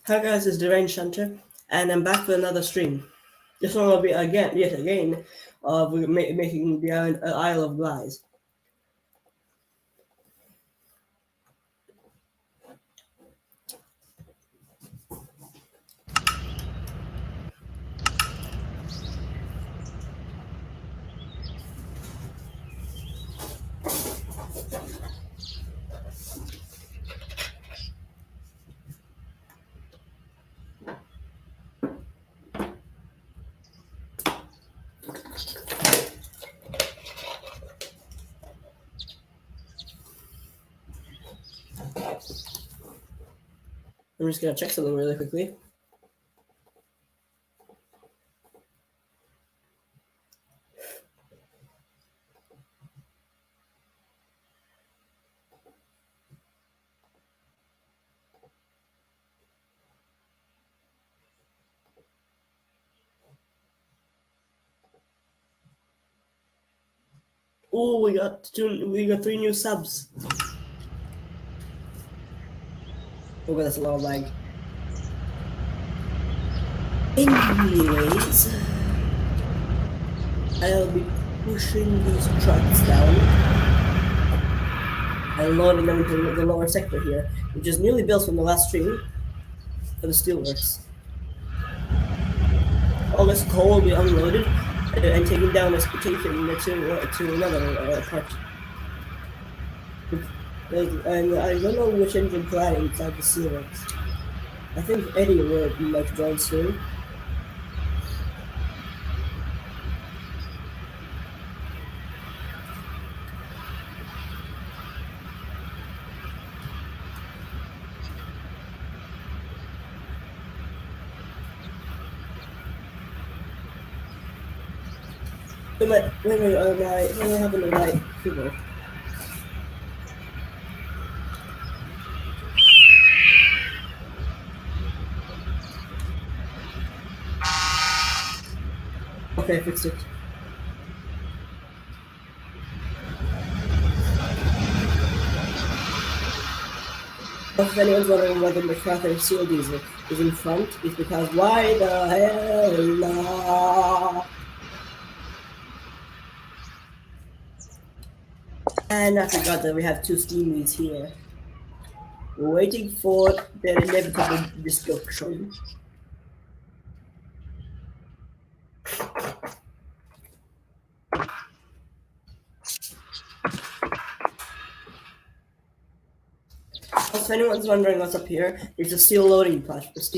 Hi guys, it's Deranged Hunter, and I'm back with another stream. This one will be yet again, of making the Isle of Glyse. I'm just gonna check something really quickly. Oh, we got three new subs. Oh, that's a lot of lag. Anyways, I'll be pushing these trucks down and loading them into the lower sector here, which is newly built from the last stream for the steelworks. All this coal will be unloaded and taken down to another part. And I don't know which engine plan inside the steelworks. I think Eddie will join soon. Wait, I have the right keyboard. Okay, I fixed it. If anyone's wondering whether the McCarthy Seal Diesel is in front, it's because why the hell not? And I forgot that we have two steam leads here. We're waiting for their inevitable destruction. If anyone's wondering what's up here, it's a steel loading platforms.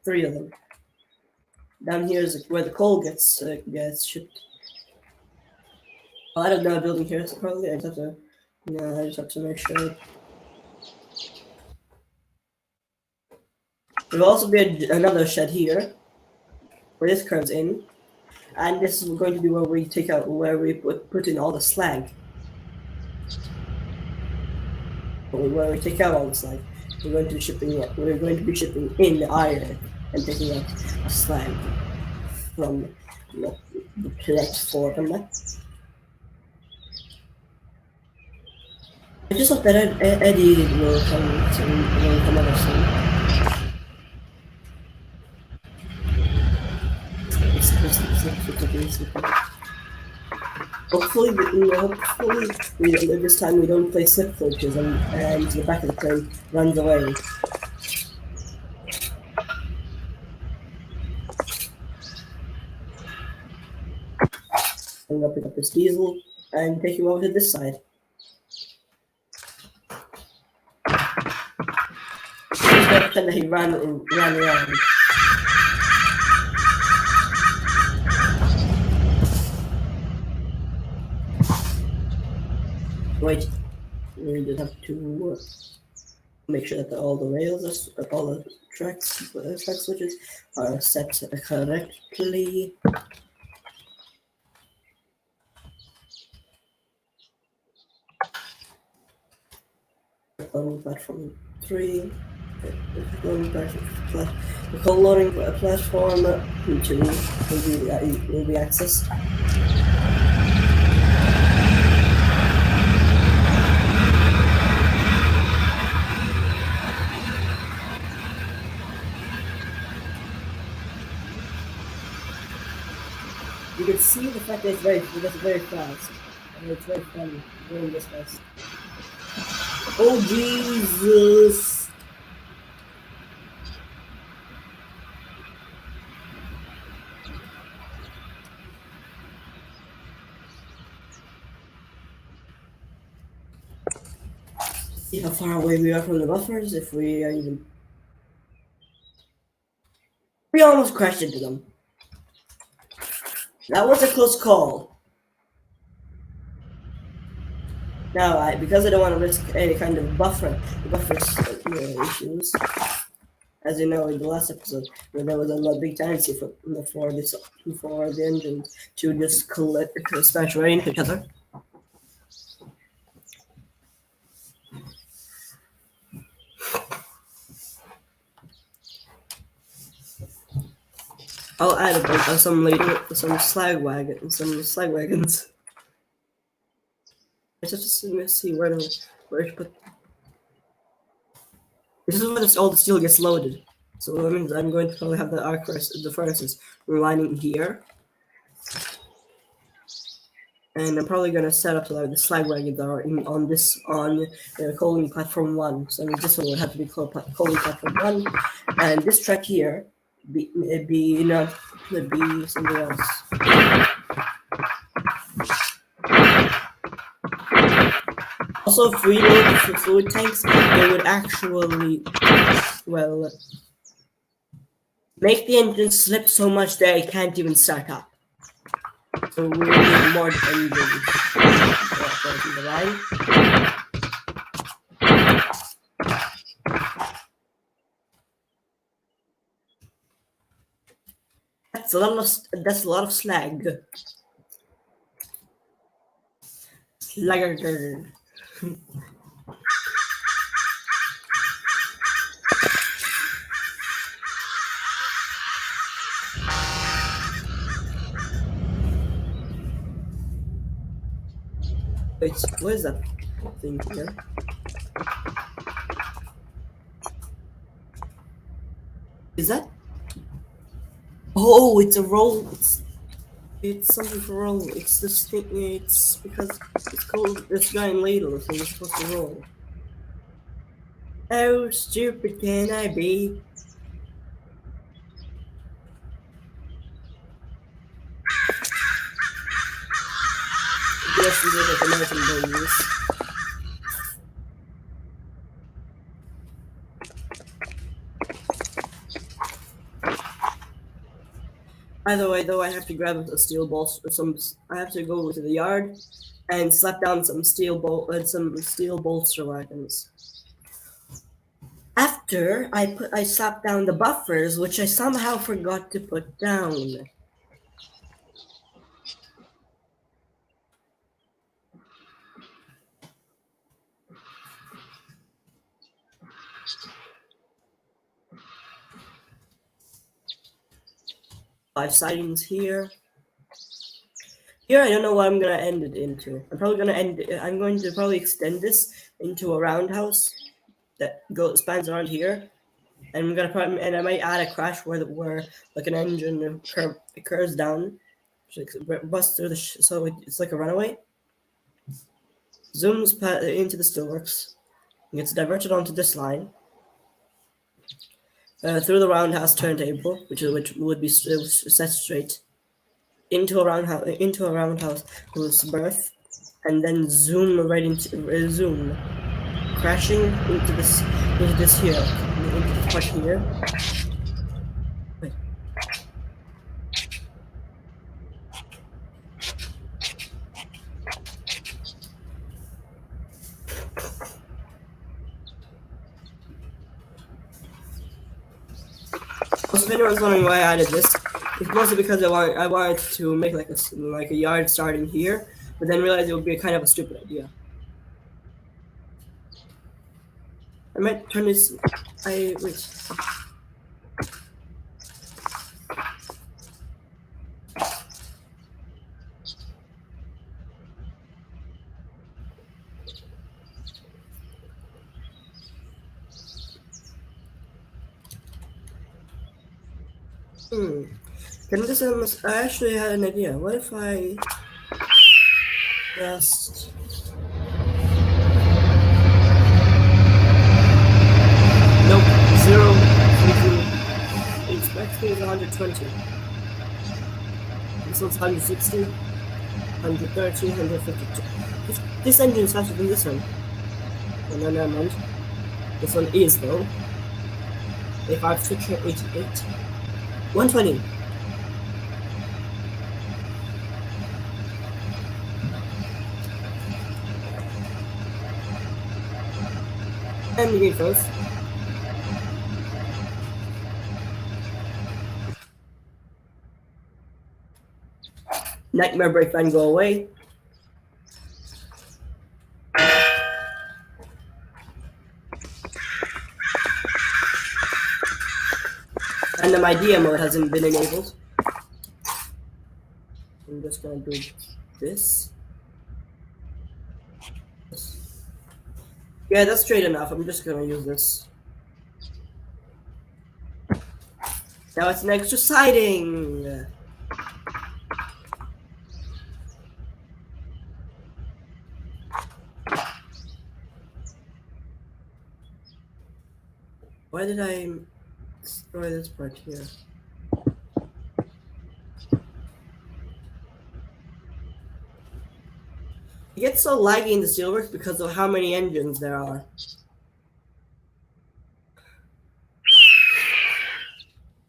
3 of them. Down here is where the coal gets shipped. Well, I don't know a building here, so probably I just have to make sure. There'll also be another shed here, where this curves in, and this is going to be where we put in all the slag. Where we take out all the slag, we're going to be shipping in the iron and taking out the slag from the platform. I just hope that Eddie will come over soon. Hopefully, this time we don't play slip coaches and the back of the plane runs away. I'm gonna pick up this diesel and take him over to this side. He's gonna pretend that he ran around. Wait, we just have to make sure that all the rails, all the track switches are set correctly. On platform 3, the coal loading platform 2 will be accessed. You can see the fact that it's very fast. And it's very funny doing this fast. Oh Jesus! See how far away we are from the buffers, if we are even... We almost crashed into them. That was a close call. Now, because I don't want to risk any kind of buffer issues, as you know in the last episode, where there was a big tendency for the engine to just smash right into each other. I'll add some slag wagons. Let's just see where to put. This is where all the steel gets loaded. So that means I'm going to probably have the furnaces lining here. And I'm probably going to set up the slag wagons that are on coaling platform 1. So I mean, this one would have to be coaling platform 1. And this track here be something else. Also, if we load the fluid tanks, they would actually, well, make the engine slip so much that it can't even start up. So we need more engines. The line. That's a lot of slag. Slagger. Wait, what is that thing here? Is that? Oh, it's a roll. It's something for roll. It's this thing. It's because it's called this giant ladle thing. It's supposed to roll. How stupid can I be? Yes, we did like American babies. By the way, though, I have to grab a steel bolt. I have to go to the yard and slap down some steel bolster wagons. After I slapped down the buffers, which I somehow forgot to put down. Five sidings here. Here, I don't know what I'm gonna end it into. I'm going to probably extend this into a roundhouse that spans around here, and I might add a crash where like an engine curves down, busts through so it's like a runaway. Zooms into the steelworks, gets diverted onto this line. Through the roundhouse turntable, which would be set straight into a roundhouse whose berth, and then zoom right into zoom, crashing into this here, into the part here. Wait. So if anyone's wondering why I added this, it's mostly because I wanted to make like a yard starting here, but then realized it would be kind of a stupid idea. I might turn this. Wait. Can this I actually had an idea. What if I just nope, 0, 3, expect me is 120. This one's 160, 130, 152. This engine is faster than this one. Oh, no, never mind. This one is though. If I switch to 88, 120. And the game first. Nightmare break line go away. And the idea mode hasn't been enabled. I'm just gonna do this. Yeah, that's straight enough. I'm just gonna use this. Now it's an extra siding. Why did I destroy this part here? It gets so laggy in the steelworks because of how many engines there are.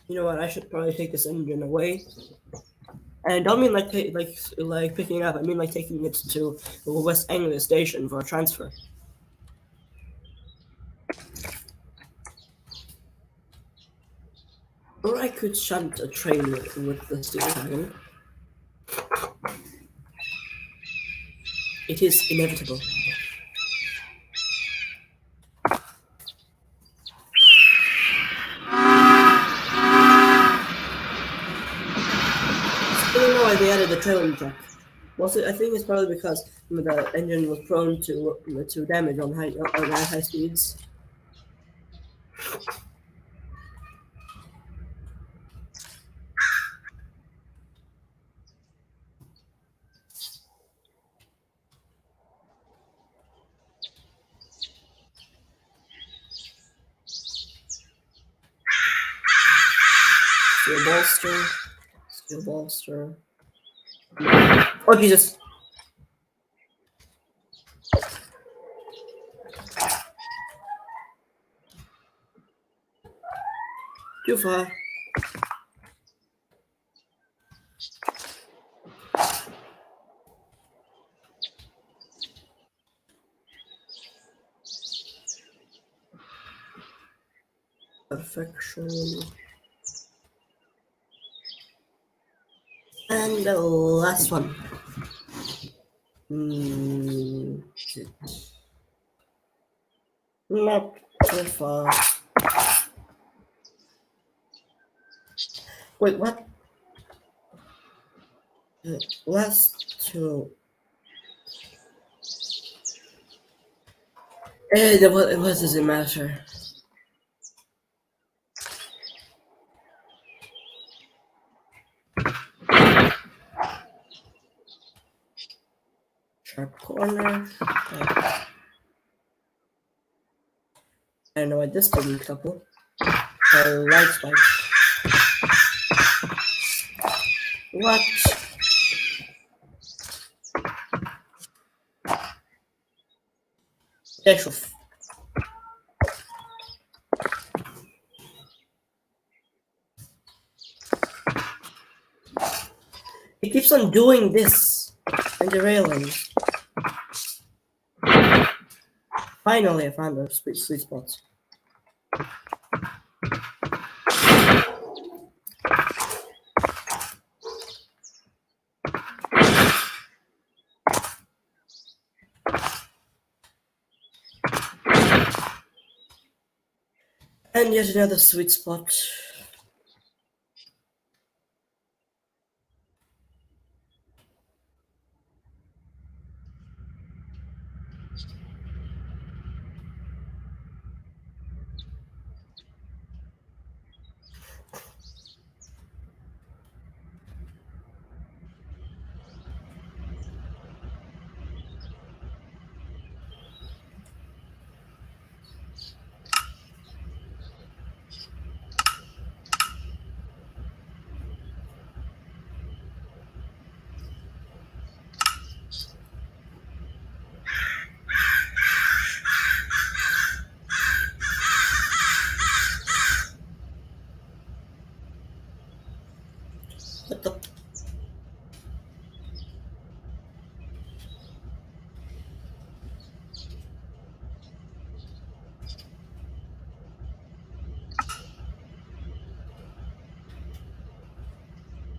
You know what? I should probably take this engine away. And I don't mean like picking it up. I mean like taking it to the West Anglia station for a transfer. Or I could shunt a train with the steel wagon. It is inevitable. I don't know why they added the trailing track. I think it's probably because the engine was prone to damage on high speeds. Steel bolster. Oh Jesus! Too far. Perfection. And the last one. Not too far. Wait, what? The last two. What does it matter? Sharp corner. I don't know what this didn't couple. Light spike. What? Actual. It keeps on doing this and derailing. Finally, I found a sweet spot. And yet another sweet spot.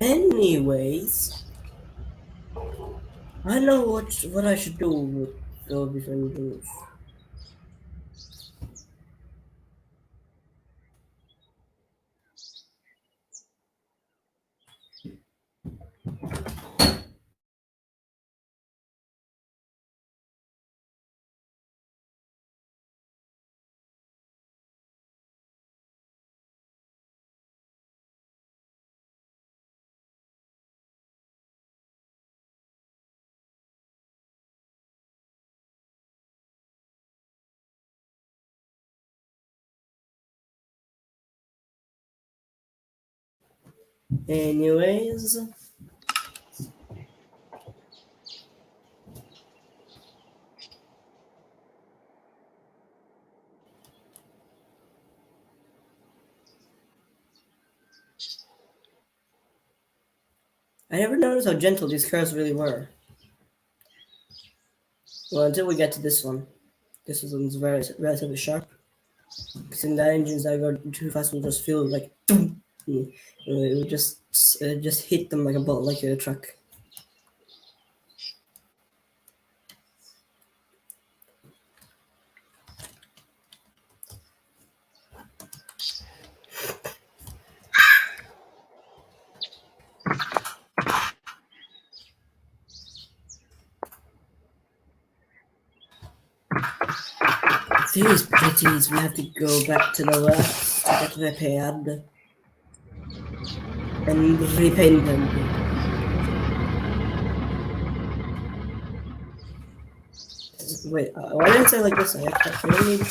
Anyways, I know what I should do with the different rules. Anyways, I never noticed how gentle these cars really were. Well, until we get to this one. This one's very relatively sharp. Because in the engines that go too fast will just feel like boom. It would just hit them like a bullet, like a truck. These pretties, we have to go back to the left to get repaired and repaint them. Wait, why did I say like this? I don't need.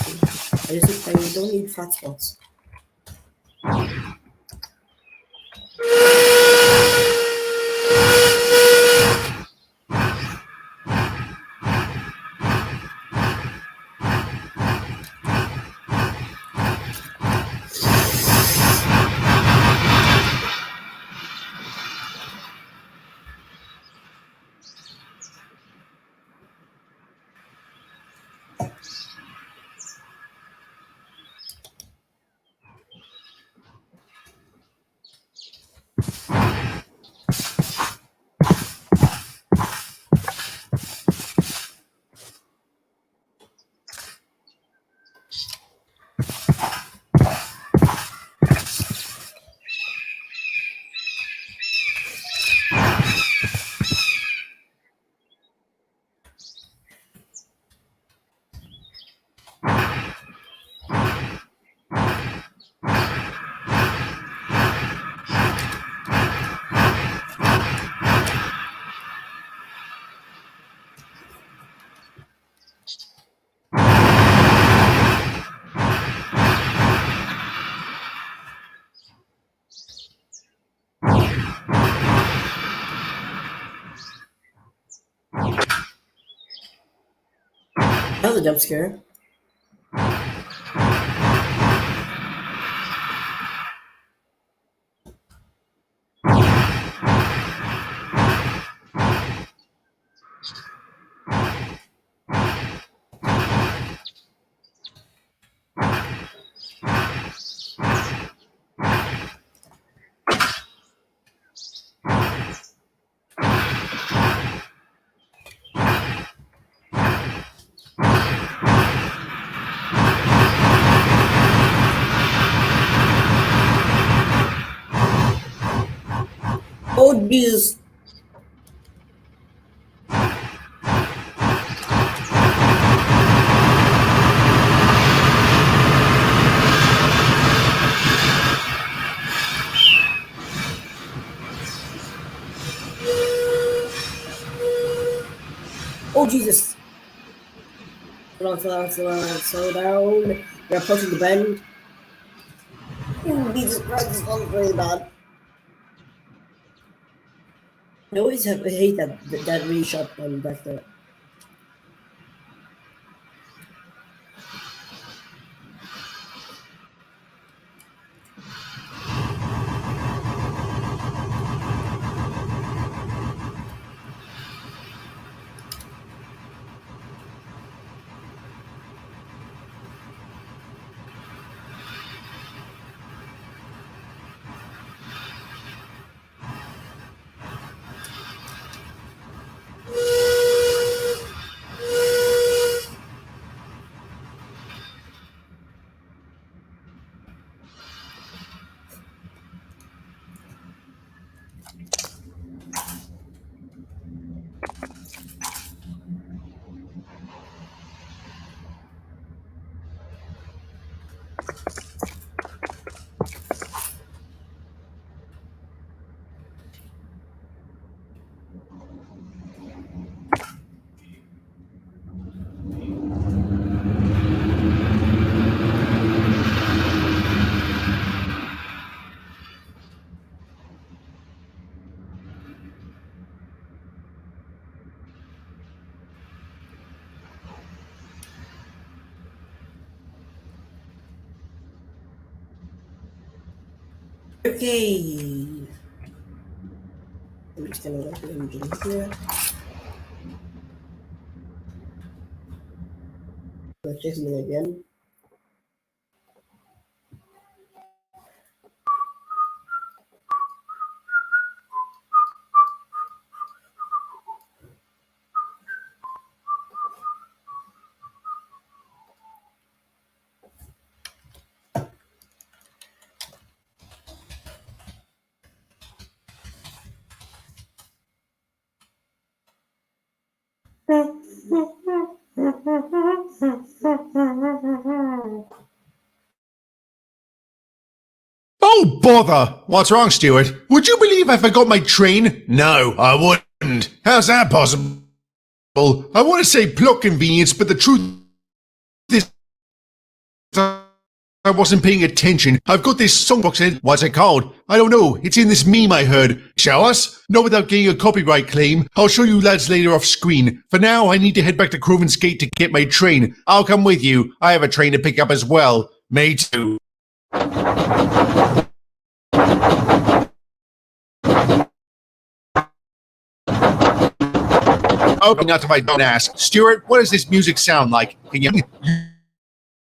I don't need flat spots. That was a jump scare. Oh Jesus! Oh Jesus! Slow down, slow down, slow down, slow down. We're approaching the bend. Oh Jesus Christ, this one's really bad. I hate that really sharp one back there. Okay. I'm just gonna let the engine here. Purchase me again. Oh, bother! What's wrong, Stuart? Would you believe I forgot my train? No, I wouldn't. How's that possible? I want to say plot convenience, but the truth is I wasn't paying attention. I've got this songbox in. What's it called? I don't know. It's in this meme I heard. Show us? Not without getting a copyright claim. I'll show you lads later off screen. For now, I need to head back to Crovens Gate to get my train. I'll come with you. I have a train to pick up as well. Me too. Okay, not if I don't ask. Stuart, what does this music sound like? Can you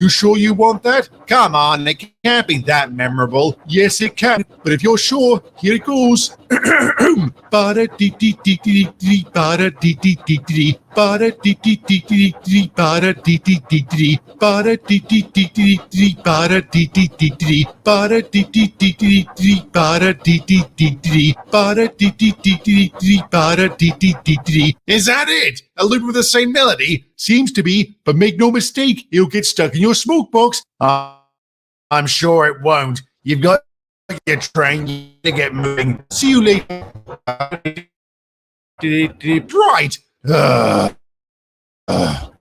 sure you want that? Come on, it can't be that memorable. Yes, it can. But if you're sure, here it goes. Ba-da-dee-dee-dee-dee-dee, ba-da-dee-dee-dee-dee, ba-da-dee-dee-dee-dee-dee, ba-da-dee-dee-dee-dee, ba-da-dee-dee-dee-dee-dee, ba-da-dee-dee-dee-dee, ba-da-dee-dee-dee-dee-dee, ba-da-dee-dee-dee-dee, ba-da-dee-dee-dee-dee, ba-da-dee-dee-dee-dee. Is that it? A loop with the same melody? Seems to be, but make no mistake, it'll get stuck in your smoke box. I'm sure it won't. You've got your train to get moving. See you later. Right. Ugh. Ugh.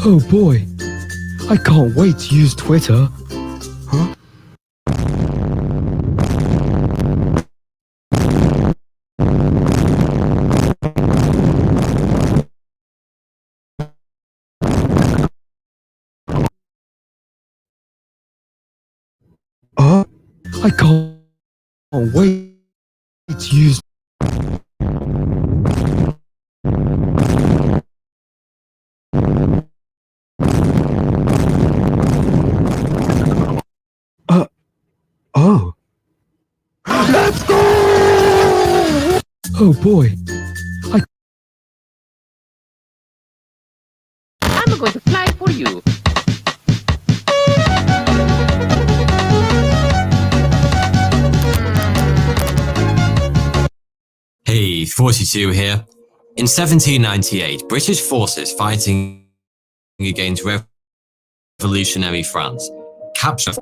Oh boy, I can't wait to use Twitter. Huh? I can't wait to use. Uh, oh. Let's go! Oh boy, I'm going to fly for you. Hey, 42 here. In 1798, British forces fighting against revolutionary France captured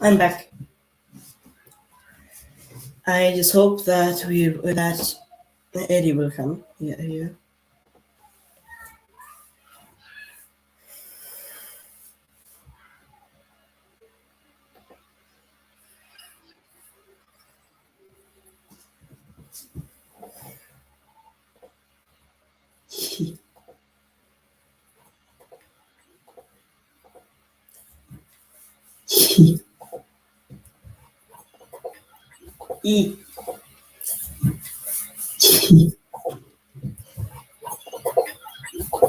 I'm back. I just hope that Eddie will come. Yeah, here. E.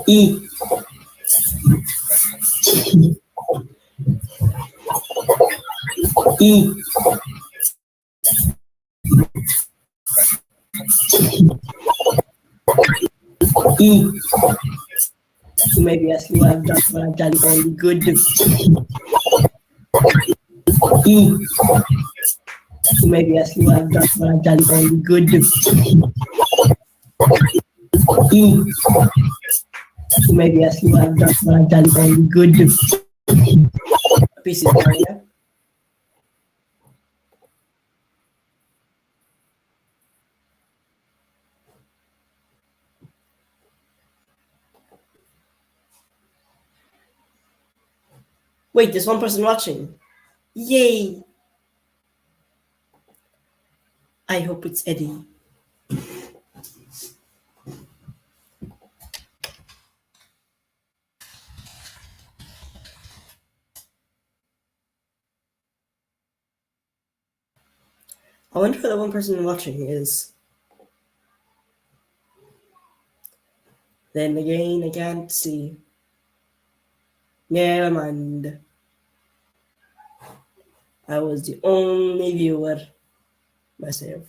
E. E. E. You may be asking what I've done only good. E. You may be asking what I've done only good. E. You may be asking what I've done only good. Pieces down here. Wait, there's one person watching. Yay! I hope it's Eddie. I wonder who the one person watching is. Then again, I can't see. Never mind. I was the only viewer myself.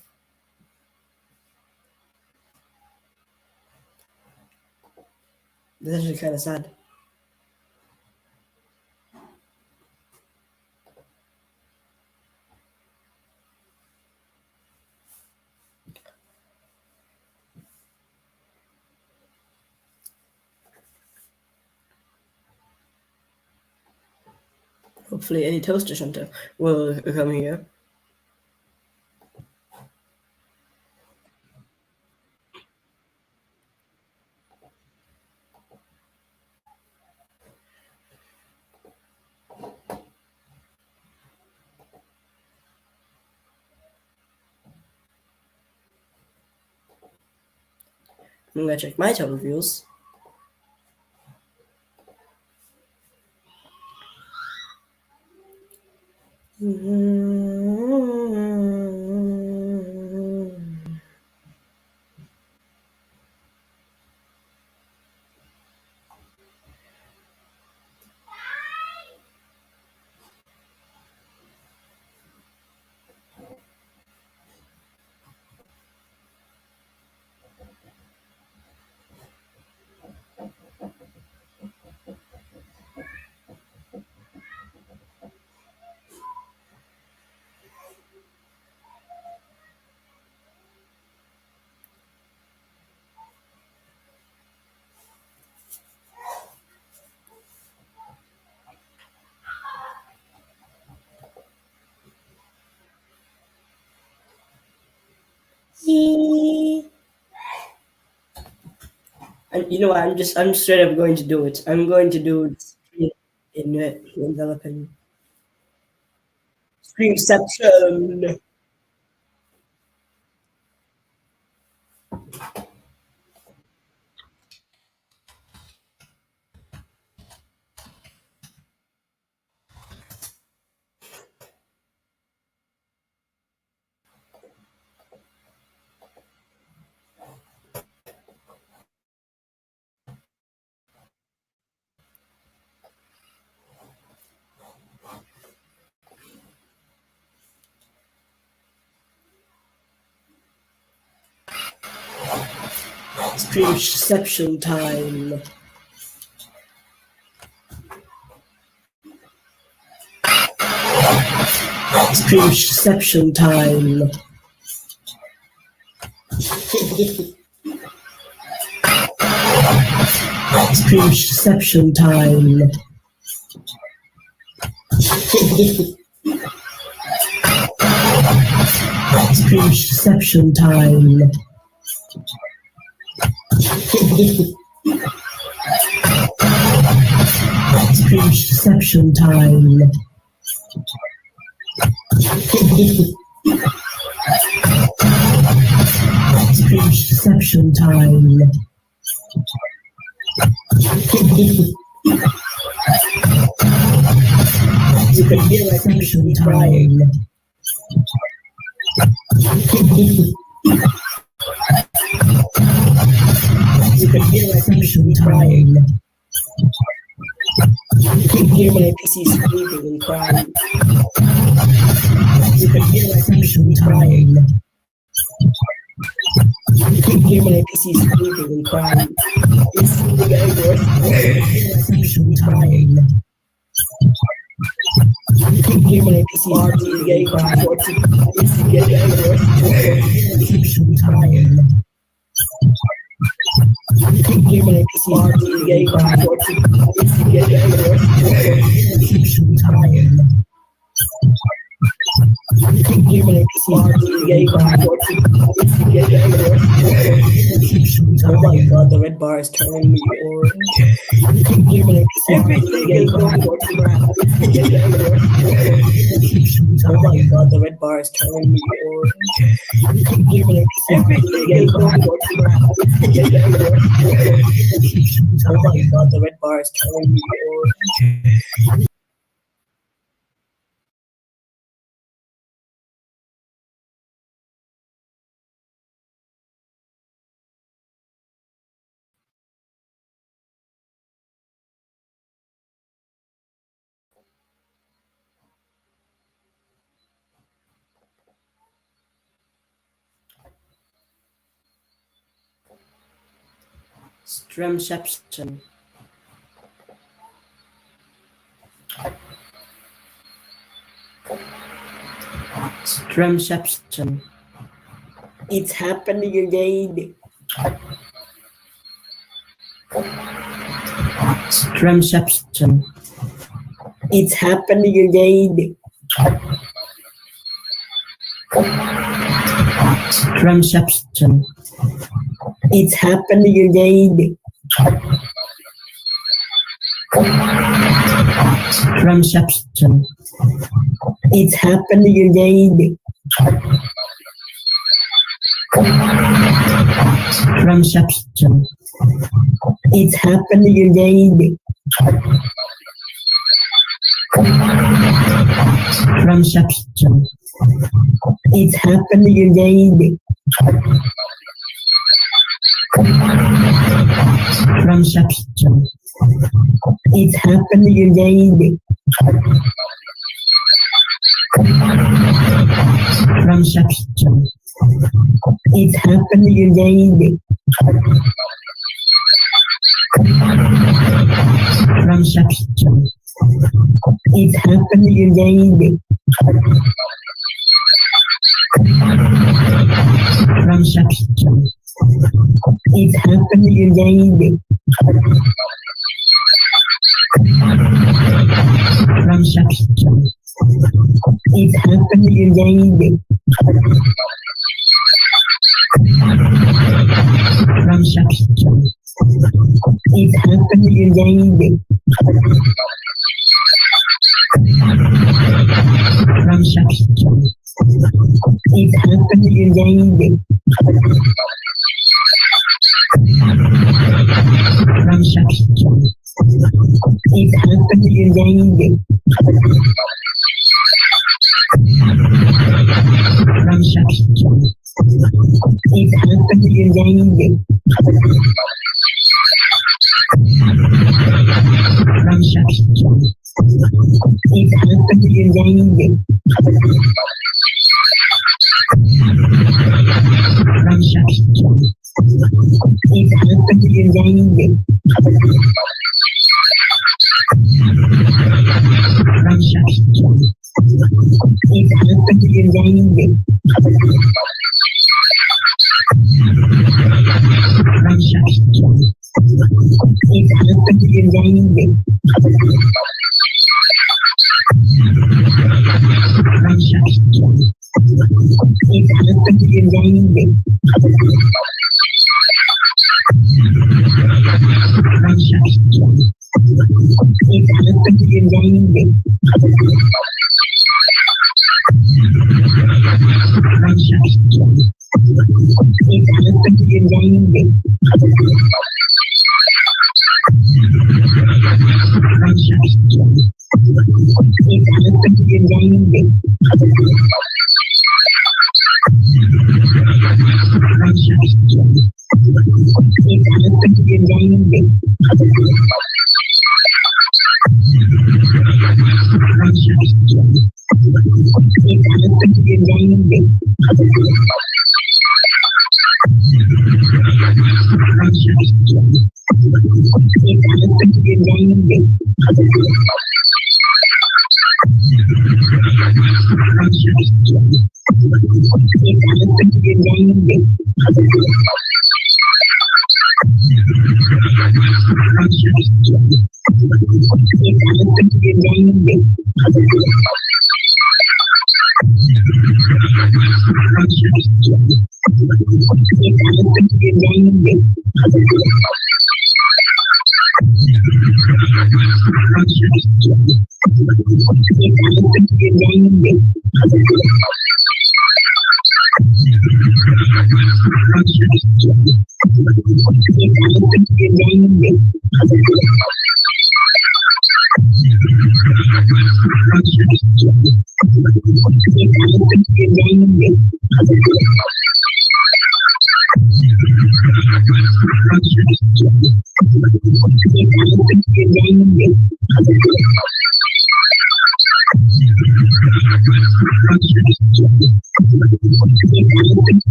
That's actually kind of sad. Hopefully any toaster hunter will come here. I'm gonna check my total views. And you know what? I'm straight up going to do it. I'm going to do it in enveloping. Screenception. Screenception time. Screenception time. Screenception time. Speech deception time. Speech deception time. Speech deception time. You can hear my deception time. You can hear my deception time. You can hear my PC screaming and crying. You can hear my deception time. You can hear my PC screaming and crying. It's getting worse. Deception time. You can hear my PC getting crying. It's getting worse. Deception time. You can hear my PC getting crying. It's getting worse. Deception time. You can hear my PC getting crying. It's getting worse. Oh my god, the red bar is turning me orange. You can hear my PC getting crying. It's getting worse. Oh my god, the red bar is turning me orange. You can hear my PC getting crying. It's getting worse. Oh my god, the red bar is turning me orange. Stremception. Stremception. It's happening again. Stremception. It's happening again. Stremception. It's happening again. Stremception. It's happening again. Stremception. It's happening again. Stremception. It's happening again. Stremception. It's happening again. Stremception. It's happening again. Stremception. It's happening again. Stremception. It's happening again. Stremception. It's happening again. Stremception. It's happening again. Stremception. It's happening again. Stremception. It's happening again. Stremception. It's happening again. Stremception. It's happening again. Stremception. It's happening again. Stremception. It's happening again. Stremception. It's happening again.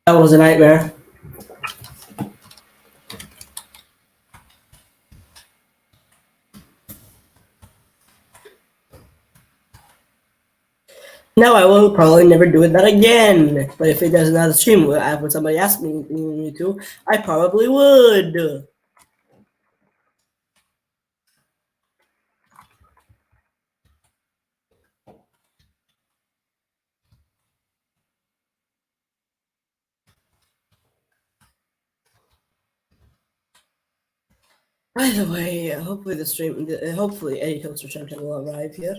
That was a nightmare. No, I will probably never do that again. But if it does another stream, when somebody asks me to, I probably would. By the way, hopefully the stream, hopefully Eddie Toaster Champion will arrive here.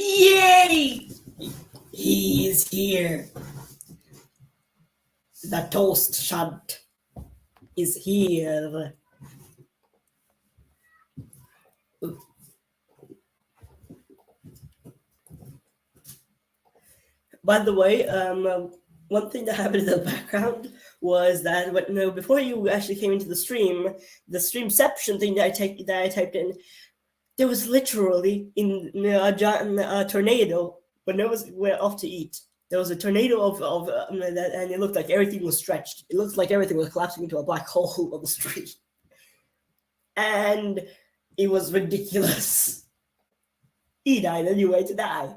Yay! He is here. The toast shot is here. By the way, one thing that happened in the background was that before you actually came into the streamception thing that I typed in, there was literally a tornado when we're off to eat. There was a tornado of that, and it looked like everything was stretched. It looked like everything was collapsing into a black hole on the street, and it was ridiculous. He died anyway to die.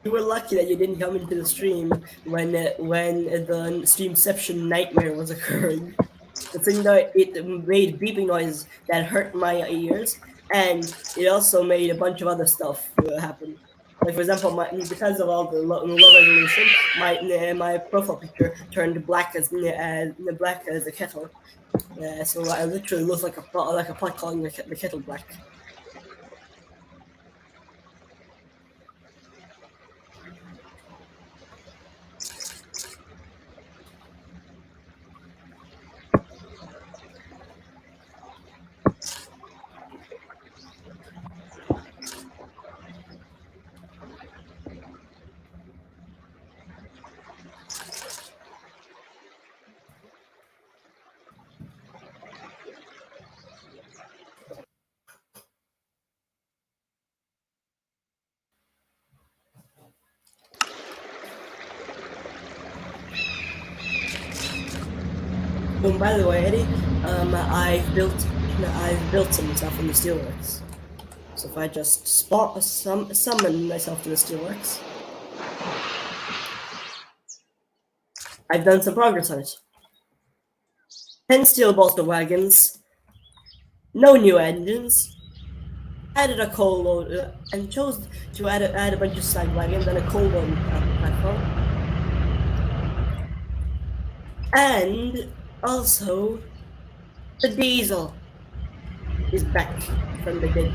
You were lucky that you didn't come into the stream when the streamception nightmare was occurring. The thing that it made beeping noise that hurt my ears, and it also made a bunch of other stuff happen. Like for example, because of all the low resolution, my profile picture turned black as a kettle. So I literally looked like a pot calling the kettle black. Oh, by the way, Eddie, I've built some stuff in the steelworks. So if I just summon myself to the steelworks, I've done some progress on it. 10 steel bolster wagons, no new engines, added a coal load, and chose to add a bunch of side wagons and a coal load platform. And also, the diesel is back from the dead.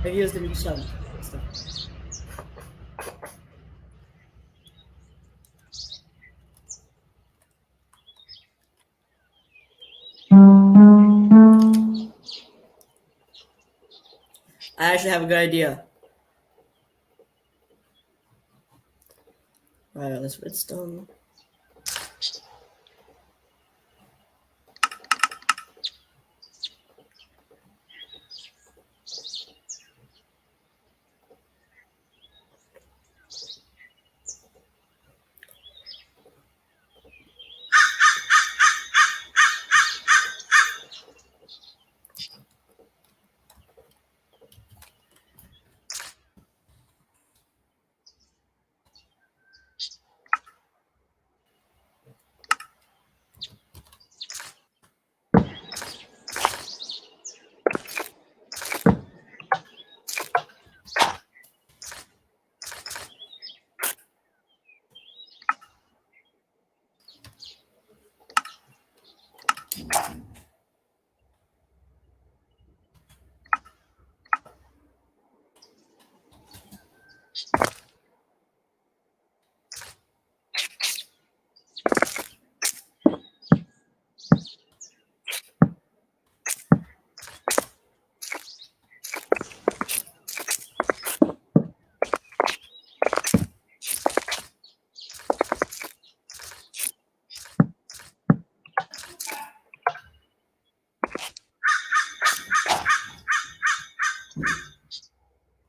I've used it in some stuff. I actually have a good idea. Alright, let's redstone.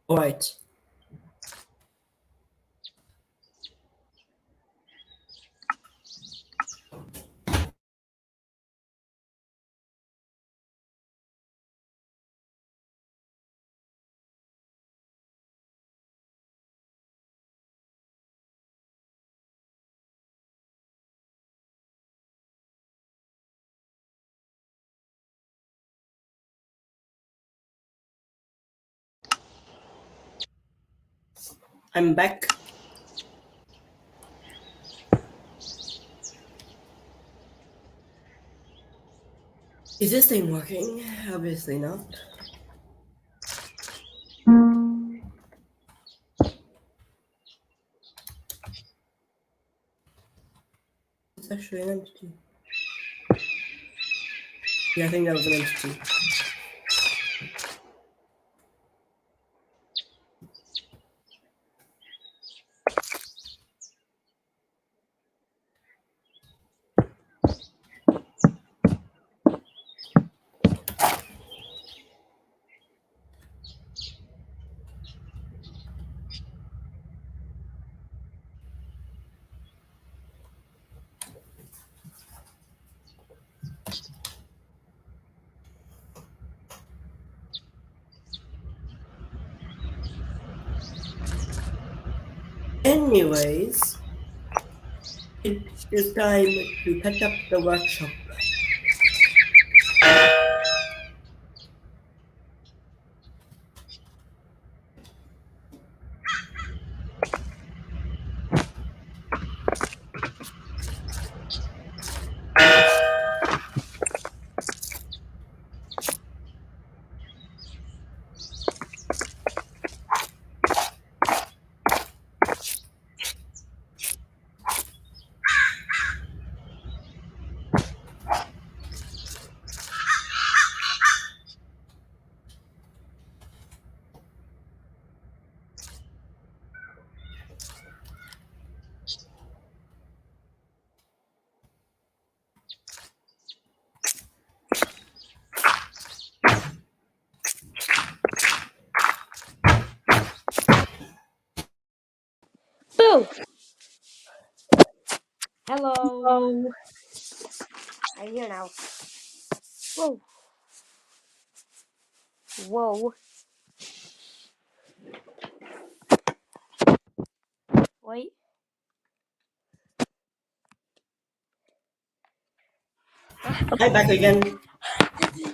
Alright. I'm back. Is this thing working? Obviously not. actually an entity? Yeah, I think that was an entity. Anyways, it is time to pack up the workshop. Boo! Hello. I'm here now. Whoa. Whoa. Wait. Hi, back again.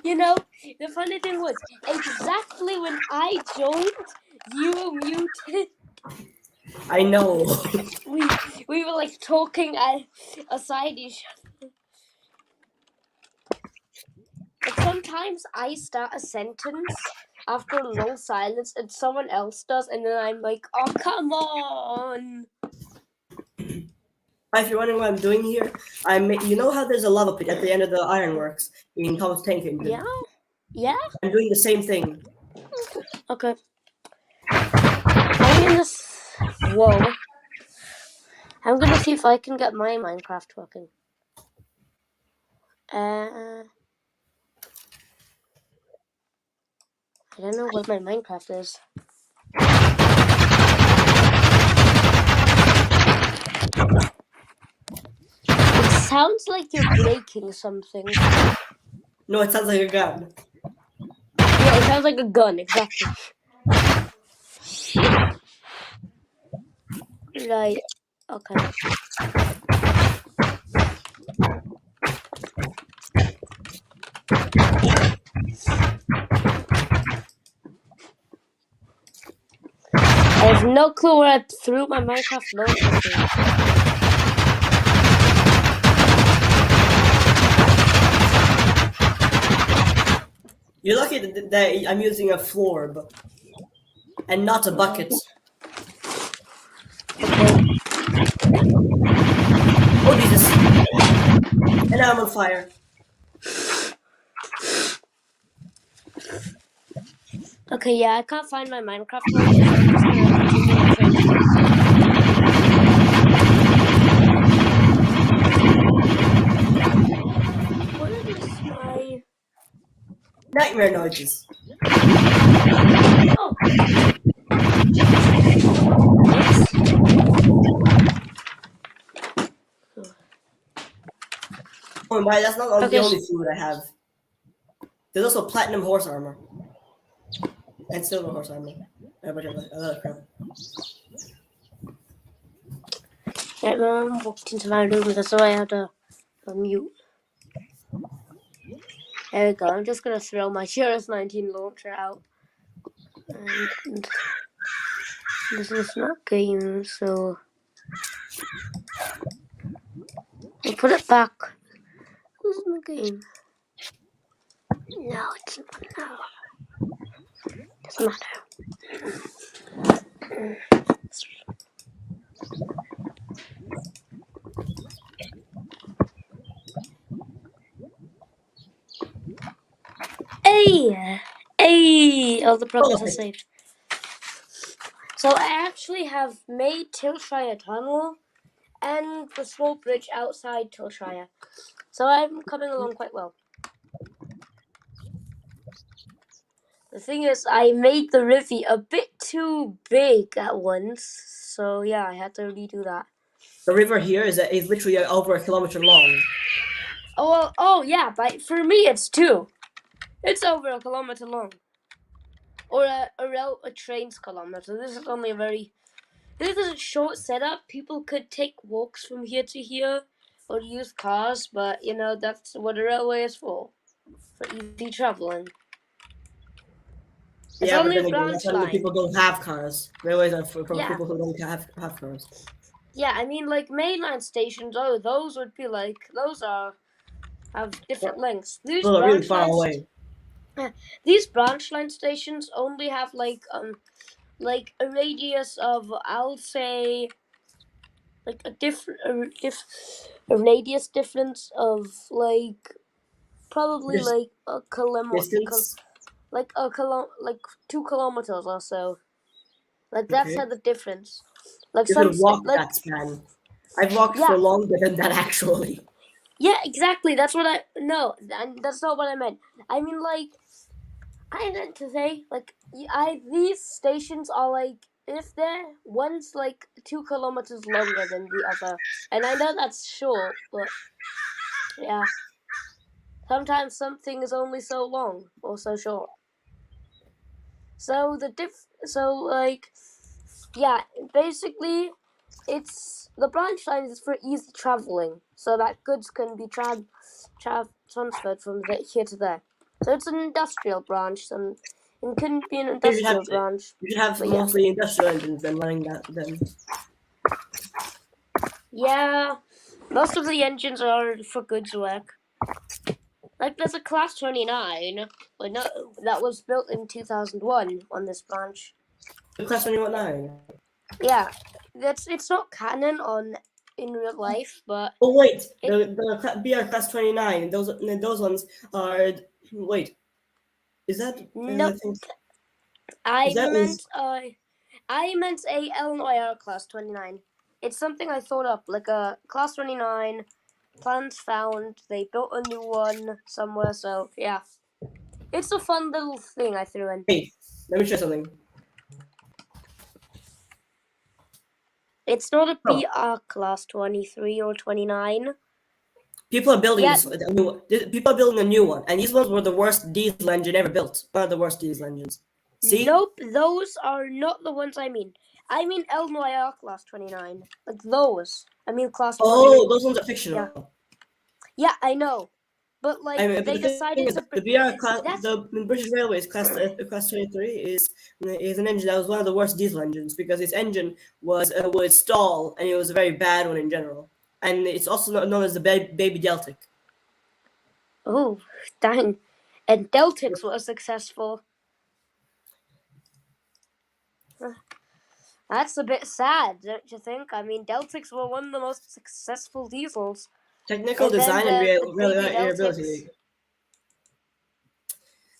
You know, the funny thing was, exactly when I joined, you were muted. I know. We were like talking aside each other. Like sometimes I start a sentence after a long silence and someone else does, and then I'm like, oh, come on. If you're wondering what I'm doing here, you know how there's a lava pit at the end of the ironworks in Thomas Tank Engine? Yeah? Yeah? I'm doing the same thing. Okay. I'm gonna... Whoa. I'm gonna see if I can get my Minecraft working. I don't know what my Minecraft is. It sounds like you're breaking something. No, it sounds like a gun. Yeah, it sounds like a gun, exactly. Right. Okay. I have no clue where I threw my Minecraft launcher to. You're lucky that I'm using a floor, and not a bucket. Okay. Oh, Jesus. And now I'm on fire. Okay, yeah, I can't find my Minecraft launcher, so I'm just gonna continue my train. Where is my... Nightmare noises. Oh! Oh my, that's not the Okay. only food I have. There's also platinum horse armor. And silver horse armor. A bunch of other crap. Yeah, my mom walked into my room, that's why I had to mute. There we go. I'm just gonna throw my GRS-19 launcher out. And this is not game, so I'll put it back. This is not game. No, it's not now. Doesn't matter. Hey! All the progress is Perfect. saved. So I actually have made Tilshire Tunnel and the small bridge outside Tilshire. So I'm coming along quite well. The thing is, I made the river a bit too big at once. So yeah, I had to redo that. The river here is literally over a kilometer long. Oh yeah, but for me it's 2. It's over a kilometer long. Or a train's kilometer. This is only this is a short setup. People could take walks from here to here or use cars, but that's what a railway is for easy traveling. It's Yeah, but only a then again, that's branch only line. people don't have cars. Railways are for Yeah. people who don't have cars. Yeah, I mean like mainline stations, those would be like have different lengths. Those are really far away. These branch line stations only have like a radius of, I'll say, like a radius difference of like probably Dis- like a Distance. like 2 kilometers or so. Like that's Okay. how the difference. Like You some can walk like that span. I've walked for yeah. longer than that actually. Yeah, exactly. That's what that's not what I meant. I mean, like, I meant to say, like, these stations are like, if they're one's like 2 kilometers longer than the other, and I know that's short, but yeah, sometimes something is only so long or so short. So yeah, basically, it's the branch line is for easy traveling, so that goods can be transferred from here to there. So it's an industrial branch, and it couldn't be an You should have industrial branch, you should have but yeah. mostly industrial engines than running that then. Yeah, most of the engines are for goods work. Like there's a Class 29, but no, that was built in 2001 on this branch. Class 21.9. Yeah, it's not canon in real life, but Oh wait, it the BR Class 29. Those ones are. Wait, is that? I no. think I is that meant is. a Illinois Class 29. It's something I thought up, like a Class 29. Plans found. They built a new one somewhere, so yeah. It's a fun little thing I threw in. Hey, let me show something. It's not a Oh, BR Class 23 or 29. people are building Yeah, a new. People are building a new one, and these ones were the worst diesel engine ever built. One of the worst diesel engines. See? nope, those are not the ones I mean. I mean Illinois Class 29. Like those. I mean Class 20. Oh, those ones are Yeah. fictional. Yeah, I know. But like I mean, but they the thing decided is, to the BR class, that's the British Railways class 23 is an engine that was one of the worst diesel engines because its engine would stall and it was a very bad one in general. And it's also known as the baby Deltic. oh, dang. And Deltics were successful. That's a bit sad, don't you think? I mean, Deltics were one of the most successful diesels. Technical And then design and the baby Deltics. reliability.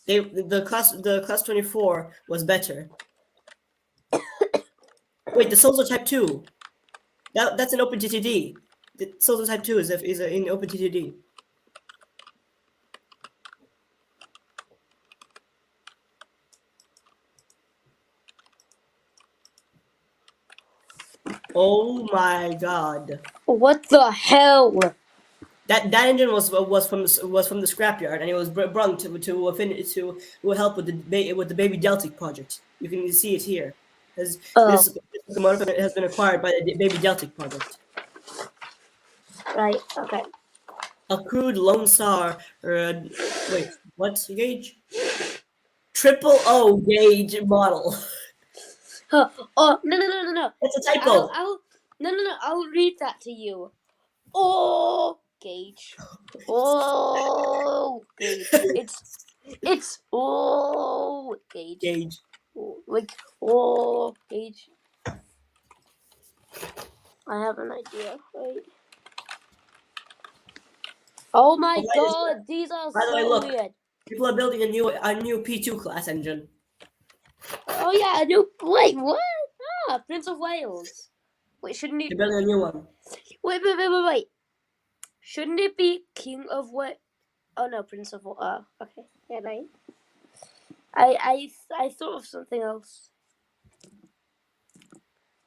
The class 24 was better. Wait, the Soldier Type 2. That's an OpenTTD. The Soldier Type 2 is in OpenTTD. Oh my god. What the hell? That engine was from the scrapyard, and it was brung to help with the baby Deltic project. You can see it here. Oh, This locomotive has been acquired by the baby Deltic project. right, okay. A crude Lone Star. Wait, what gauge? Triple O gauge model. Huh. Oh, no. That's a typo. No. I'll read that to you. Oh, gauge. Oh, gauge. It's oh, gauge. Gauge. Like, oh, gauge. I have an idea. Wait. Oh my Why is that? god, these are By the way, so look. weird. People are building a new P2 class engine. Oh yeah, a new. Wait, what? Ah, Prince of Wales. Wait, shouldn't They're it? building a new one. Wait. Shouldn't it be King of what? Oh no, Prince of. Okay. Yeah, right. I thought of something else.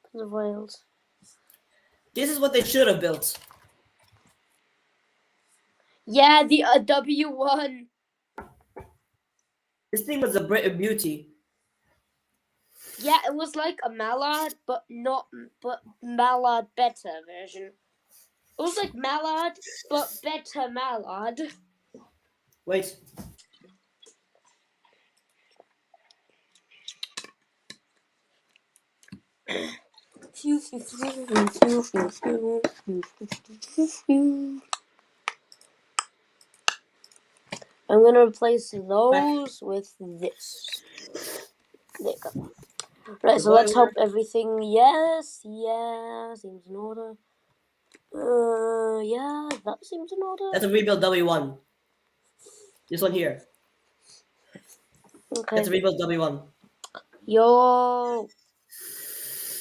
Prince of Wales. This is what they should have built. Yeah, the W1. This thing was a beauty. Yeah, it was like a Mallard, but Mallard better version. It was like Mallard, but better Mallard. Wait. I'm gonna replace those with this. There you go. Right, so let's hope everything. Yes, seems in order. Yeah, that seems in order. That's a rebuild W1. This one here. Okay. That's a rebuild W1. Yo.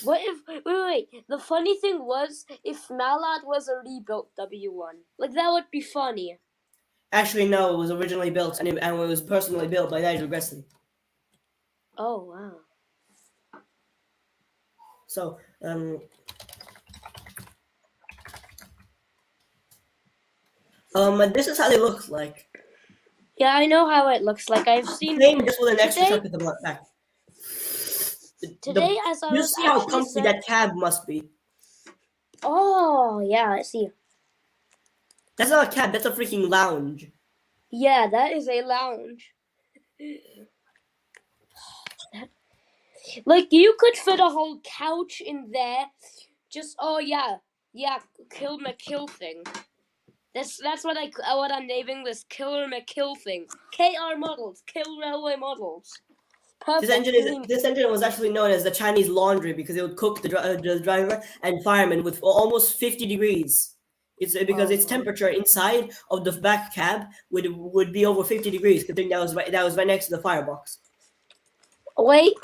What if? Wait. The funny thing was, if Mallard was a rebuilt W1, like that would be funny. Actually, no, it was originally built and it was personally built by Nigel Gresson. Oh wow. So, this is how they look like. Yeah, I know how it looks like. I've seen. Same just with an extra Today- truck at the back. Today, as I You was see how actually comfy that cab must be. Oh yeah, I see. That's not a cab, that's a freaking lounge. Yeah, that is a lounge. Like you could fit a whole couch in there. Just kill McKill thing. That's what I'm naming this Killer McKill thing. KR models, Kill Railway models. Perfect. This engine was actually known as the Chinese laundry because it would cook the driver and fireman with almost 50 degrees. It's because its temperature inside of the back cab would be over 50 degrees. Considering that was right next to the firebox. Wait.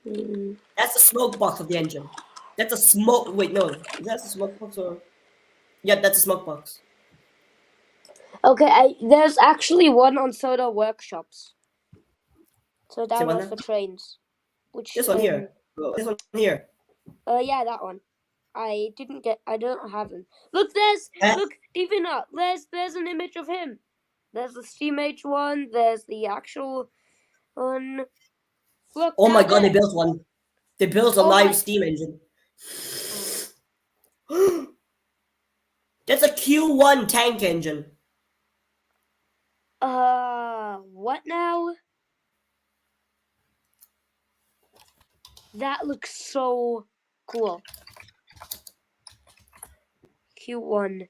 That's the smoke box of the engine. That's a smoke. Wait, no, is that the smoke box or? Yeah, that's a smoke box. Okay, there's actually one on Soda Workshops. So that was for trains. Which this one here. This one here. Yeah, that one. I don't have him. Look, look, even up. There's an image of him. There's the Steam Age one. There's the actual one. Look. Oh my god, they built one. They built a live steam engine. That's a Q1 tank engine. What now? That looks so cool. Q1.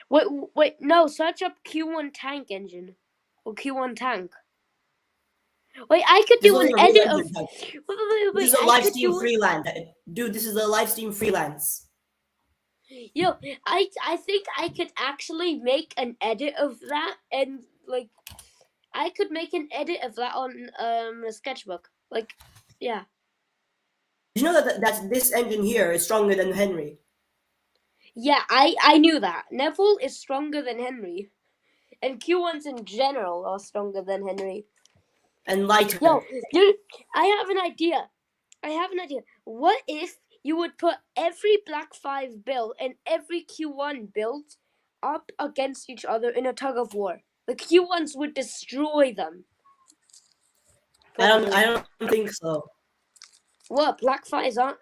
Wait, no, search up Q1 tank engine. Or Q1 tank. Wait, I could do an edit of... Wait, this is a live steam freelance. Dude, this is a live steam freelance. Yo, I think I could actually make an edit of that and, like... I could make an edit of that on a sketchbook. Like, yeah. Did you know that this engine here is stronger than Henry? Yeah, I knew that. Neville is stronger than Henry. And Q1s in general are stronger than Henry. And lighter. Yo, dude, I have an idea. What if you would put every Black 5 build and every Q1 build up against each other in a tug of war? The Q1s would destroy them. I don't think so. What, Black 5s aren't?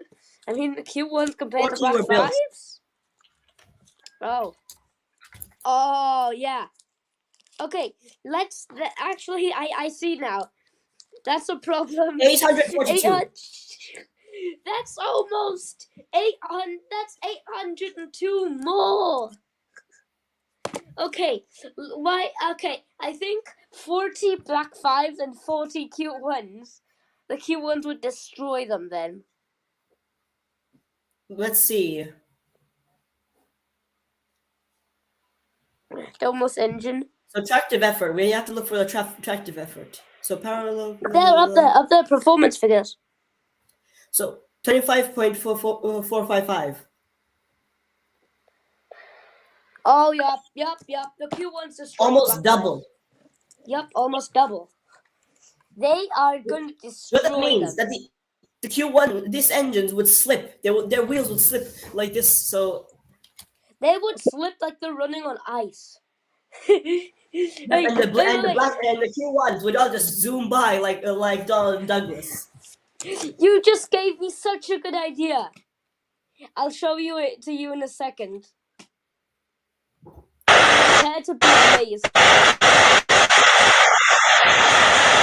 I mean, the Q1s compared to Black 5s? Oh, yeah. Okay, actually, I see now. That's a problem. 842. That's almost 800. That's 802 more. Okay, why? Okay, I think 40 Black 5s and 40 Q1s. The Q1s would destroy them then. Let's see. Almost engine. So tractive effort. We have to look for the tractive effort. So parallel. They're up there, performance figures. So 25.455. Oh, yep. The Q1's the strong Almost black double. five. Yep, almost double. They are going to destroy What that means them. that the Q1, these engines would slip. Their wheels would slip like this. So They would slip like they're running on ice. and the black and the Q1s would all just zoom by like Donald Douglas. You just gave me such a good idea. I'll show you it to you in a second. Prepare to be amazed.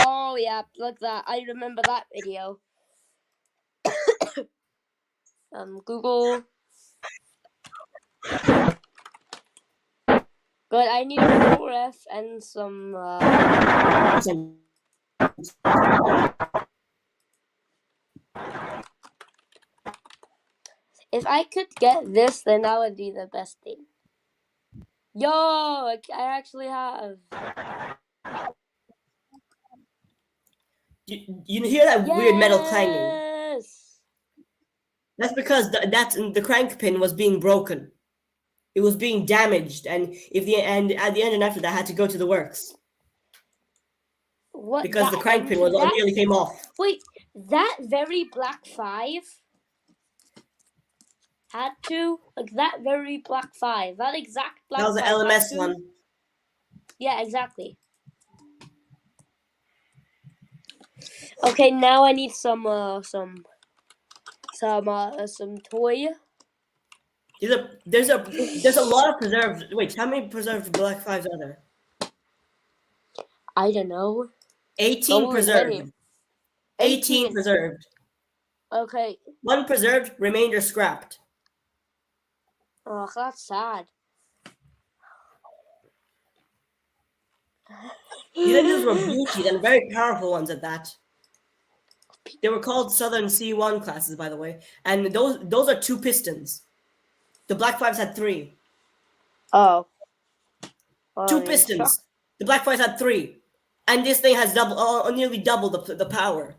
Oh yeah, like that. I remember that video. Google. But I need a 4F and some. If I could get this, then that would be the best thing. Yo, I actually have. You hear that weird metal clanging? Yes. That's because the crank pin was being broken. It was being damaged, and at the end and after that, had to go to the works What? because the crank pin nearly came off. Wait, that very black 5 had to that very black 5, that exact black. That was the 5 LMS one. Yeah, exactly. Okay, now I need some toy. There's a lot of preserved. Wait, how many preserved black 5s are there? I don't know. 18 preserved. Many. 18 preserved. Okay. 1 preserved, remainder scrapped. Oh, that's sad. These engines were beauty and very powerful ones at that. They were called Southern C1 classes, by the way, and those are 2 pistons. The black 5s had 3. Oh. 2 pistons. The black 5s had 3, and this thing has nearly double the power.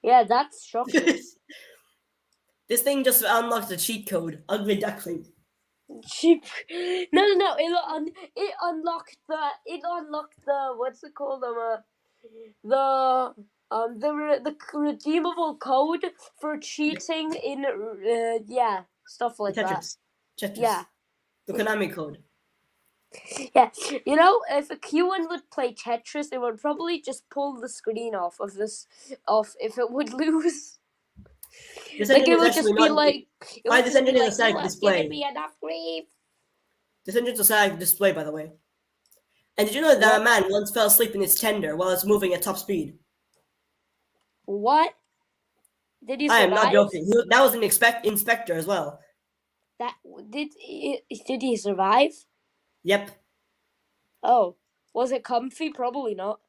Yeah, that's shocking. This thing just unlocked the cheat code. Ugly duckling. Cheap. No. It unlocked the what's it called? The redeemable code for cheating in stuff like Tetris. that. Yeah. The Konami code. Yeah, you know, if a Q1 would play Tetris, it would probably just pull the screen off if it would lose. This Like it would just be like, this engine is a static display. Giving me enough grief. This engine's a static display, by the way. And did you know that a man once fell asleep in his tender while it's moving at top speed? What? Did he survive? I am not joking. That was an inspector as well. Did he survive? Yep. Oh, was it comfy? Probably not.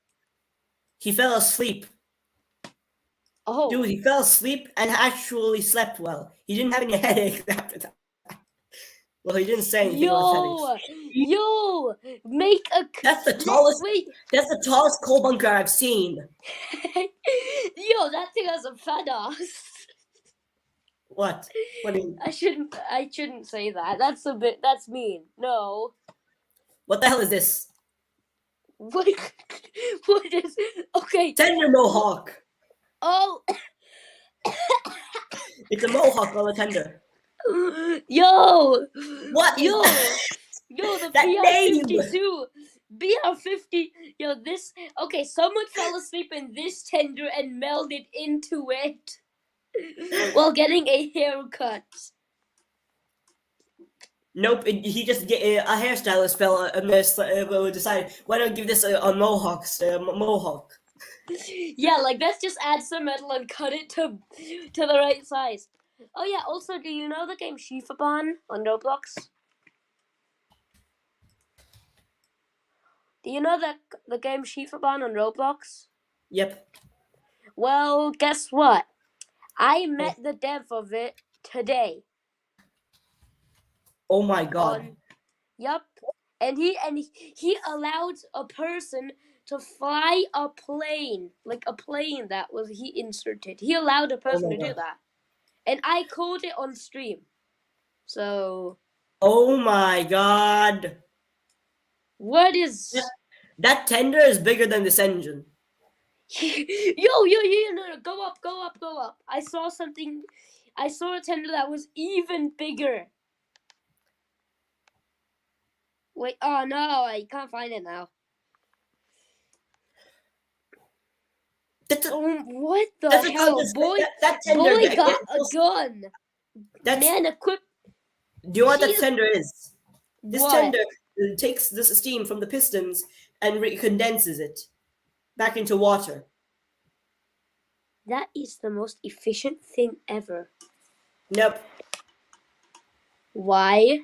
He fell asleep. Oh. Dude, he fell asleep and actually slept well. He didn't have any headaches after that. Well, he didn't say anything about headaches. Yo, make a. That's the tallest. Wait. That's the tallest coal bunker I've seen. Yo, that thing has a fat ass. What? What do you mean? I shouldn't say that. That's mean. No. What the hell is this? What is? Okay. Tender mohawk. Oh. It's a mohawk on a tender. Yo. What? Yo. Yo, the that BR-52. BR-50. Yo, this. Okay, someone fell asleep in this tender and melded into it while getting a haircut. Nope, he just a hairstylist decided, why don't give this a mohawk? Yeah, like let's just add some metal and cut it to the right size. Oh yeah, also, do you know the game Shifaban on Roblox? Do you know the game Shifaban on Roblox? Yep. Well, guess what? I met the dev of it today. Oh my god. Yup. and he allowed a person to fly a plane, like a plane that was he inserted. He allowed a person my to do God. that, and I called it on stream. So Oh my God. what is? That tender is bigger than this engine. No, go up. I saw something. I saw a tender that was even bigger. Wait, oh no, I can't find it now. That's a, What the that's a hell, contest. boy? That tender. Boy got a gun. That's, Man, equip. do you know what that He- tender is? This What? tender takes this steam from the pistons and condenses it back into water. That is the most efficient thing ever. Nope. Why?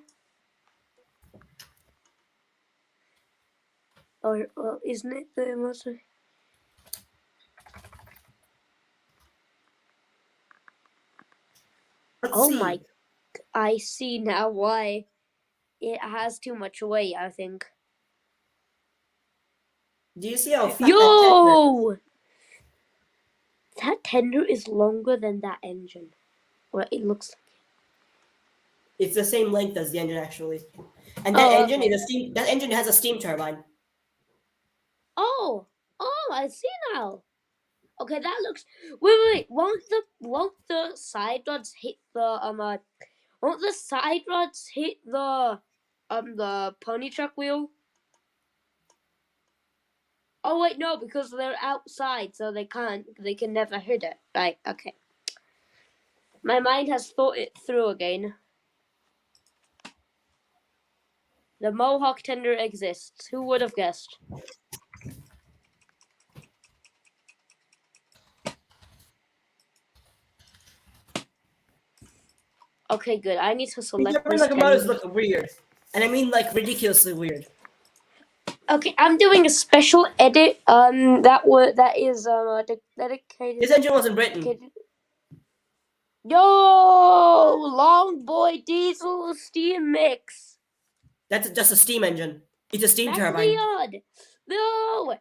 Or well, isn't it the most? Let's Oh see. my! I see now why. It has too much weight, I think. Do you see how fat that tender is? Yo! That tender is longer than that engine. Or it looks. It's the same length as the engine actually. And that engine okay. is a steam. That engine has a steam turbine. Oh, I see now. Okay, that looks. Wait. Won't the side rods hit the Won't the side rods hit the pony truck wheel? Oh wait, no, because they're outside, so they can never hit it. Right? Okay. My mind has thought it through again. The Mohawk tender exists. Who would have guessed? Okay, good. I need to select Japanese this locomotives tender. look weird, and I mean like ridiculously weird. Okay, I'm doing a special edit. That is dedicated. This engine was in Britain. Yo, long boy diesel steam mix. That's just a steam engine. It's a steam turbine. MacLeod. No,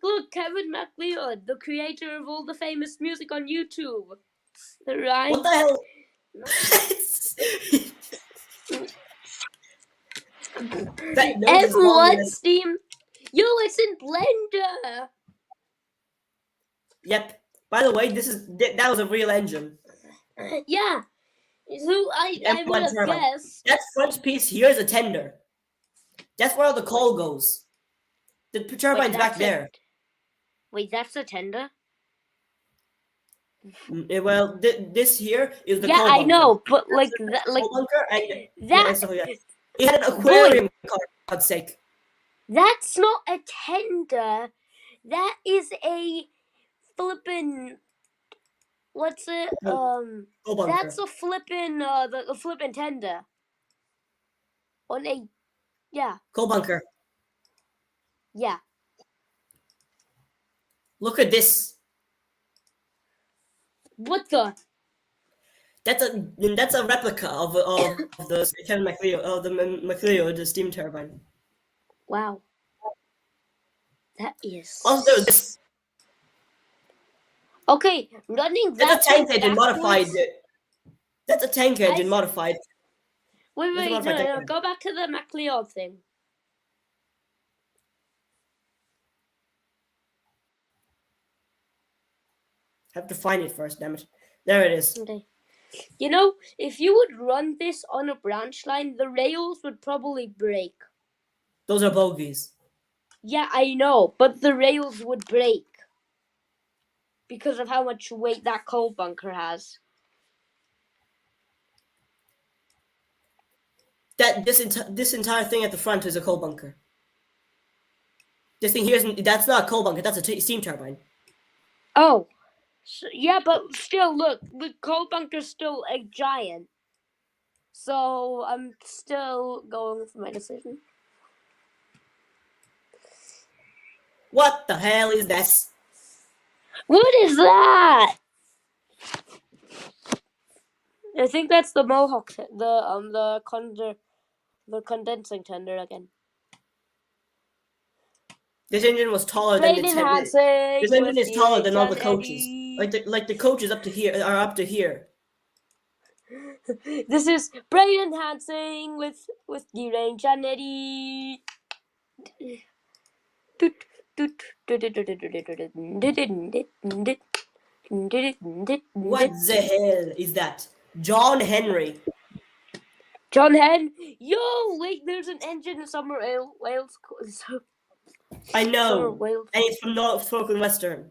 look, Kevin MacLeod, the creator of all the famous music on YouTube. Right? What the hell? That nose is longer M1 than- steam. Yo, it's in Blender. Yep. By the way, that was a real engine. Yeah. So I M1 would have turbine. guessed. That front piece here is a tender. That's where all the coal goes. The turbine's back there. Wait, that's a tender? Well, this here is the Yeah, coal I bunker. know, but like That's that, the like coal bunker and that. yeah, so, yeah. It had an aquarium, for God's sake. That's not a tender. That is a flippin'. What's it? Coal bunker. That's a flippin' the flippin' tender. On a, yeah, Coal bunker. yeah. Look at this. What the? That's a replica of the Kevin MacLeod of the MacLeod the steam turbine. Wow. That is. Also, there's this. Okay, running that. That's a tank engine backwards. modified. That's a tank engine modified. Wait, That's a no, modified tank engine. go back to the MacLeod thing. Have to find it first, damn it. There it is. Okay. You know, if you would run this on a branch line, the rails would probably break. Those are bogies. Yeah, I know, but the rails would break because of how much weight that coal bunker has. This entire thing at the front is a coal bunker. This thing here that's not a coal bunker. That's a steam turbine. Oh, so, yeah, but still, look, the coal bunker's still a giant. So I'm still going for my decision. What the hell is this? What is that? I think that's the Mohawk, the The condensing tender again. This engine was taller than the Brain enhancing. This engine with is taller than all the Jason coaches. Eddie. Like the coaches up to here are up to here. This is brain enhancing with new range and Eddie. What the hell is that? John Henry. John Hen. Yo, wait, there's an engine in Summer Wales. I Summer know. Wales. And it's from Norfolk and Western.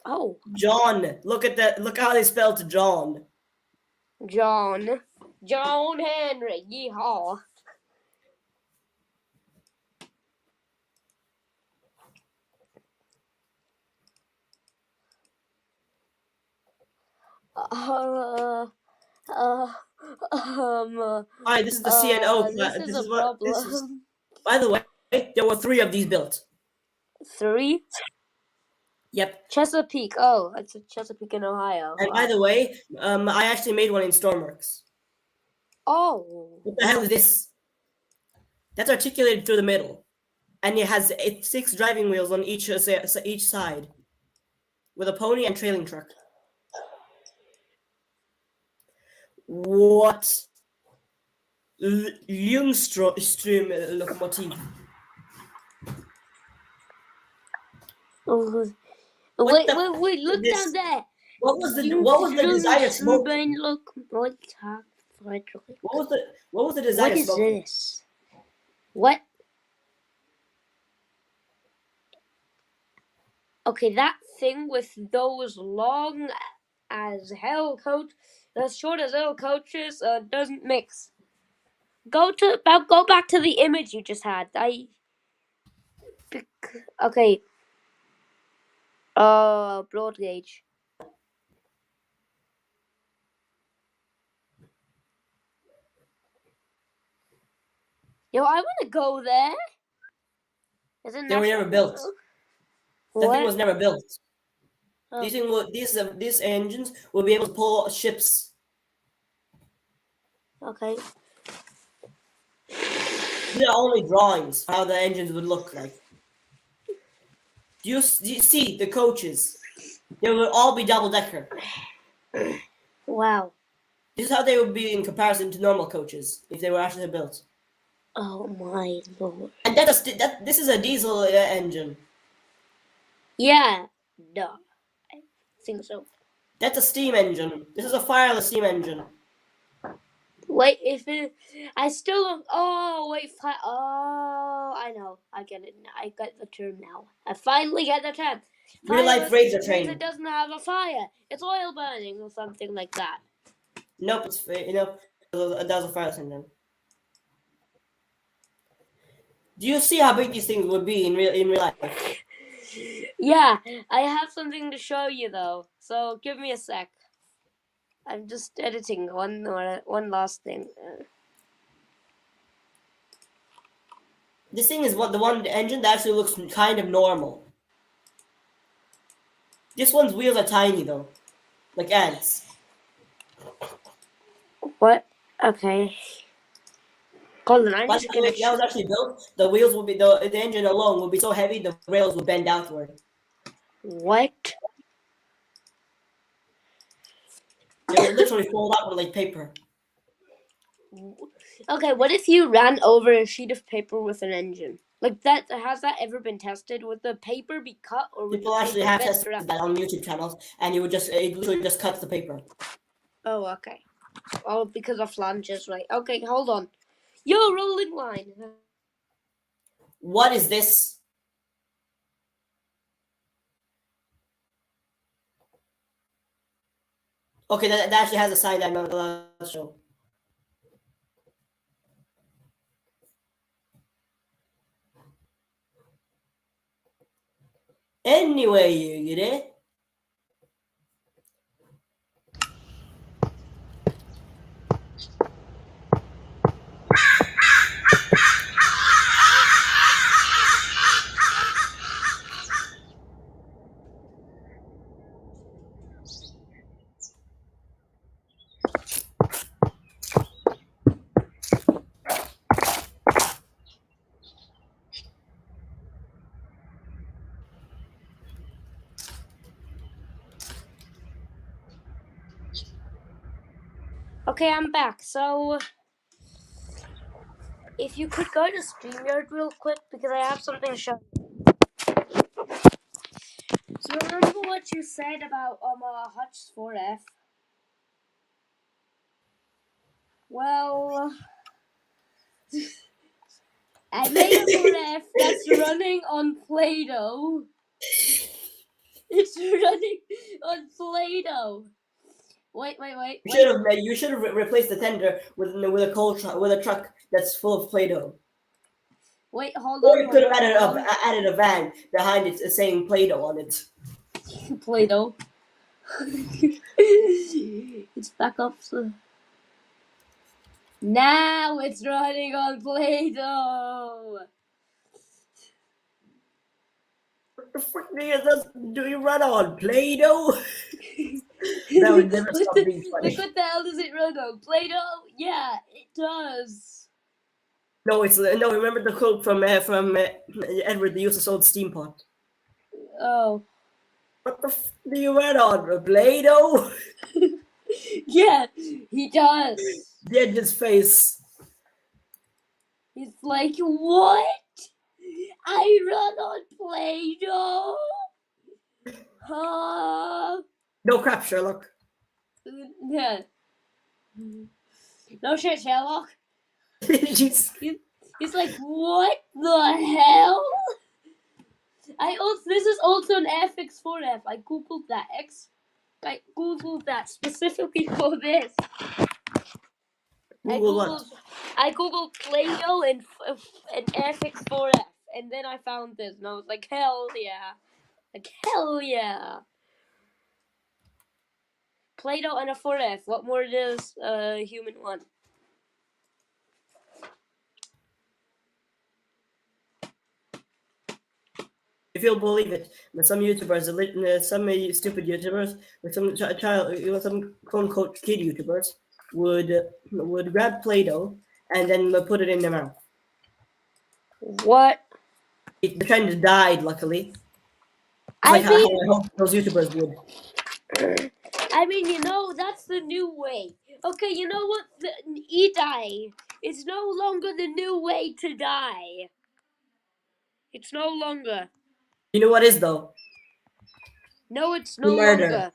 Oh, John. Look at that. Look how they spelled John. John Henry. Yeehaw. Alright, this is the CNO. This is a problem. By the way, there were 3 of these built. 3? Yep. Chesapeake. Oh, it's a Chesapeake in Ohio. And by the way, I actually made one in Stormworks. Oh. What the hell is this? That's articulated through the middle, and it has 6 driving wheels on each side, with a pony and trailing truck. What? Ljungström locomotive. Oh. What Wait, look this? down there. What was the desired smoke? Look, What was the desired what is smoke? this? What? Okay, that thing with those long as hell coach, as short as hell coaches, doesn't mix. Go back to the image you just had. Okay. Broad gauge. Yo, I want to go there. They were never built. That thing was never built. Oh. These engines will be able to pull ships. Okay. These are only drawings how the engines would look like. Do you see the coaches? They will all be double-decker. Wow. This is how they would be in comparison to normal coaches if they were actually built. Oh my lord. And this is a diesel engine. Yeah. No. I think so. That's a steam engine. This is a fireless steam engine. Wait, I still don't. Oh, wait. Oh, I know. I get it. I get the term now. I finally get the term. Real-life razor train. It doesn't have a fire. It's oil burning or something like that. Nope, that was a fireless engine. Do you see how big these things would be in real life? Yeah, I have something to show you though. So give me a sec. I'm just editing one last thing. This thing is the one engine that actually looks kind of normal. This one's wheels are tiny though, like ants. What? Okay. Colin, I'm But just the way that was actually built, the wheels will be the engine alone will be so heavy the rails will bend outward. What? They will literally fold outward like paper. Okay, what if you ran over a sheet of paper with an engine? Like that, has that ever been tested? Would the paper be cut, or would People the actually paper have bend tested around? that on YouTube channels, and it literally just cuts the paper. Oh, okay. Oh, because of flanges, right? Okay, hold on. Yo, rolling line. What is this? Okay, that actually has a sign that I'm not allowed to show. Anyway, you get it? Okay, I'm back. So, if you could go to StreamYard real quick because I have something to show you. So remember what you said about Hutch 4F? Well, I made a 4F that's running on Play-Doh. It's running on Play-Doh. Wait. You should have replaced the tender with a coal truck with a truck that's full of Play-Doh. Wait, hold Or on. you could have added a van behind it saying Play-Doh on it. Play-Doh. It's back up. So. Now it's running on Play-Doh. What the frick do you run on? Play-Doh? That would never stop being funny. Look what the hell does it run on? Play-Doh? Yeah, it does. No, remember the quote from Edward the Useless Old Steampot? Oh. What the do you run on? Play-Doh? Yeah, he does. The Edge's face. He's like, what? I run on Play-Doh? Huh? No crap, Sherlock. Yeah. No shit, Sherlock. Jeez. He's like, what the hell? This is also an FX4F. I googled that. I googled that specifically for this. I googled Play-Doh and FX4F, and then I found this, and I was like, hell yeah. Like, hell yeah. Play-Doh and a 4F. What more does a human want? If you'll believe it, some YouTubers, some stupid YouTubers, like some quote-unquote kid YouTubers, would grab Play-Doh and then put it in their mouth. What? The trend died, luckily. How I hope those YouTubers would. I mean, that's the new way. Okay, you know what? E-die is no longer the new way to die. It's no longer. You know what is, though? No, it's no longer.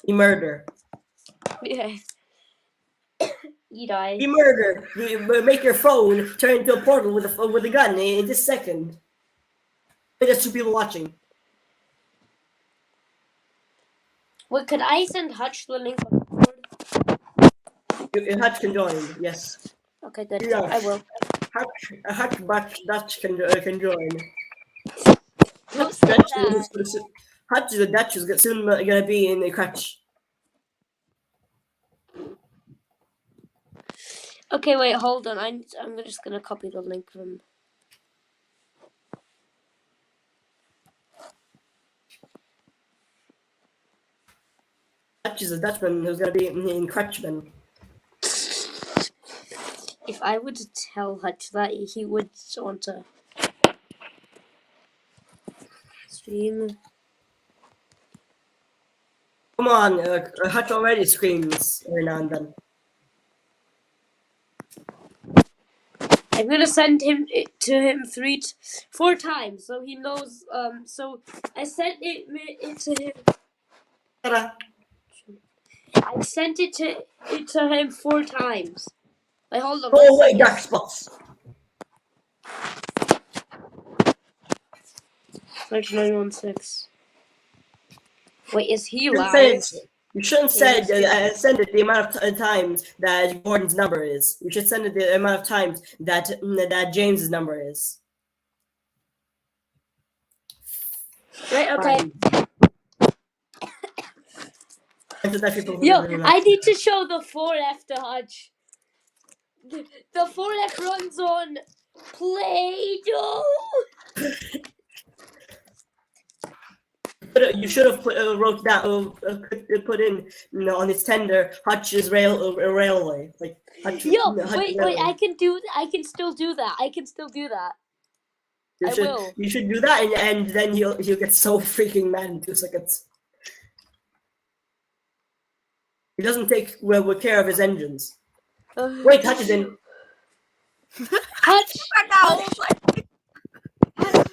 Murder. Yeah. E-die. Murder. Make your phone turn into a portal with a gun in this second. There's 2 people watching. Wait, could I send Hutch the link on Discord? Hutch can join, yes. Okay, good. Yeah. I will. Hutch can join. Hutch the Dutch is soon gonna be in the crutch. Okay, wait, hold on. I'm just gonna copy the link from. Hutch is a Dutchman who's gonna be in Crutchman. If I were to tell Hutch that, he would want to stream. Come on, Hutch already screams every now and then. I'm gonna send it to him 4 times, so he knows. So I sent it to him. Ta-da. I sent it to him 4 times. Wait, hold on. Oh wait, dark spots. Search 916. Wait, is he live? You shouldn't send it the amount of times that Gordon's number is. You should send it the amount of times that James's number is. Right, okay. Yo, I need to show the 4F to Hutch. The 4F runs on Play-Doh. You should have wrote down, put in, on its tender, Hutch's railway. Like Hutch, wait, I can still do that. You should do that, and then he'll get so freaking mad in 2 seconds. He doesn't take well care of his engines. Wait, Hutch is in. Hutch, Back out. Hutch,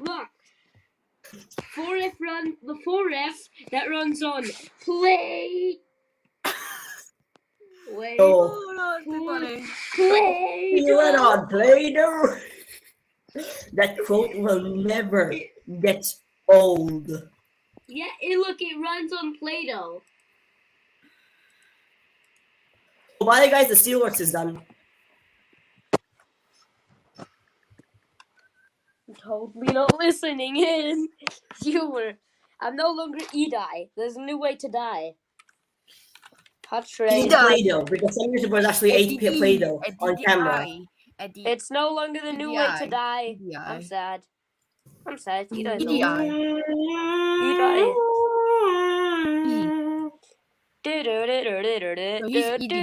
look. 4F run the 4F that runs on play. Wait, Oh, Oh, no, it's too funny. play. you went on Play-Doh. That quote will never get old. Yeah, look, it runs on Play-Doh. Oh, by the guys, the steelworks is done. I'm totally not listening in. You were. I'm no longer E-Die. There's a new way to die. Hutch Eat Ray. done. Play-Doh because some YouTubers actually ate Play-Doh on camera. It's no longer the new way to die. I'm sad. I'm sad. E-Die's EDI. over. E-Die. So he's eating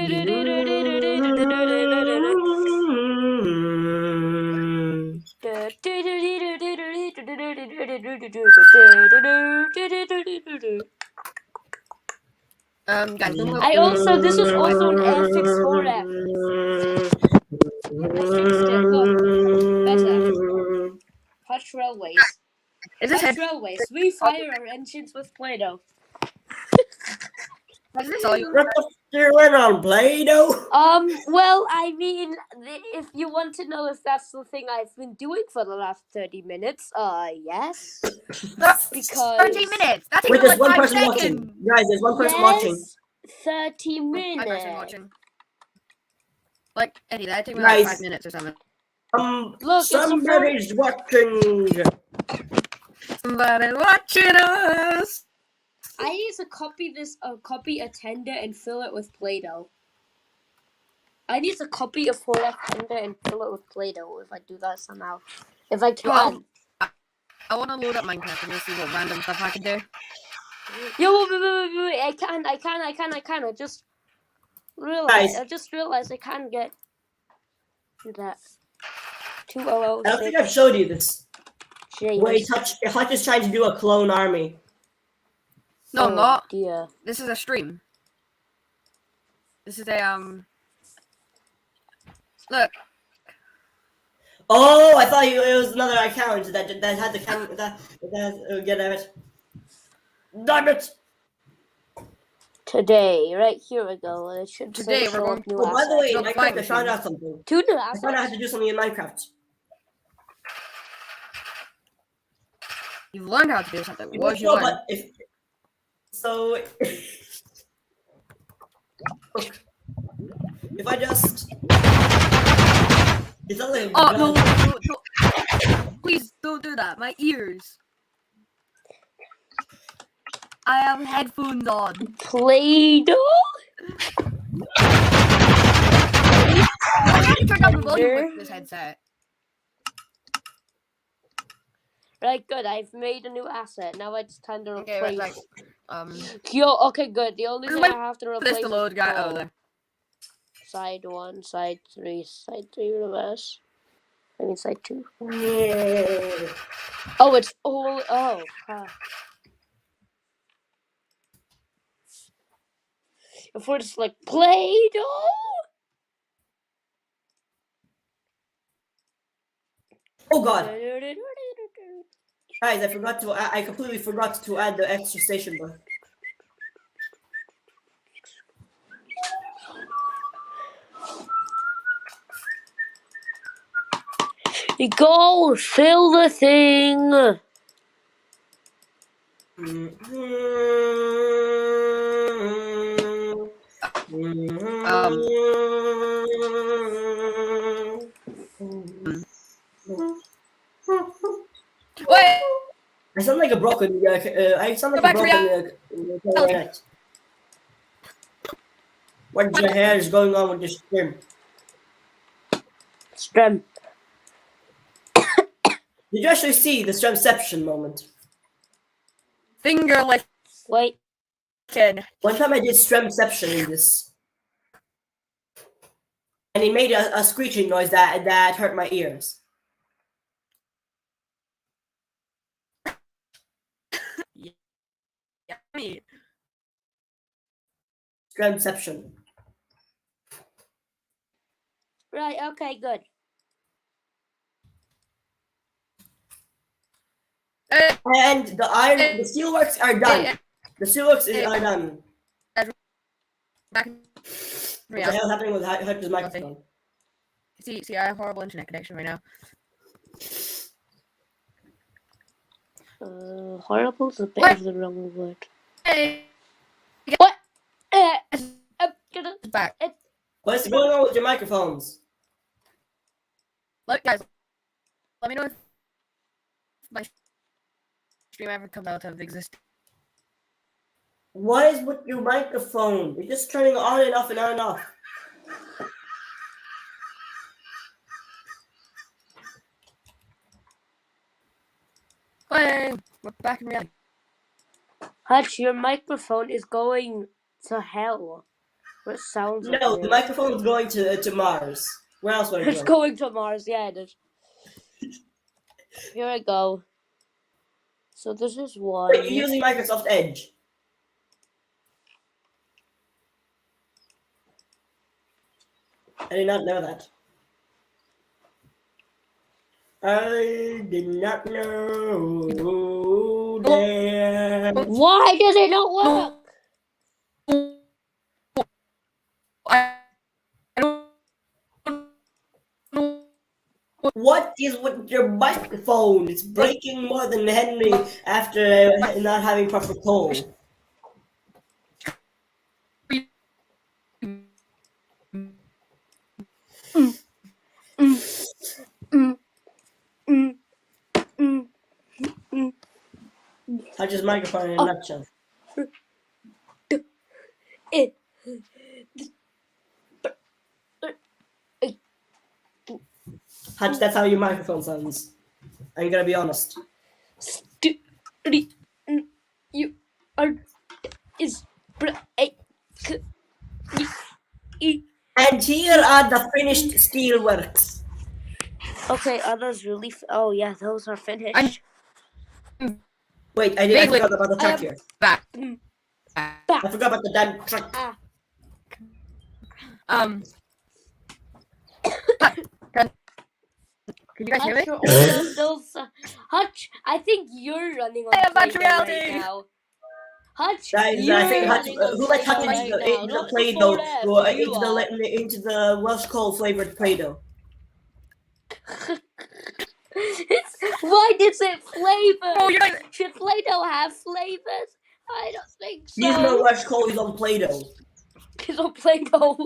guys, don't look. I also, this was also an Airfix 4F. I fixed it, look. Better. Hutch Railways. Is this Hutch head? Railways. We fire our engines with Play-Doh. Is this all you? What the f- you went on Play-Doh? Well, I mean, if you want to know if that's the thing I've been doing for the last 30 minutes, yes. Because 30 minutes. That's Wait, even there's like one 5 person seconds. watching. Guys, there's one person watching. yes, 30 One minutes. person watching. Like Eddie, that took me like Guys. 5 minutes or something. Look, it's a Somebody's watching. Somebody watching us. I need to copy a tender and fill it with Play-Doh. I need to copy a 4F tender and fill it with Play-Doh if I do that somehow. If I can. Well, I want to load up Minecraft and see what random stuff I can do. Yo, wait, I can. I just realized. Guys. I just realized I can't get that. I don't think 2006 I've showed you this. James. Wait, Hutch is trying to do a clone army. No, I'm not. Dear. This is a stream. This is a Look. Oh, I thought it was another account that had the camera. Get it. Damn it! Today, right here we go. It should Today say we're show going up new Oh, by the assets. way, in Not Minecraft, flying I found machine. out something. 2 new I found out how assets. to do something in Minecraft. You've learned how to do something. You What know, did you learn? but if I just. It's not like Oh no, no! Please don't do that. My ears. I have headphones on. Play-Doh. I can't turn down the volume with this headset. Right, good. I've made a new asset. Now it's time to Okay, replace. like, Yo, okay, good. The only thing I have to this replace to is load guy. Oh, gold. there. Side 1, side 3, side 3 reverse. I mean side 2. Yeah. Oh, it's all. Oh, huh. If we're just like Play-Doh. Oh god, guys! I completely forgot to add the extra station bar. Go fill the thing. Wait. I sound like a broken. I sound like Go a back to broken. Clarinet. What the hell is going on with this stream? Strem. Did you actually see the Stremception moment? Finger licking. Wait. One time I did Stremception in this, and he made a screeching noise that hurt my ears. Yummy. Transception. Right. Okay. Good. And the steelworks are done. The steelworks are done. Back What the hell is happening with Hutch's microphone? See, I have horrible internet connection right now. Horrible is a bit What? of the wrong word. Hey, What? it's back. What's going on with your microphones? Look, guys, let me know if my stream ever comes out of existence. What is with your microphone? You're just turning on and off and on and off. Hey, we're back in reality. Hutch, your microphone is going to hell. What sounds like No, it? the microphone is going to Mars. Where else would it It's go? going to Mars. Yeah, it is. Here I go. So this is one. Wait, you're using Microsoft Edge. I did not know that. I did not know that. Why does it not work? I don't know. What is with your microphone? It's breaking more than Henry after not having proper coal. Hutch's microphone in a nutshell. Hutch, that's how your microphone sounds. I'm gonna be honest. You are is And here are the finished steelworks. okay. Are those really? Oh yeah, those are finished. Wait, I forgot about the truck here. Back. I forgot about the damn truck. Can you guys hear me? Hutch, I think you're running on I have Play-Doh reality. right now. Hutch, Guys, you're I think Hutch, running on who let Hutch Play-Doh into right now. the Not Play-Doh, before that, you are. into the Welsh coal flavored Play-Doh? Why does it flavor? Oh, you're not... Should Play-Doh have flavors? I don't think so. He's no Welsh coal, he's on Play-Doh. He's on Play-Doh.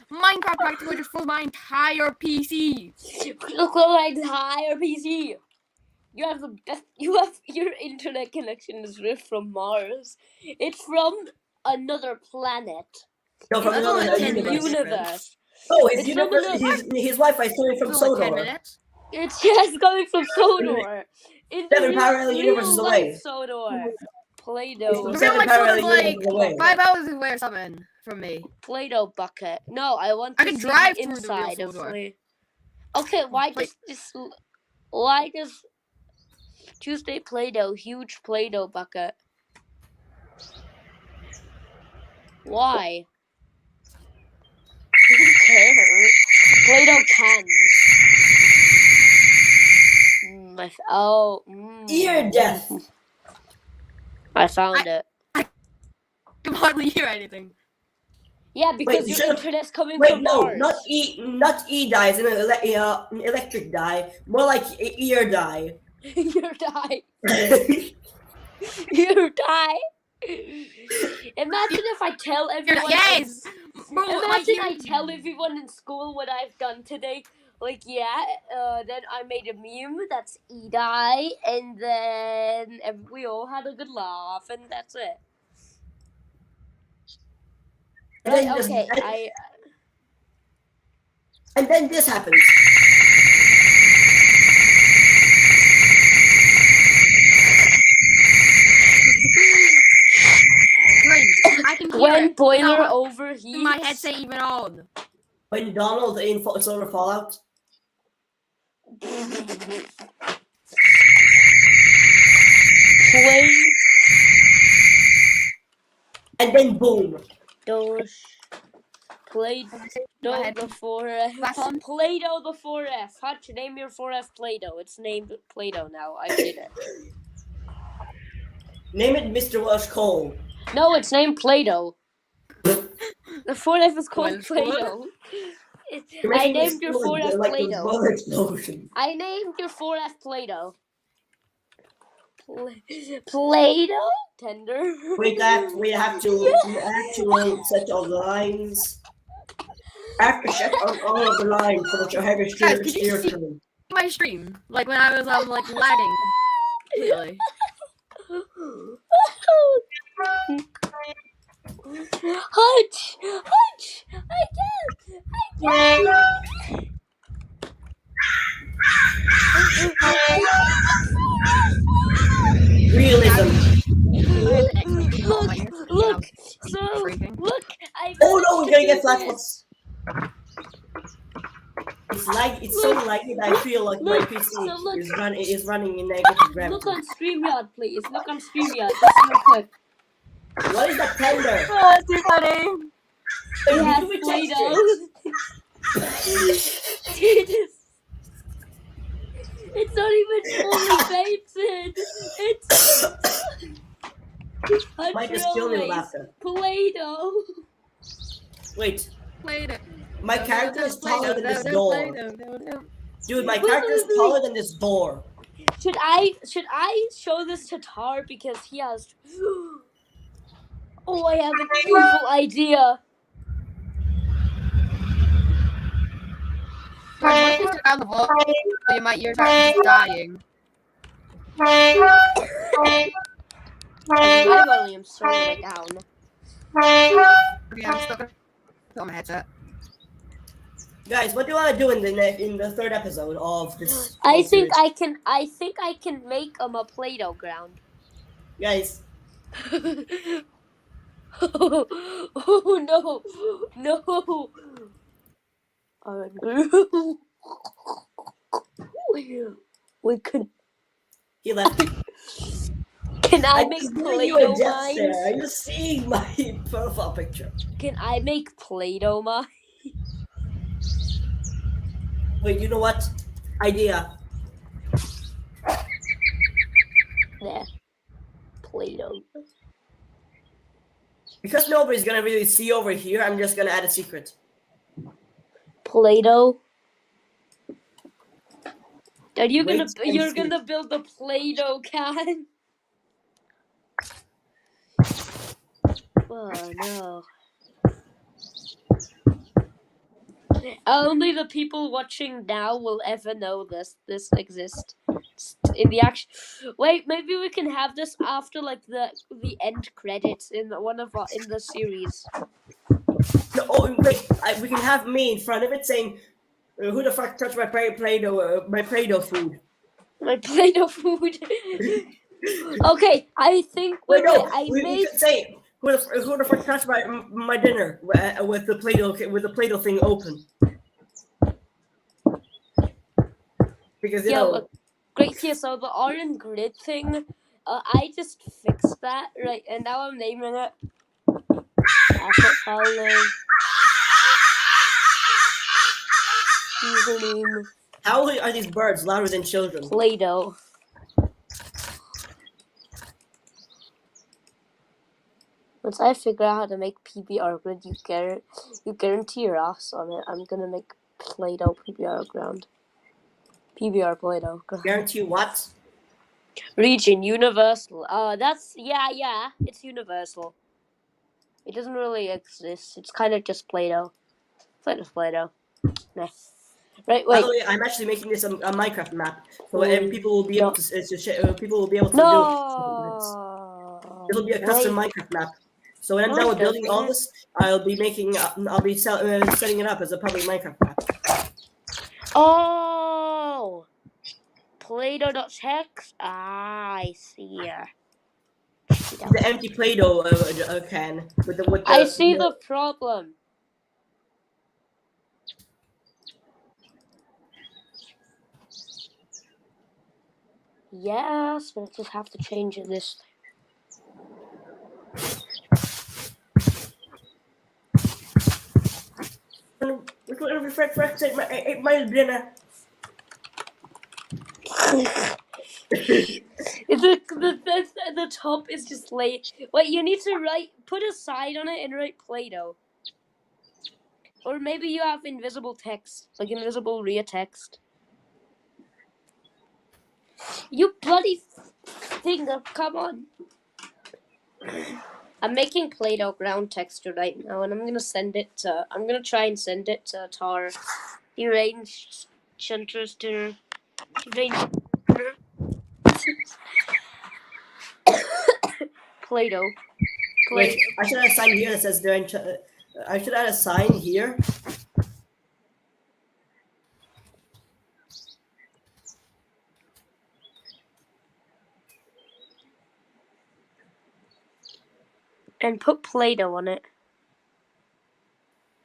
Minecraft practically just filled my entire PC. Look at my entire PC. You have the best. Your internet connection is ripped from Mars. It's from another planet. No, from That's another only 10 universe. Oh, It's from another- his Wi-Fi is coming from It's only 10 Sodor. minutes. It's just coming from Sodor. In the 7 parallel universes real away. life Sodor. It's Play-Doh. from The 7 real life parallel sort of universes away. like 5 hours away or something from me. Play-Doh bucket. No, I want I to can see drive the through the inside real of Sodor. Play. Okay, why does Tuesday Play-Doh huge Play-Doh bucket? Why? Who cares? Play-Doh cans. Ear death. I found it. I can hardly hear anything. Yeah, because Wait, you your should've- internet's coming Wait, from no, Mars. not E dye, it's an electric dye. More like ear dye. Your die. Your die. Imagine if I tell everyone. Yes! Bro, Imagine I tell everyone in school what I've done today. Like, yeah, then I made a meme that's E-Die, and then we all had a good laugh, and that's it. And then Right, just- okay, And then this happens. Great. I can hear when it. boiler No, overheats. my headset even on. When Donald in Solar Fallout. Play. And Boom. Dosh. Play-Doh Go ahead. the forest. Platform. Play-Doh the forest. Hutch, name your forest Play-Doh. It's named Play-Doh now. I did it. Name it Mr. Welsh Cole. No, it's named Play-Doh. The forest is called Welsh Play-Doh. You're I making me named your feel forest like Play-Doh. Boiler explosion. I named your forest Play-Doh. Play-Doh? Tender. We have to set all the lines. I have to set on all of the lines so that you have a Guys, could you steer see- through. My stream, like when I was like lagging completely. Hutch! Hutch! I can't! Realism. Look! So, look! Oh no, we're gonna get flat spots. It's so laggy that I feel like my PC is running in negative gravity. Look on StreamYard, please. Look on StreamYard. Just real quick. What is that tender? Oh, too funny. It has Can we Play-Doh. It's not even fully baked. It's Might just kill me with laughter. Play-Doh. Wait, Play-Doh. my character is taller than this Play-Doh, door. Play-Doh. Dude, my character is taller than this door. Should I show this to Tar because he has? Oh, I have an evil idea. Guys, what if you took out the wall? You're just dying. I only am slowing it down. Okay, I'm still gonna put on my headset. Guys, what do you want to do in the third episode of this? I think series? I can make a Play-Doh ground. Guys, Oh no! We could. he left. Can I I'm make just giving you a Play-Doh death stare. mines? Are you seeing my profile picture? Can I make Play-Doh mines? Wait, you know what? Idea. There. Play-Doh. Because nobody's gonna really see over here, I'm just gonna add a secret. Play-Doh. Are you Wait gonna and you're see. gonna build a Play-Doh can? Oh no. Only the people watching now will ever know this exists. In the action. Wait, maybe we can have this after like the end credits in in the series. No, oh wait, we can have me in front of it saying, "Who the fuck touched my Play-Doh food?" My Play-Doh food. Okay, I think Wait, no, I we made should say, "Who the fuck touched my dinner with the Play-Doh thing open?" Because you know. look, great here. So the orange grid thing, I just fixed that right, and now I'm naming it. Username How are these birds louder than children? Play-Doh. Once I figure out how to make PBR grid, you guarantee your ass on it. I'm gonna make Play-Doh PBR ground. PBR Play-Doh ground. Guarantee what? Region universal. That's yeah. It's universal. It doesn't really exist. It's kind of just Play-Doh. Play-Doh. Nah. Right. By Wait. the way, I'm actually making this a Minecraft map, so people will be able to people will be able to No. do it. It'll be a custom Minecraft map. So when I'm done with building all this, I'll be setting it up as a public Minecraft map. Oh. Play-Doh.text. I see. The empty Play-Doh can with the. I see the problem. Yes, but I just have to change this. Every friend ate my dinner. The top is just late. Wait, you need to put a side on it and write Play-Doh. Or maybe you have invisible text, like invisible rear text. You bloody finger, come on. I'm making Play-Doh ground texture right now, and I'm gonna try and send it to Tar. He arranged shunters to Play-Doh. Wait, I should add a sign here that says I should add a sign here. And put Play-Doh on it.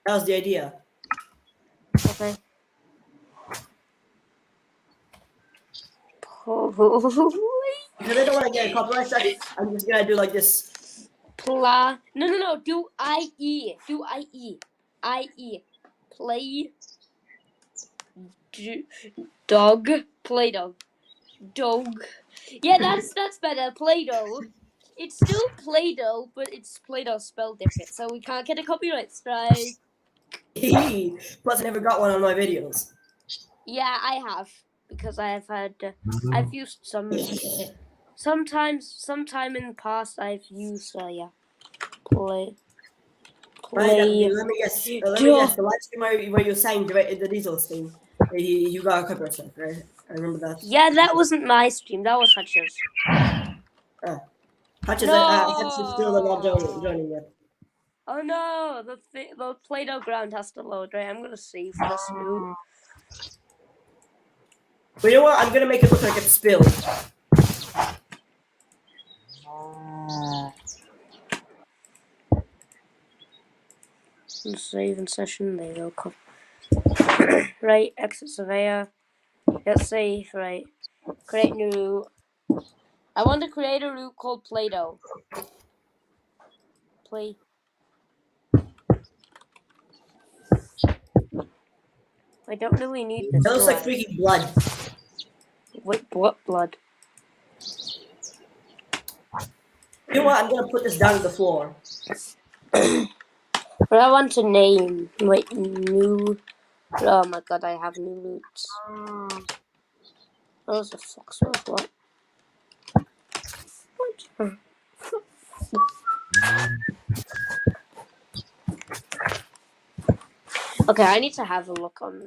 That was the idea. Okay. Because I don't want to get a copyright strike, I'm just gonna do like this. No. Do IE. Do IE. IE. Play. Dog. Play-Doh. Dog. Yeah, that's better. Play-Doh. It's still Play-Doh, but it's Play-Doh spelled different, so we can't get a copyright strike. Plus, I never got one on my videos. Yeah, I have, because I've used some. Sometime in the past, I've used Play. Let me guess. The live stream where you sang the Diesel thing, you got a copyright strike, right? I remember that. Yeah, that wasn't my stream. That was Hutch's. Hutch is No! still not joining yet. Oh no! The Play-Doh ground has to load. Right, I'm gonna save this new. But you know what? I'm gonna make it look like it's spilled. Save in session. There you go. Right, exit surveyor. Let's save. Right, create new route. I want to create a route called Play-Doh. Play. I don't really need this. That looks like freaking blood. Wait, what blood? You know what? I'm gonna put this down on the floor. But I want to name. Wait, new. Oh my god, I have new routes. Oh, the fox was what? What? Okay, I need to have a look on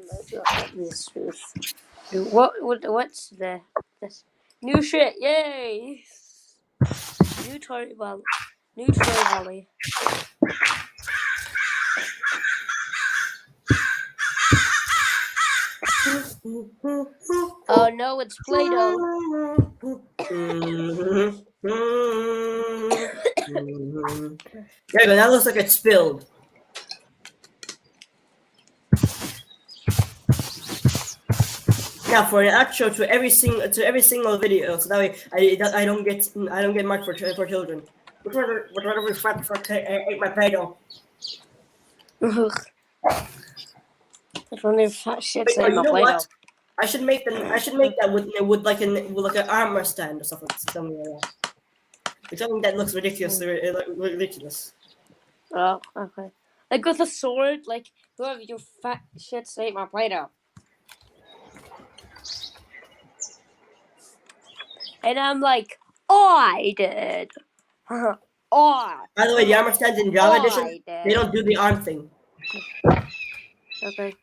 this route. What's this new shit? Yay! New Tory Valley. New Tory Valley. Oh no, it's Play-Doh. There you go. That looks like it's spilled. Now for an outro to every single video, so that way I don't get marked for children. Whatever fat fuck ate my Play-Doh. If only fat shit's Wait, in you my know Play-Doh. what? I should make that with like an armor stand or something like that. Like something that looks ridiculous. Oh, okay. Like with a sword, like whoever you fat shits ate my Play-Doh. And I'm like, I did. By the way, the armor stands in Java Edition, they don't do the arm thing. Okay.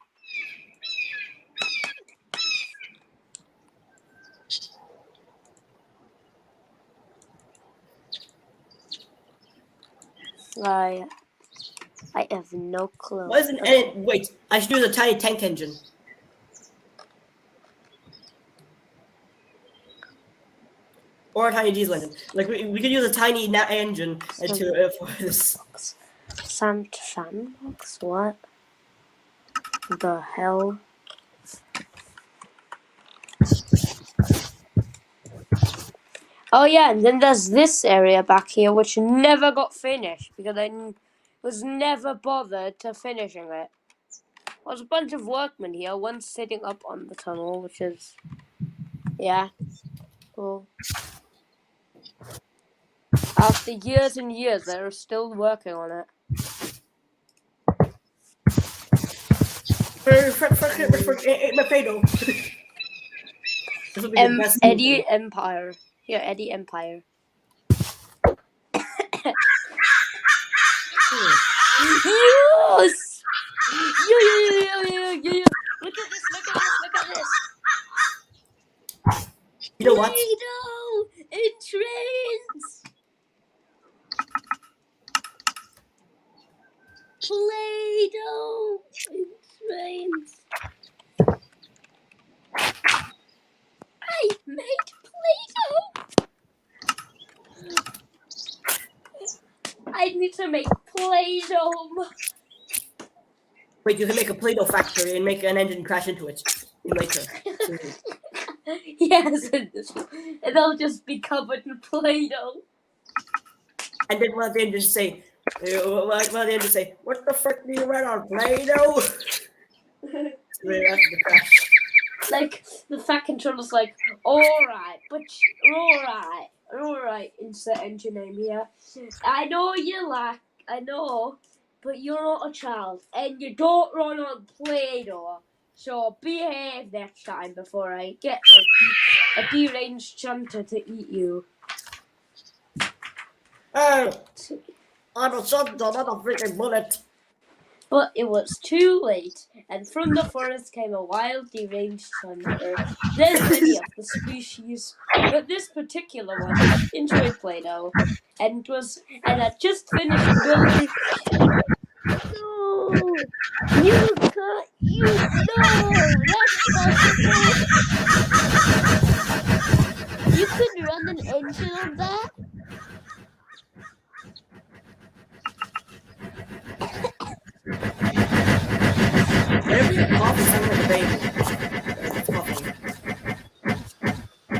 I have no clue. Wait, I should use a tiny tank engine. Or a tiny diesel engine. Like we could use a tiny engine for this. Sandbox? What the hell? Oh yeah, and then there's this area back here which never got finished because I was never bothered to finishing it. There's a bunch of workmen here. One's sitting up on the tunnel, which is, yeah, cool. After years and years, they're still working on it. My Play-Doh. This will be the best Eddie movie. Empire. Yeah, Eddie Empire. Yes! Yeah. Look at this. You know what? Play-Doh in trains. Play-Doh in trains. I made Play-Doh. I need to make Play-Doh. Wait, you can make a Play-Doh factory and make an engine crash into it. You make it. Yes, and they'll just be covered in Play-Doh. And then one of the engines say, what the frick do you run on Play-Doh? Right after the crash. Like, the fat controller's like, alright, insert engine name here. I know, but you're not a child, and you don't run on Play-Doh, so behave next time before I get a deranged chunter to eat you. I'm a shotgun, not a freaking bullet. But it was too late, and from the forest came a wild, deranged hunter. There's many of the species, but this particular one enjoyed Play-Doh, and had just finished building. No, that's possible. You could run an engine on that. Whenever you cough, you sound like a baby. It's coughing.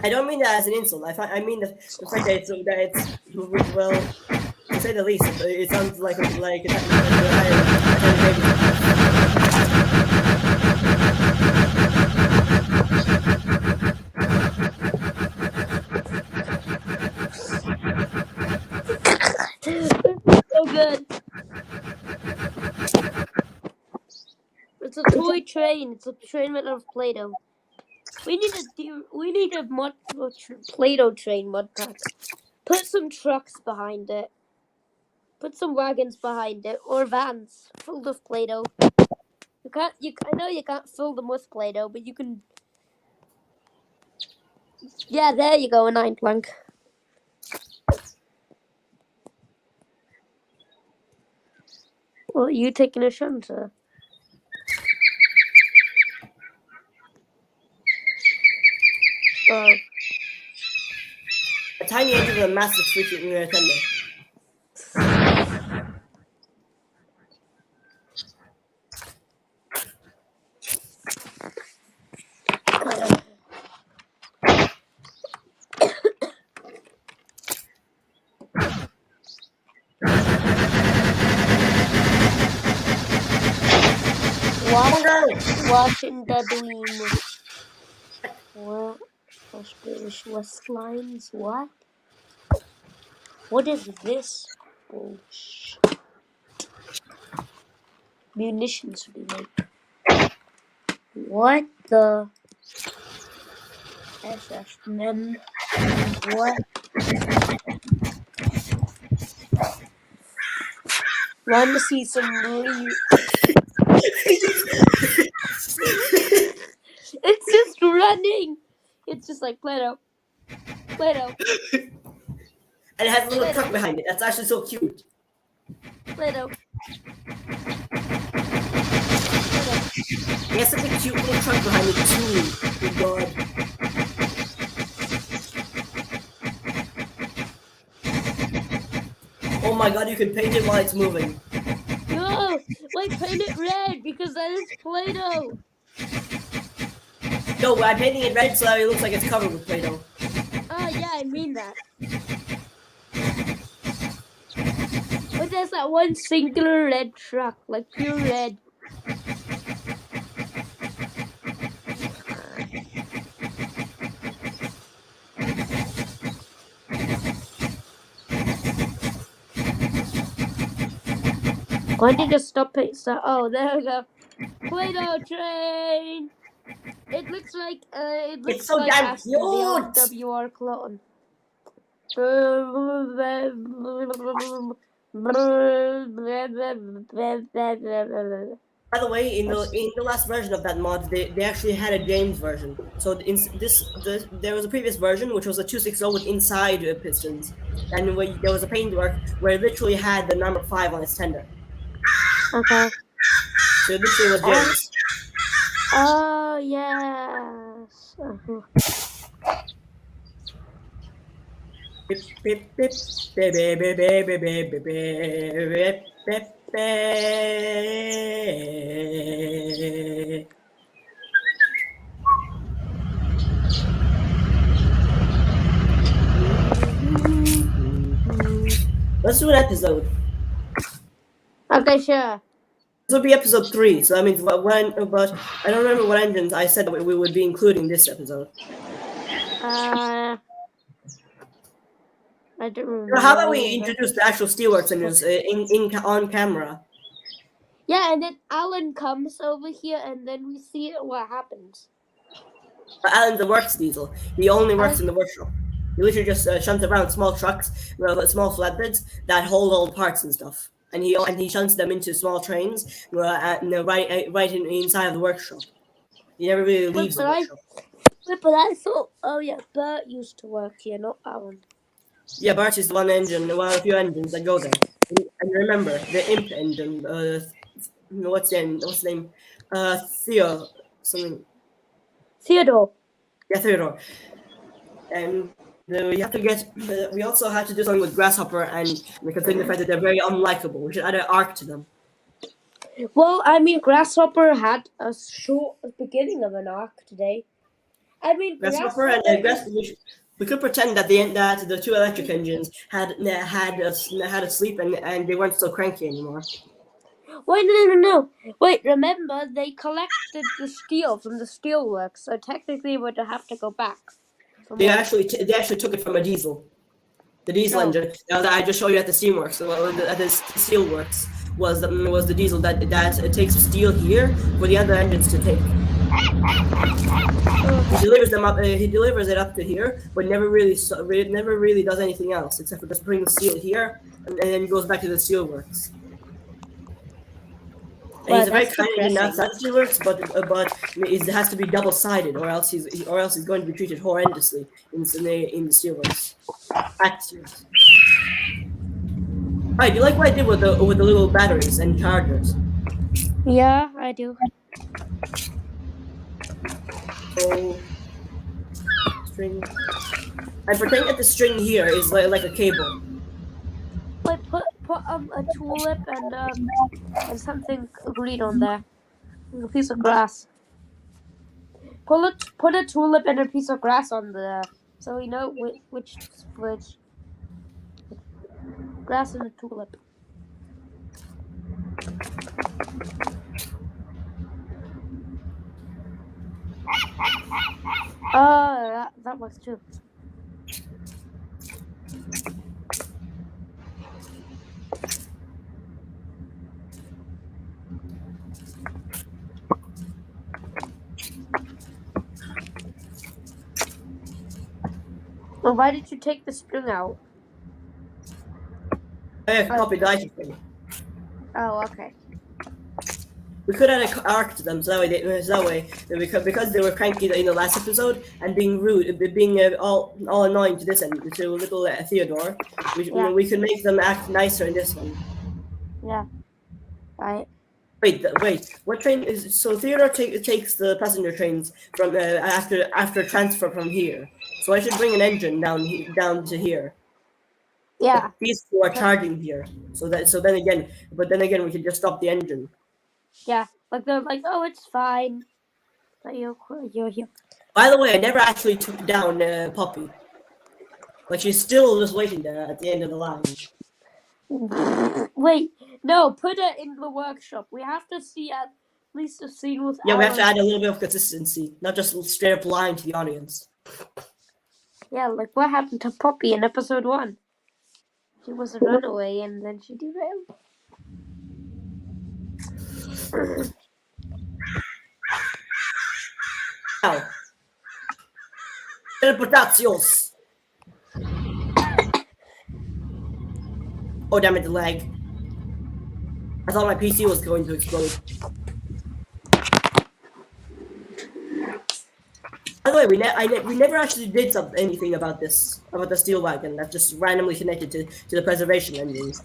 I don't mean that as an insult. I mean the fact that it's well, to say the least, it sounds like a baby. So good. It's a toy train. It's a train made out of Play-Doh. We need a Play-Doh train mod pack. Put some trucks behind it. Put some wagons behind it, or vans filled with Play-Doh. I know you can't fill them with Play-Doh, but you can. Yeah, there you go, a 9 plank. Well, are you taking a shunter? Oh. A tiny engine with a massive freaking tender. Watching the beam. What? British West Lines? What? What is this bullshit? Munitions remake. What the SS men? What? Want to see some It's just running. It's just like Play-Doh. And it has a little truck behind it. That's actually so cute. Play-Doh. It has such a cute little truck behind it too. Oh god. Oh my god, you can paint it while it's moving. No! Like paint it red because that is Play-Doh. No, I'm painting it red so that it looks like it's covered with Play-Doh. Oh yeah, I mean that. But there's that one singular red truck, like pure red. Why did you stop it? So, oh, there we go. Play-Doh train. It looks like It's so damn Ashton, the old cute. WR clone. By the way, in the last version of that mod, they actually had a James version. So there was a previous version which was a 260 with inside pistons, and there was a paintwork where it literally had the number 5 on its tender. Okay. So it literally was James. Oh yes. Beep, beep, beep, beep, beep, beep, beep, beep, beep, beep, beep, beep. Let's do an episode. Okay, sure. This will be episode 3. So I mean, but I don't remember what engines I said that we would be including this episode. I don't remember. How about we introduce the actual Steelworks engines on camera? Yeah, and then Alan comes over here, and then we see what happens. Alan's a works diesel. He only works in the workshop. He literally just shunts around small trucks, small flatbeds that hold all parts and stuff. And he shunts them into small trains, right inside of the workshop. He never really leaves the workshop. But I thought, oh yeah, Bert used to work here, not Alan. Yeah, Bart is one of a few engines that go there. And remember, the Imp engine, what's the name? Theo, something. Theodore. Yeah, Theodore. And we also had to do something with Grasshopper, and considering the fact that they're very unlikable, we should add an arc to them. Well, I mean, Grasshopper had a short beginning of an arc today. I mean, Grasshopper and we could pretend that the two electric engines had asleep and they weren't so cranky anymore. Wait, no. Wait, remember, they collected the steel from the steelworks, so technically we would have to go back. They actually took it from a diesel. The diesel engine that I just showed you at the steamworks, at the steelworks, was the diesel that takes steel here for the other engines to take. He delivers it up to here, but never really does anything else except for just bring the steel here, and then goes back to the steelworks. And he's a very kind engine outside the steelworks, but it has to be double-sided, or else he's going to be treated horrendously in the steelworks. At steelworks. Alright, do you like what I did with the little batteries and chargers? Yeah, I do. So, string. I'm pretending that the string here is like a cable. Wait, put a tulip and something green on there. A piece of grass. Put a tulip and a piece of grass on there, so we know which split. Grass and a tulip. That works too. Well, why did you take the string out? I copied the item thing. Oh, okay. We could add an arc to them, so that way, because they were cranky in the last episode and being rude, being all annoying to this end, to little Theodore, we could make them act nicer in this one. Yeah. Right. Wait. What train is so? Theodore takes the passenger trains from after transfer from here. So I should bring an engine down to here. Yeah. These two are charging here. So then again we can just stop the engine. Yeah. Like they're like, oh, it's fine. But you're here. By the way, I never actually took down Poppy. Like she's still just waiting there at the end of the line. Wait, no, put it in the workshop. We have to see at least a scene with. Yeah, we have to add a little bit of consistency, not just straight up lying to the audience. Yeah, like what happened to Poppy in episode 1? She was a runaway and then she derailed. Now, teleportations. Oh damn it, the lag. I thought my PC was going to explode. By the way, we never actually did anything about the steel wagon that just randomly connected to the preservation engines.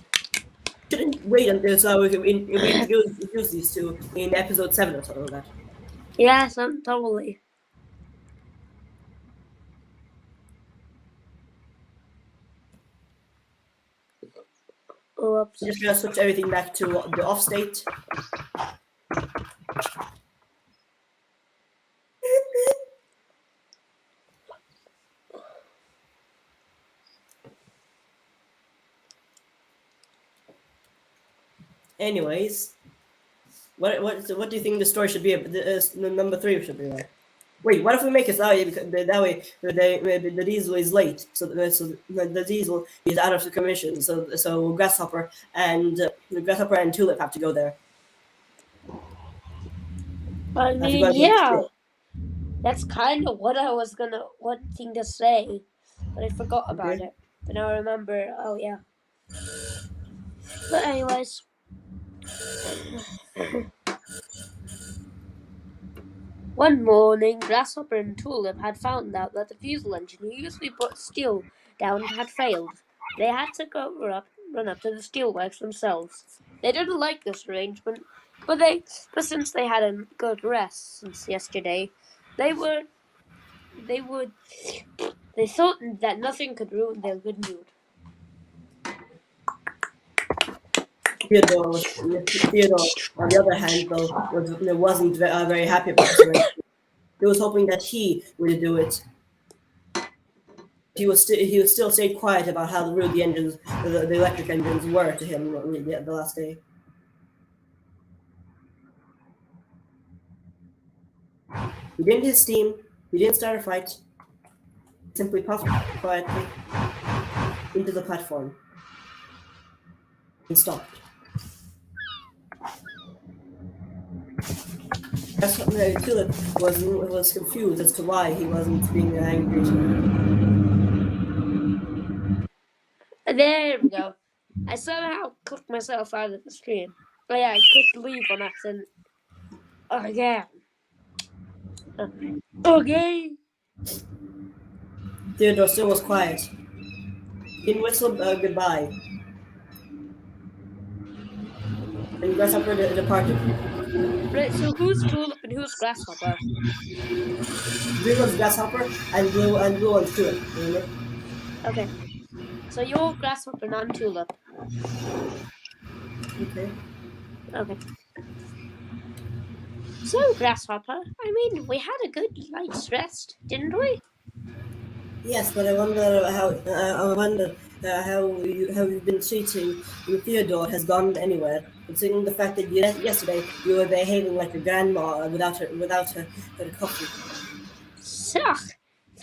Shouldn't wait until so we introduce these two in episode 7 or something like that. Yeah, totally. Oops. I'm just gonna switch everything back to the off state. Anyways, what do you think the story should be? Number 3 should be like. Wait, what if we make it that way? Because that way, the diesel is late, so the diesel is out of the commission. So Grasshopper and Tulip have to go there. I mean, yeah, that's kind of what I was wanting to say, but I forgot about it. But now I remember. Oh yeah. But anyways. One morning, Grasshopper and Tulip had found out that the fuel engine who usually put steel down had failed. They had to run up to the steelworks themselves. They didn't like this arrangement, but since they had a good rest since yesterday, they thought that nothing could ruin their good mood. Theodore, on the other hand, though, wasn't very happy about it. He was hoping that he would do it. He would still stay quiet about how rude the engines, the electric engines, were to him the last day. He didn't hit steam. He didn't start a fight. He simply puffed quietly into the platform and stopped. That's what Tulip was confused as to why he wasn't being angry. There we go. I somehow clicked myself out of the stream. Oh yeah, I clicked leave on accident. Again. Okay. Theodore still was quiet. He didn't whistle goodbye. And Grasshopper departed. Right, so who's Tulip and who's Grasshopper? Green one's Grasshopper and blue one's Tulip. Remember? Okay. So you're Grasshopper and I'm Tulip. Okay. Okay. So, Grasshopper, I mean, we had a good night's rest, didn't we? Yes, but I wonder how you've been treating Theodore has gone anywhere. Considering the fact that yesterday you were behaving like a grandma without her coffee. So,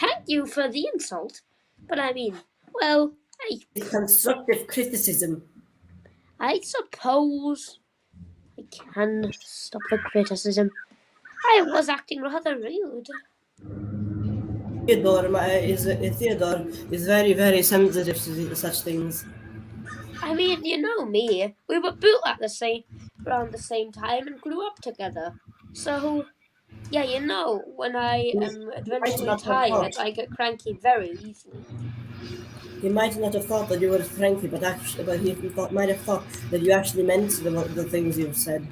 thank you for the insult. But I mean, well, It's constructive criticism. I suppose I can stop the criticism. I was acting rather rude. Theodore is very, very sensitive to such things. I mean, you know me. We were built around the same time and grew up together. So, yeah, you know, when I am eventually tired, I get cranky very easily. He might not have thought that you were cranky, but he might have thought that you actually meant the things you've said.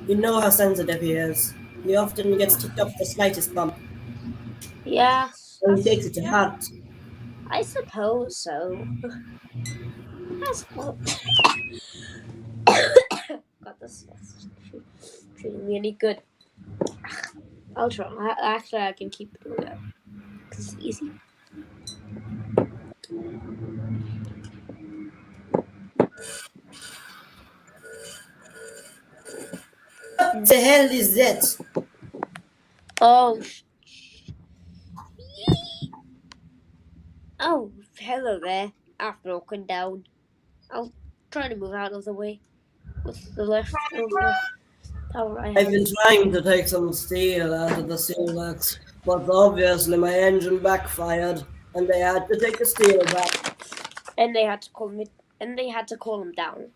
You know how sensitive he is. He often gets ticked off the slightest bump. Yeah. And he takes it to heart. I suppose so. God, this is treating me any good. I'll try. Actually, I can keep doing that because it's easy. What the hell is that? Oh. Oh, hello there. I've broken down. I'll try to move out of the way with the left over. Power I I've have. been trying to take some steel out of the steelworks, but obviously my engine backfired, and they had to take the steel back. And they had to call me. And they had to call him down.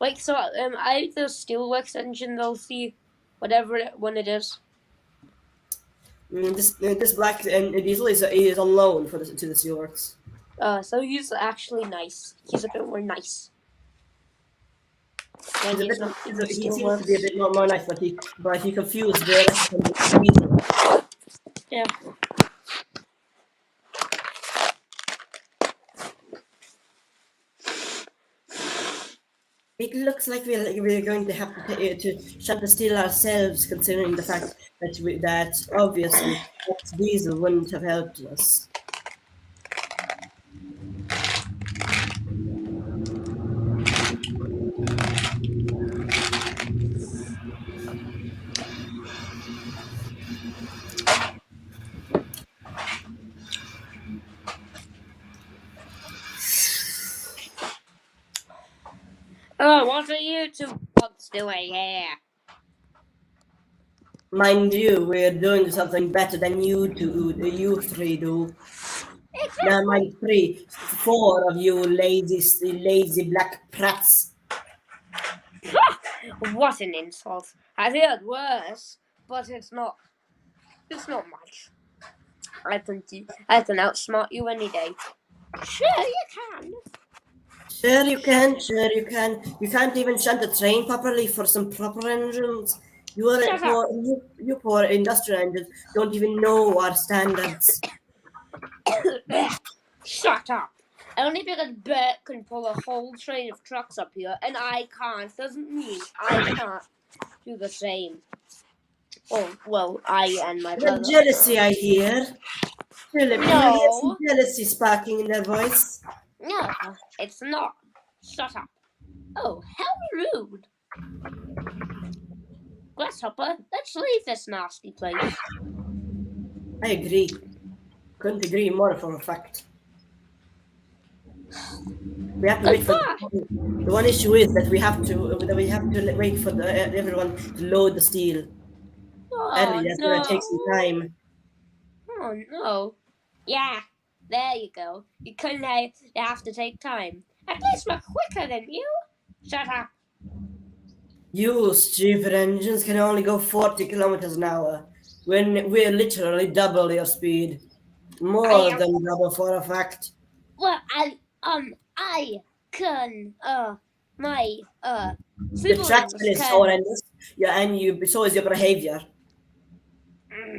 Like so, I the steelworks engine. They'll see whatever one it is. This black and diesel is on loan to the steelworks. So he's actually nice. He's a bit more nice. And He's a he's bit, not in the he seems to be a steelworks. bit more nice, but he confused the electrical with the diesel. Yeah. It looks like we're going to have to shut the steel ourselves, considering the fact that obviously that diesel wouldn't have helped us. Oh, what are you two bugs doing here? Mind you, we're doing something better than you three do. Now, mind four of you lazy black prats. What an insult! I've heard worse, but it's not. It's not much. I can outsmart you any day. Sure, you can. Sure you can, sure you can. You can't even shunt a train properly for some proper engines. Shut up. You poor industrial engines don't even know our standards. Shut up. Only because Bert can pull a whole train of trucks up here and I can't doesn't mean I can't do the same. Oh, well, I and my The brother. jealousy I hear. Philip, you hear some No. jealousy sparking in their voice. No, it's not. Shut up. Oh, how rude. Grasshopper, let's leave this nasty place. I agree. Couldn't agree more for a fact. We have to wait for the one issue is that we have to wait for everyone to load the steel. Oh, Early, that's gonna take some time. Oh, no. Yeah, there you go. You couldn't have to take time. At least we're quicker than you. Shut up. You stupid engines can only go 40 kilometers an hour when we're literally double your speed. More than double for a fact. Well, I can, The siblings traction is so can. horrendous. Yeah, and so is your behavior.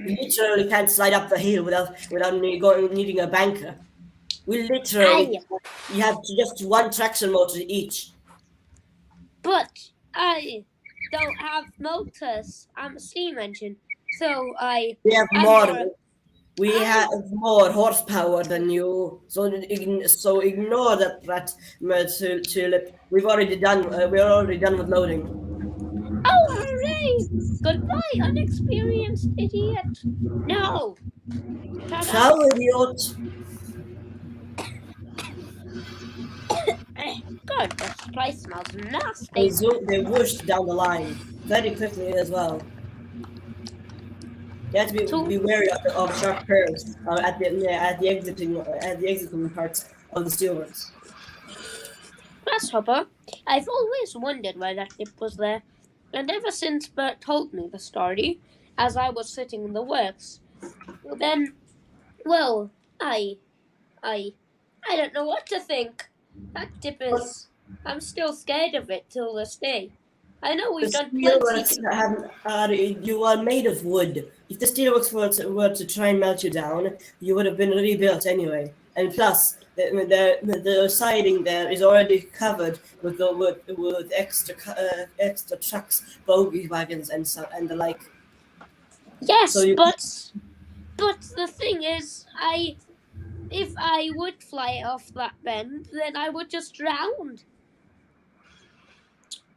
You literally can't slide up the hill without needing a banker. We literally you have just one traction motor each. But I don't have motors. I'm a steam engine, so We have more horsepower than you. So ignore that tulip. We're already done with loading. Oh, hooray! Goodbye, unexperienced idiot. No. Ciao, idiot. God, this place smells nasty. They whooshed down the line very quickly as well. You have to be wary of sharp curves at the exiting parts of the steelworks. Grasshopper, I've always wondered why that ship was there, and ever since Bert told me the story, as I was sitting in the works, then, well, I don't know what to think. That ship is. I'm still scared of it till this day. I know we've done plenty. You are made of wood. If the steelworks were to try and melt you down, you would have been rebuilt anyway. And plus, the siding there is already covered with extra trucks, bogie wagons, and the like. Yes, so but the thing is, if I would fly off that bend, then I would just drown.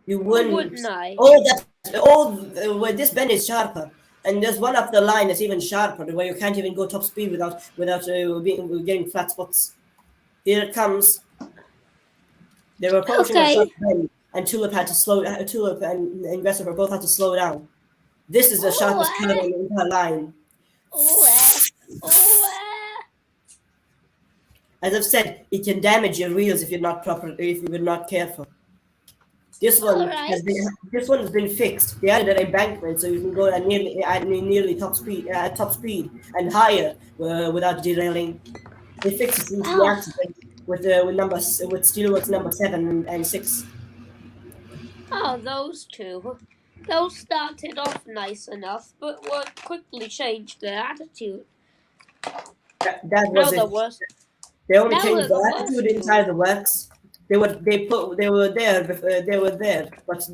You wouldn't. Wouldn't I? This bend is sharper, and there's one up the line that's even sharper, where you can't even go top speed without getting flat spots. Here it comes. They were approaching a sharp bend, and Tulip had to slow. Tulip and Grasshopper both had to slow down. This is the Oh, sharpest curve on the entire line. As I've said, it can damage your wheels if you're not careful. This one has been fixed. They added an embankment so you can go at nearly top speed and higher without derailing. They fixed it since the accident with Steelworks number 7 and 6. Oh, those two. Those started off nice enough, but would quickly change their attitude. That Now was the it. worst. They only Now changed the the worst attitude inside the works. They were there, but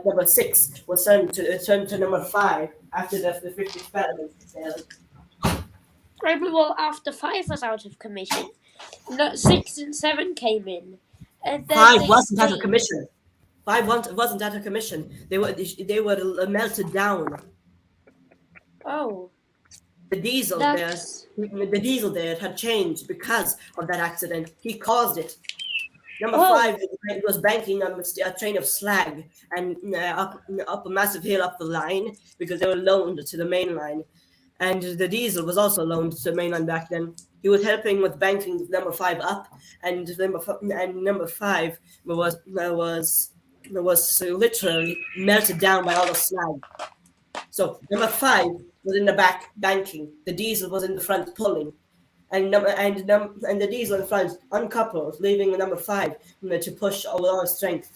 number 6 was turned to number 5 after the 50 experiment. Right, well, after 5 was out of commission, 6 and 7 came in, and then 5 they wasn't out of stayed. commission. 5 wasn't out of commission. They were melted down. Oh, The diesel there had changed because of that accident. He caused it. Number 5 was banking on a train of slag and up a massive hill up the line because they were loaned to the main line. And the diesel was also loaned to the main line back then. He was helping with banking number 5 up, and number 5 was literally melted down by all the slag. So number 5 was in the back banking. The diesel was in the front pulling. And the diesel in front uncoupled, leaving number 5 to push with all its strength.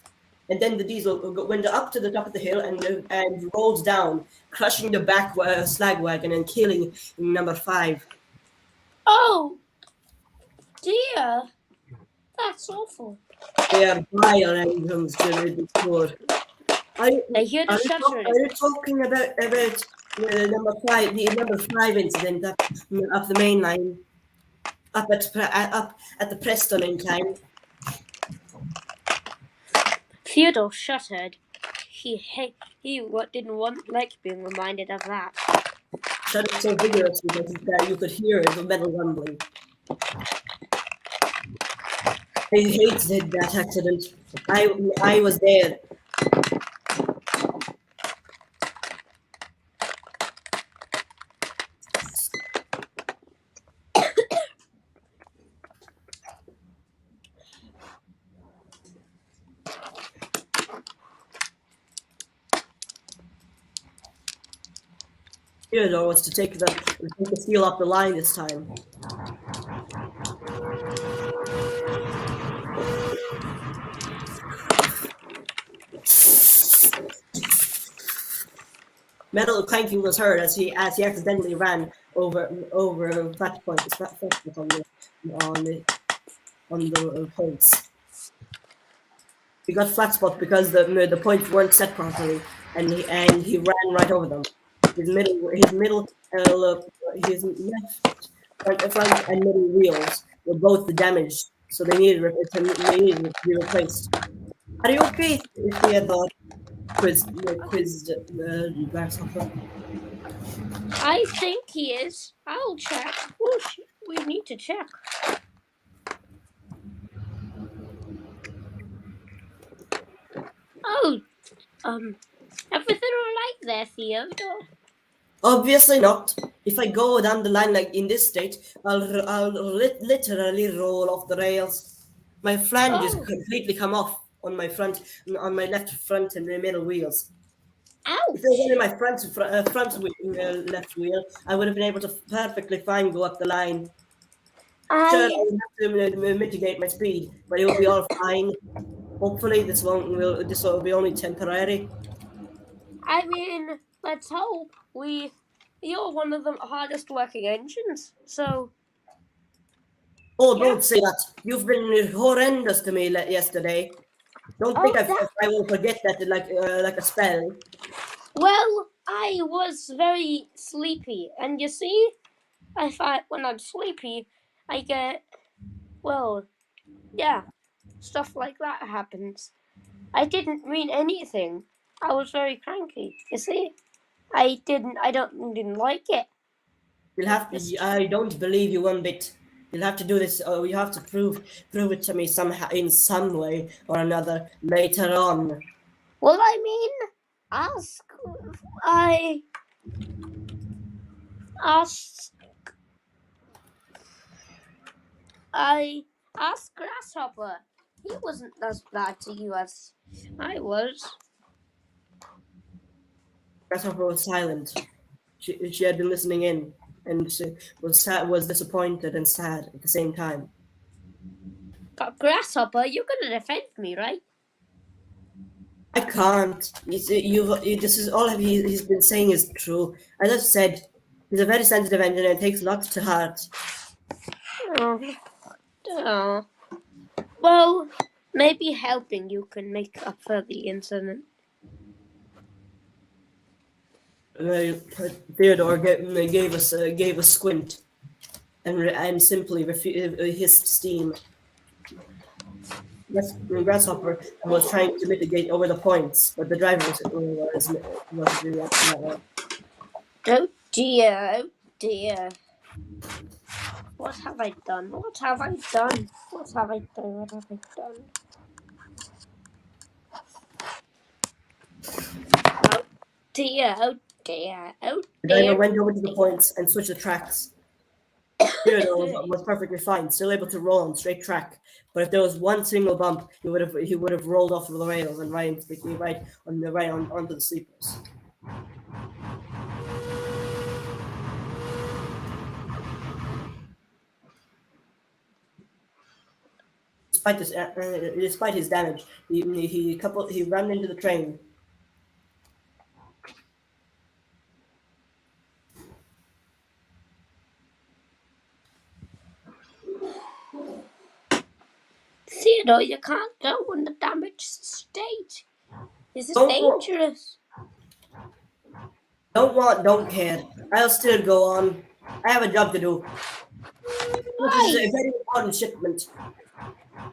And then the diesel went up to the top of the hill and rolled down, crushing the back slag wagon and killing number 5. Oh, dear. That's awful. They are vile engines, Jimmy. I hear the shuttering. Are you talking about number 5, the number 5 incident up the main line? Up at the Preston incline. Theodore shuddered. He didn't like being reminded of that. Shuddered so vigorously that you could hear the metal rumbling. I hated that accident. I was there. Theodore was to take the seal off the line this time. Metal clanking was heard as he accidentally ran over flat points on the points. He got flat spot because the points weren't set properly, and he ran right over them. His left front and middle wheels were both damaged, so they needed to be replaced. Are you okay if we had quizzed Grasshopper? I think he is. I'll check. We need to check. Oh, everything all right there, Theodore? Obviously not. If I go down the line like in this state, I'll literally roll off the rails. My flanges completely come off on my left front and middle wheels. Ouch! If it was only my left wheel, I would have been able to perfectly fine go up the line. Sure, I would have to mitigate my speed, but it will be all fine. Hopefully, this will be only temporary. I mean, let's hope. You're one of the hardest working engines, so. Oh, don't say that. You've been horrendous to me yesterday. Don't think I will forget that like a spell. Well, I was very sleepy, and you see, I find when I'm sleepy, I get, stuff like that happens. I didn't mean anything. I was very cranky. You see, I didn't like it. I don't believe you one bit. You'll have to do this. You have to prove it to me somehow, in some way or another, later on. Well, I mean, ask. I asked. I asked Grasshopper. He wasn't as bad to you as I was. Grasshopper was silent. She had been listening in, and she was disappointed and sad at the same time. Grasshopper, you're gonna defend me, right? I can't. This is all he's been saying is true. As I've said, he's a very sensitive engineer and takes lots to heart. Oh. Well, maybe helping you can make up for the incident. Theodore gave a squint, and simply hissed steam. Grasshopper was trying to mitigate over the points, but the driver was reacting that way. Oh dear, oh dear. What have I done? What have I done? What have I done? What have I done? Oh dear, oh dear, oh The driver dear. went over to the points and switched the tracks. Theodore was perfectly fine, still able to roll on straight track. But if there was one single bump, he would have rolled off of the rails and right onto the sleepers. Despite his damage, he ran into the train. Theodore, you can't go in the damaged state. This is Don't dangerous. Don't care. I'll still go on. I have a job to do. This is a very important shipment.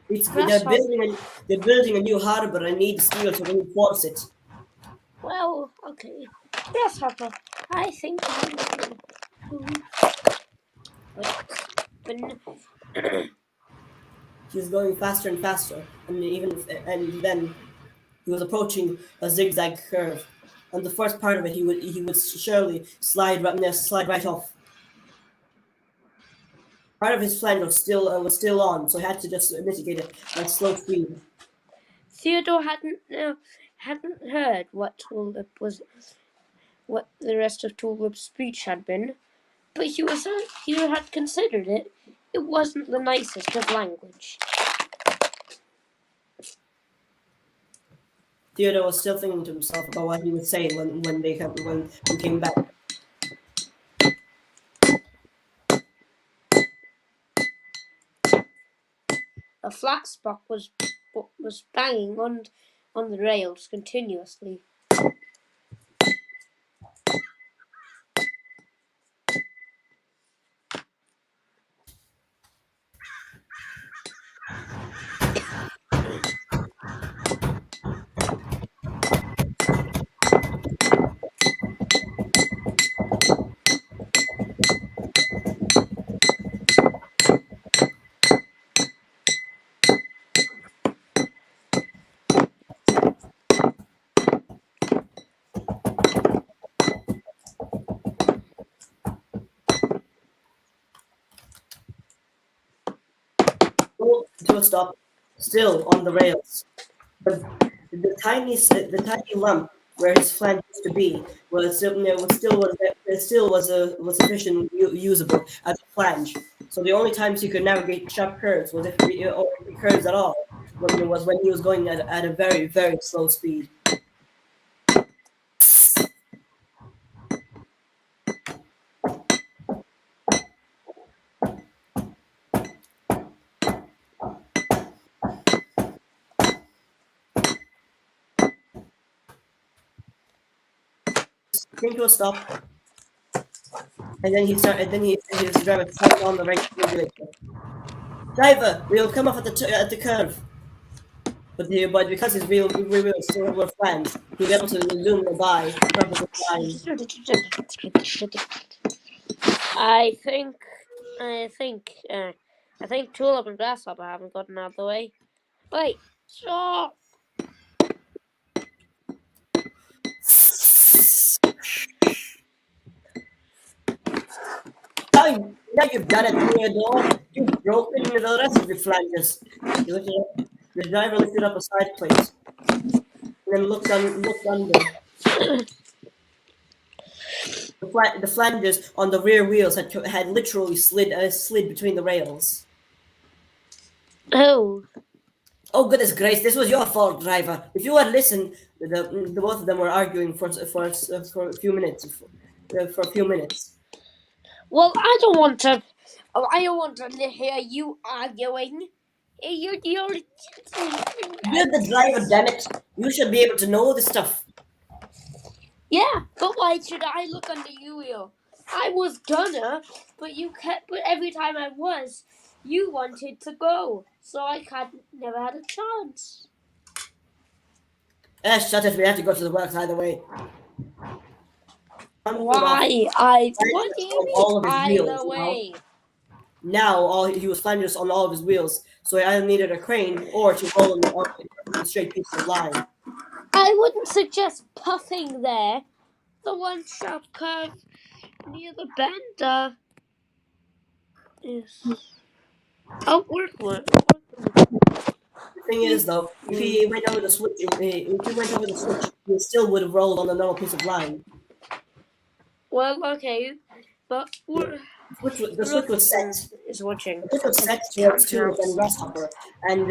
They're building a new harbor. I need steel to reinforce it. Well, okay. Grasshopper, I think He's going faster and faster, and then he was approaching a zigzag curve. On the first part of it, he would surely slide right off. Part of his flange was still on, so he had to just mitigate it by slow speed. Theodore hadn't heard what the rest of Tulip's speech had been, but he had considered it. It wasn't the nicest of language. Theodore was still thinking to himself about what he would say when he came back. A flat spot was banging on the rails continuously. To a stop, still on the rails. But the tiny lump where his flange used to be was sufficient usable as a flange. So the only times he could navigate sharp curves was if curves at all was when he was going at a very, very slow speed. Came to a stop, and then his driver started on the right regulator. Driver, we'll come off at the curve. But because his wheels still were flanged, he was able to zoom by perfectly fine. I think I think Tulip and Grasshopper haven't gotten out of the way. Wait, stop! Now you've done it, Theodore. You've broken the rest of your flanges. The driver lifted up a side plate and then looked under. The flanges on the rear wheels had literally slid between the rails. Oh. Oh goodness gracious! This was your fault, driver. If you had listened, the both of them were arguing for a few minutes. For a few minutes. Well, I don't want to hear you arguing. You're You're the driver, damn it! You should be able to know this stuff. Yeah, but why should I look under your wheel? I was gonna, but every time I was, you wanted to go, so never had a chance. Shut it! We have to go to the works either way. Why? What do you mean either way? Now he was flanges on all of his wheels, so he either needed a crane or to roll him on a straight piece of line. I wouldn't suggest puffing there. The one sharp curve near the bend is outward. The thing is, though, if he went over the switch, he still would have rolled on a normal piece of line. Well, okay, but The switch was set. Is watching. The switch was set towards Tulip and Grasshopper, and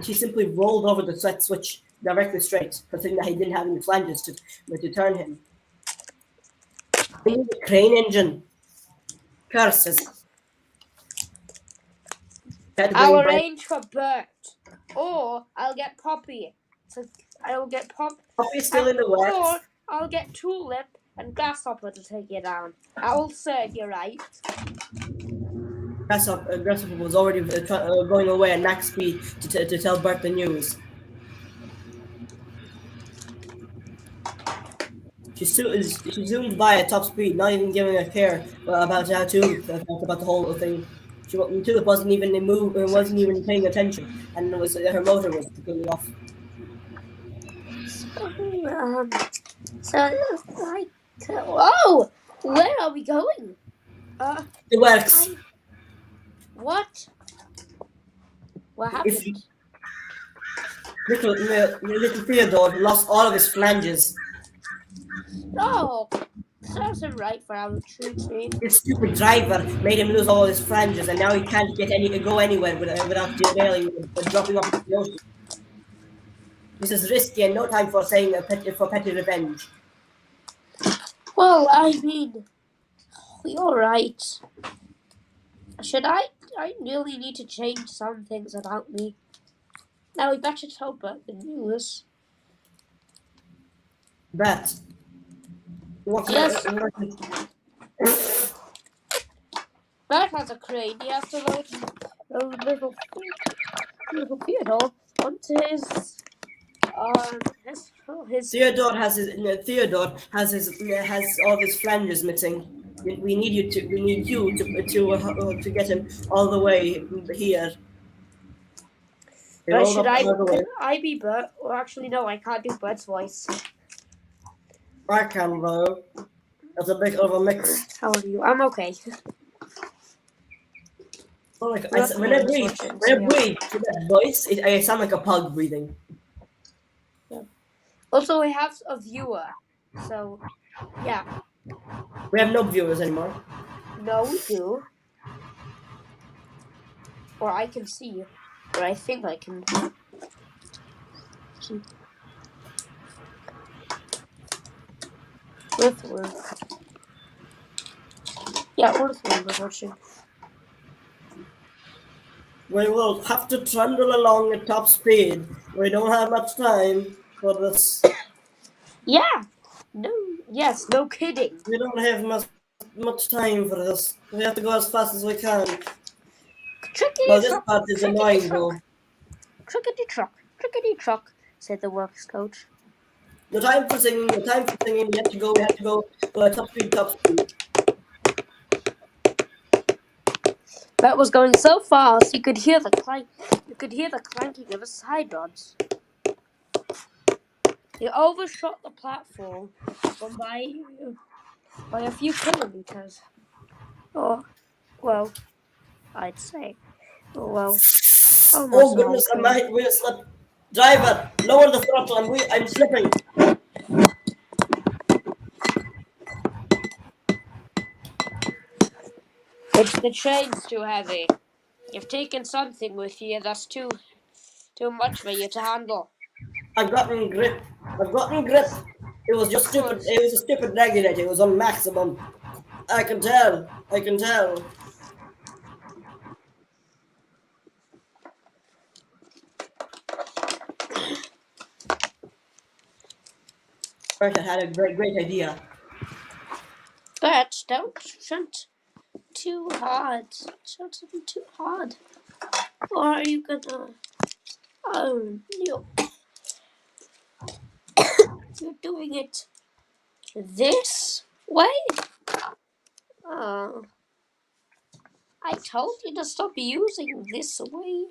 he simply rolled over the set switch directly straight, considering that he didn't have any flanges to turn him. We need a crane engine. Curses. I'll arrange for Bert, or I'll get Poppy. So I'll get Poppy's still in the works. Or I'll get Tulip and Grasshopper to take you down. I will serve you right. Grasshopper was already going away at max speed to tell Bert the news. She zoomed by at top speed, not even giving a care about how Tulip felt about the whole thing. Tulip wasn't even paying attention, and her motor was completely off. Whoa! Where are we going? It works. What? What happened? Little Theodore lost all of his flanges. Oh, serves him right for our treat. His stupid driver made him lose all his flanges, and now he can't go anywhere without derailing and dropping off the ocean. This is risky and no time for petty revenge. Well, I mean, you're right. I really need to change some things about me. Now we better tell Bert the news. Bert. Yes. Bert has a crane. He has to load little Theodore onto his Theodore has all his flanges missing. We need you to get him all the way here. But should I be Bert? Or actually, no, I can't do Bert's voice. I can though. That's a bit of a mix. How are you? I'm okay. When I breathe to that voice, I sound like a pug breathing. Yeah. Also, we have a viewer, so yeah. We have no viewers anymore. No, we do. Or I can see, or I think I can see. Earthworm. Yeah, Earthworm is watching. We will have to trundle along at top speed. We don't have much time for this. Yeah. No kidding. We don't have much time for this. We have to go as fast as we can. This part is annoying though. Trickety truck, said the works coach. No time for singing, we have to go top speed. That was going so fast you could hear the clank. You could hear the clanking of the side rods. He overshot the platform by a few kilometers. Oh, well, I'd say. Oh, well, almost Oh goodness, I all might will slip. Driver, lower the throttle. I'm slipping. It's the train's too heavy. You've taken something with you that's too much for you to handle. I've gotten grip. I've gotten grip. It was just stupid. It was a stupid regulator. It was on maximum. I can tell. I can tell. Bert had a great idea. But don't shunt too hard. Shunt them too hard. Or are you gonna... Oh, you're doing it this way? Oh. I told you to stop using this way.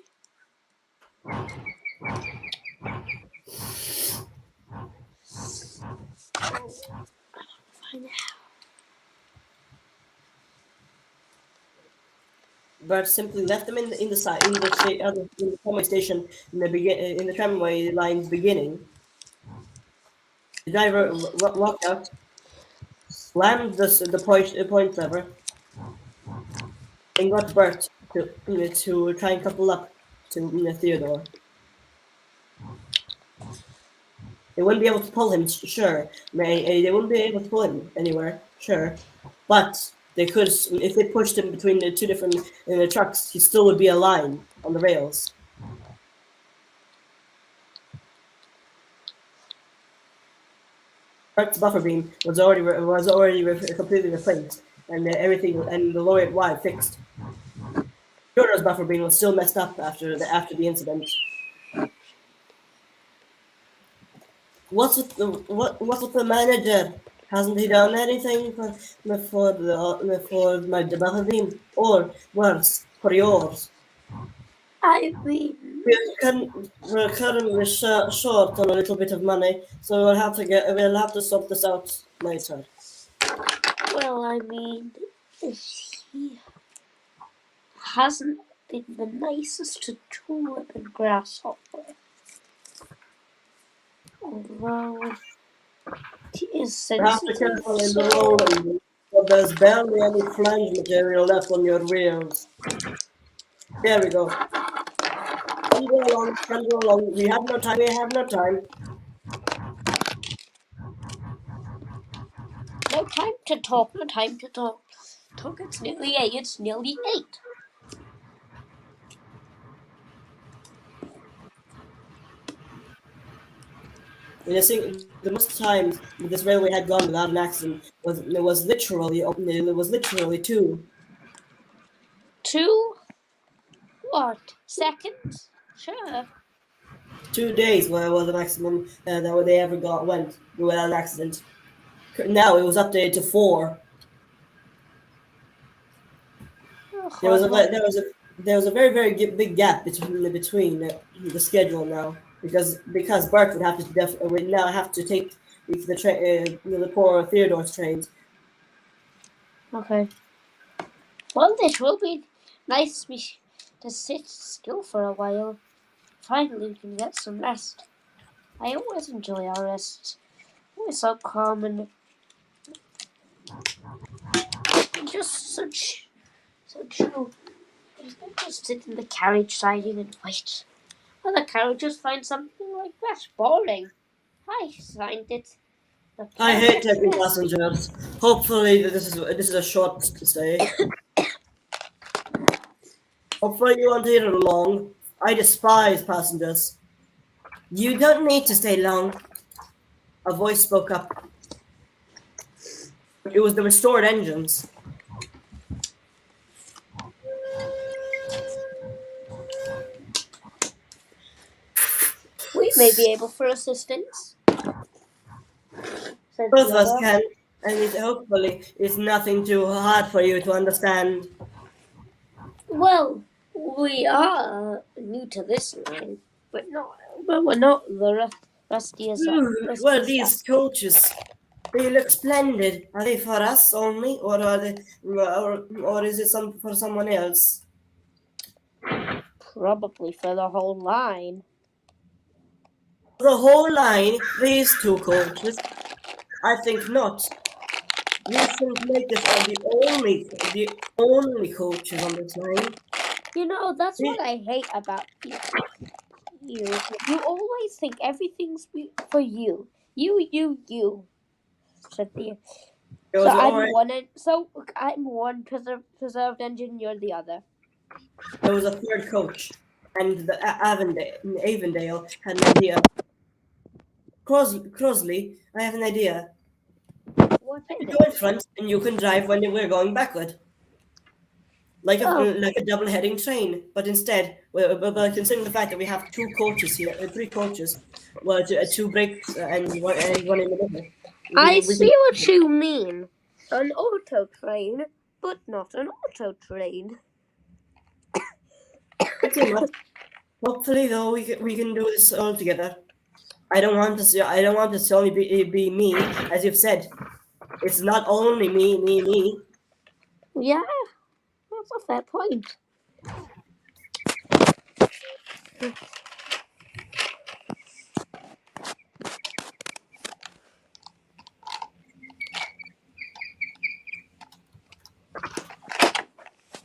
Bert simply left them in the tramway station in the tramway line's beginning. The driver walked out, slammed the point lever, and got Bert to try and couple up to Theodore. They wouldn't be able to pull him, sure. They wouldn't be able to pull him anywhere, sure. But they could, if they pushed him between the two different trucks, he still would be a line on the rails. Bert's buffer beam was already completely replaced, and everything and the lower Y fixed. Theodore's buffer beam was still messed up after the incident. What's with the manager? Hasn't he done anything for my buffer beam, or worse, for yours? I mean, We're currently short on a little bit of money, so we'll have to sort this out later. well, I mean, he hasn't been the nicest to Tulip and Grasshopper. Although he is You have to be sensitive, careful in the rolling, but there's barely any flange material left on your wheels. There we go. Can go along. We have no time. no time to talk, no time to talk. It's nearly 8, it's nearly 8. And I think the most times this railway had gone without an accident was literally 2. 2? What? Seconds? Sure. 2 days where it was a maximum that they ever went without an accident. Now it was updated to 4. There was a very big gap between the schedule now because Bart would have to now have to take the train the poor Theodore's trains. Okay. Well, it will be nice to sit still for a while. Finally, we can get some rest. I always enjoy our rests. Always so calm and just so chill. Just sit in the carriage siding and wait. Other carriages find something like that boring. I find it. I hate taking passengers. Hopefully this is a short stay. Hopefully you won't here long. I despise passengers. You don't need to stay long. A voice spoke up. It was the restored engines. We may be able for assistance. Both of us can, and hopefully it's nothing too hard for you to understand. Well, we are new to this line, but we're not the rustiest. Well, these coaches, they look splendid. Are they for us only, or are they, or is it for someone else? Probably for the whole line. The whole line, these two coaches? I think not. We shouldn't make this the only coaches on this line. You know, that's what I hate about you. You always think everything's for you. You. Cynthia. It was I'm one preserved engine. You're the other. There was a third coach, and the Avondale had an idea. Crosley, I have an idea. What is Go in front, and you can drive when we're going backward. Like a double-heading train, but instead, considering the fact that we have two coaches here, three coaches, well, two brakes and one in the middle. I see what you mean. An auto train, but not an auto train. Pretty much. Hopefully, though, we can do this all together. I don't want this to only be me, as you've said. It's not only me. Yeah, that's a fair point.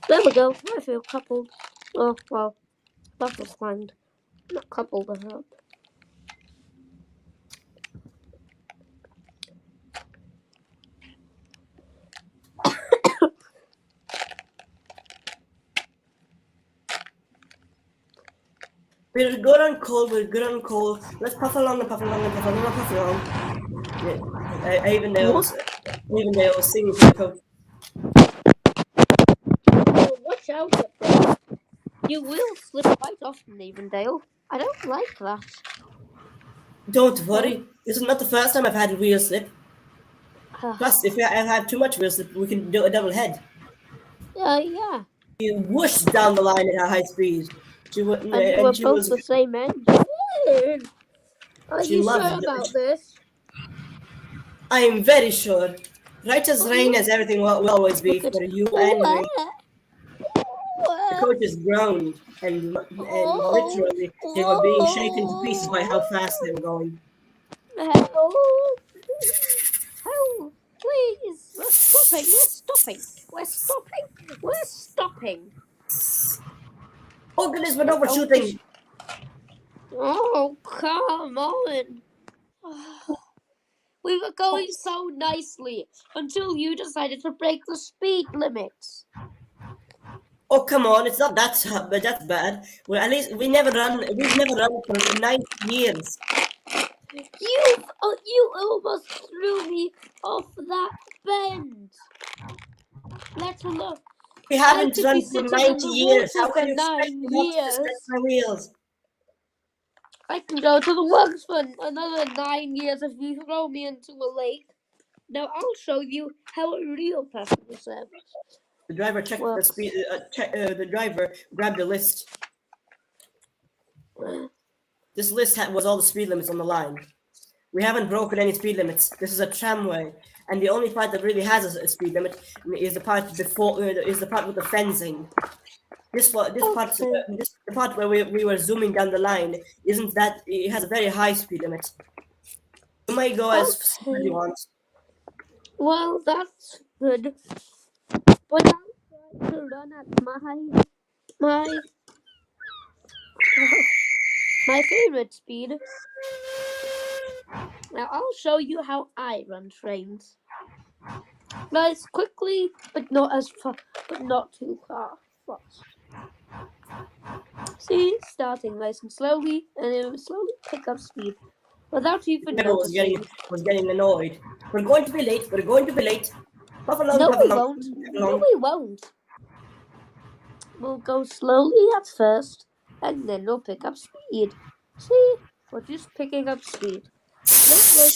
There we go. I feel coupled. Oh, well, that was fine. Not coupled, I hope. We're good on coal. Let's puff along. Yeah. Avondale was singing to the coach. Oh, watch out up there. You will slip right off from Avondale. I don't like that. Don't worry. This is not the first time I've had a wheel slip. Plus, if I have too much wheel slip, we can do a double head. Yeah. You whoosh down the line at a high speed. We're both the same end. Are you sure about this? I am very sure. Right as rain as everything will always be for you and me. The coaches groaned and literally they were being shaken to pieces by how fast they were going. Help! Please! We're stopping! Oh goodness, we're overshooting! Oh, come on! We were going so nicely until you decided to break the speed limits. Oh come on, it's not that's bad. Well, at least we've never run for 9 years. You almost threw me off that bend. Let's look. We haven't run for 90 years. How can you expect me not to stretch my wheels? I can go to the works for another 9 years if you throw me into a lake. Now I'll show you how a real passenger service. The driver checked the speed. The driver grabbed a list. This list was all the speed limits on the line. We haven't broken any speed limits. This is a tramway, and the only part that really has a speed limit is the part with the fencing. The part where we were zooming down the line isn't that it has a very high speed limit. You might go as fast as you want. Well, that's good. But I'll try to run at my favorite speed. Now I'll show you how I run trains. Nice quickly, but not too fast. See, starting nice and slowly, and it will slowly pick up speed without even noticing. Was getting annoyed. We're going to be late. Puff along, No, puff we along, won't. puff No, along. we won't. We'll go slowly at first, and then we'll pick up speed. See, we're just picking up speed. Look.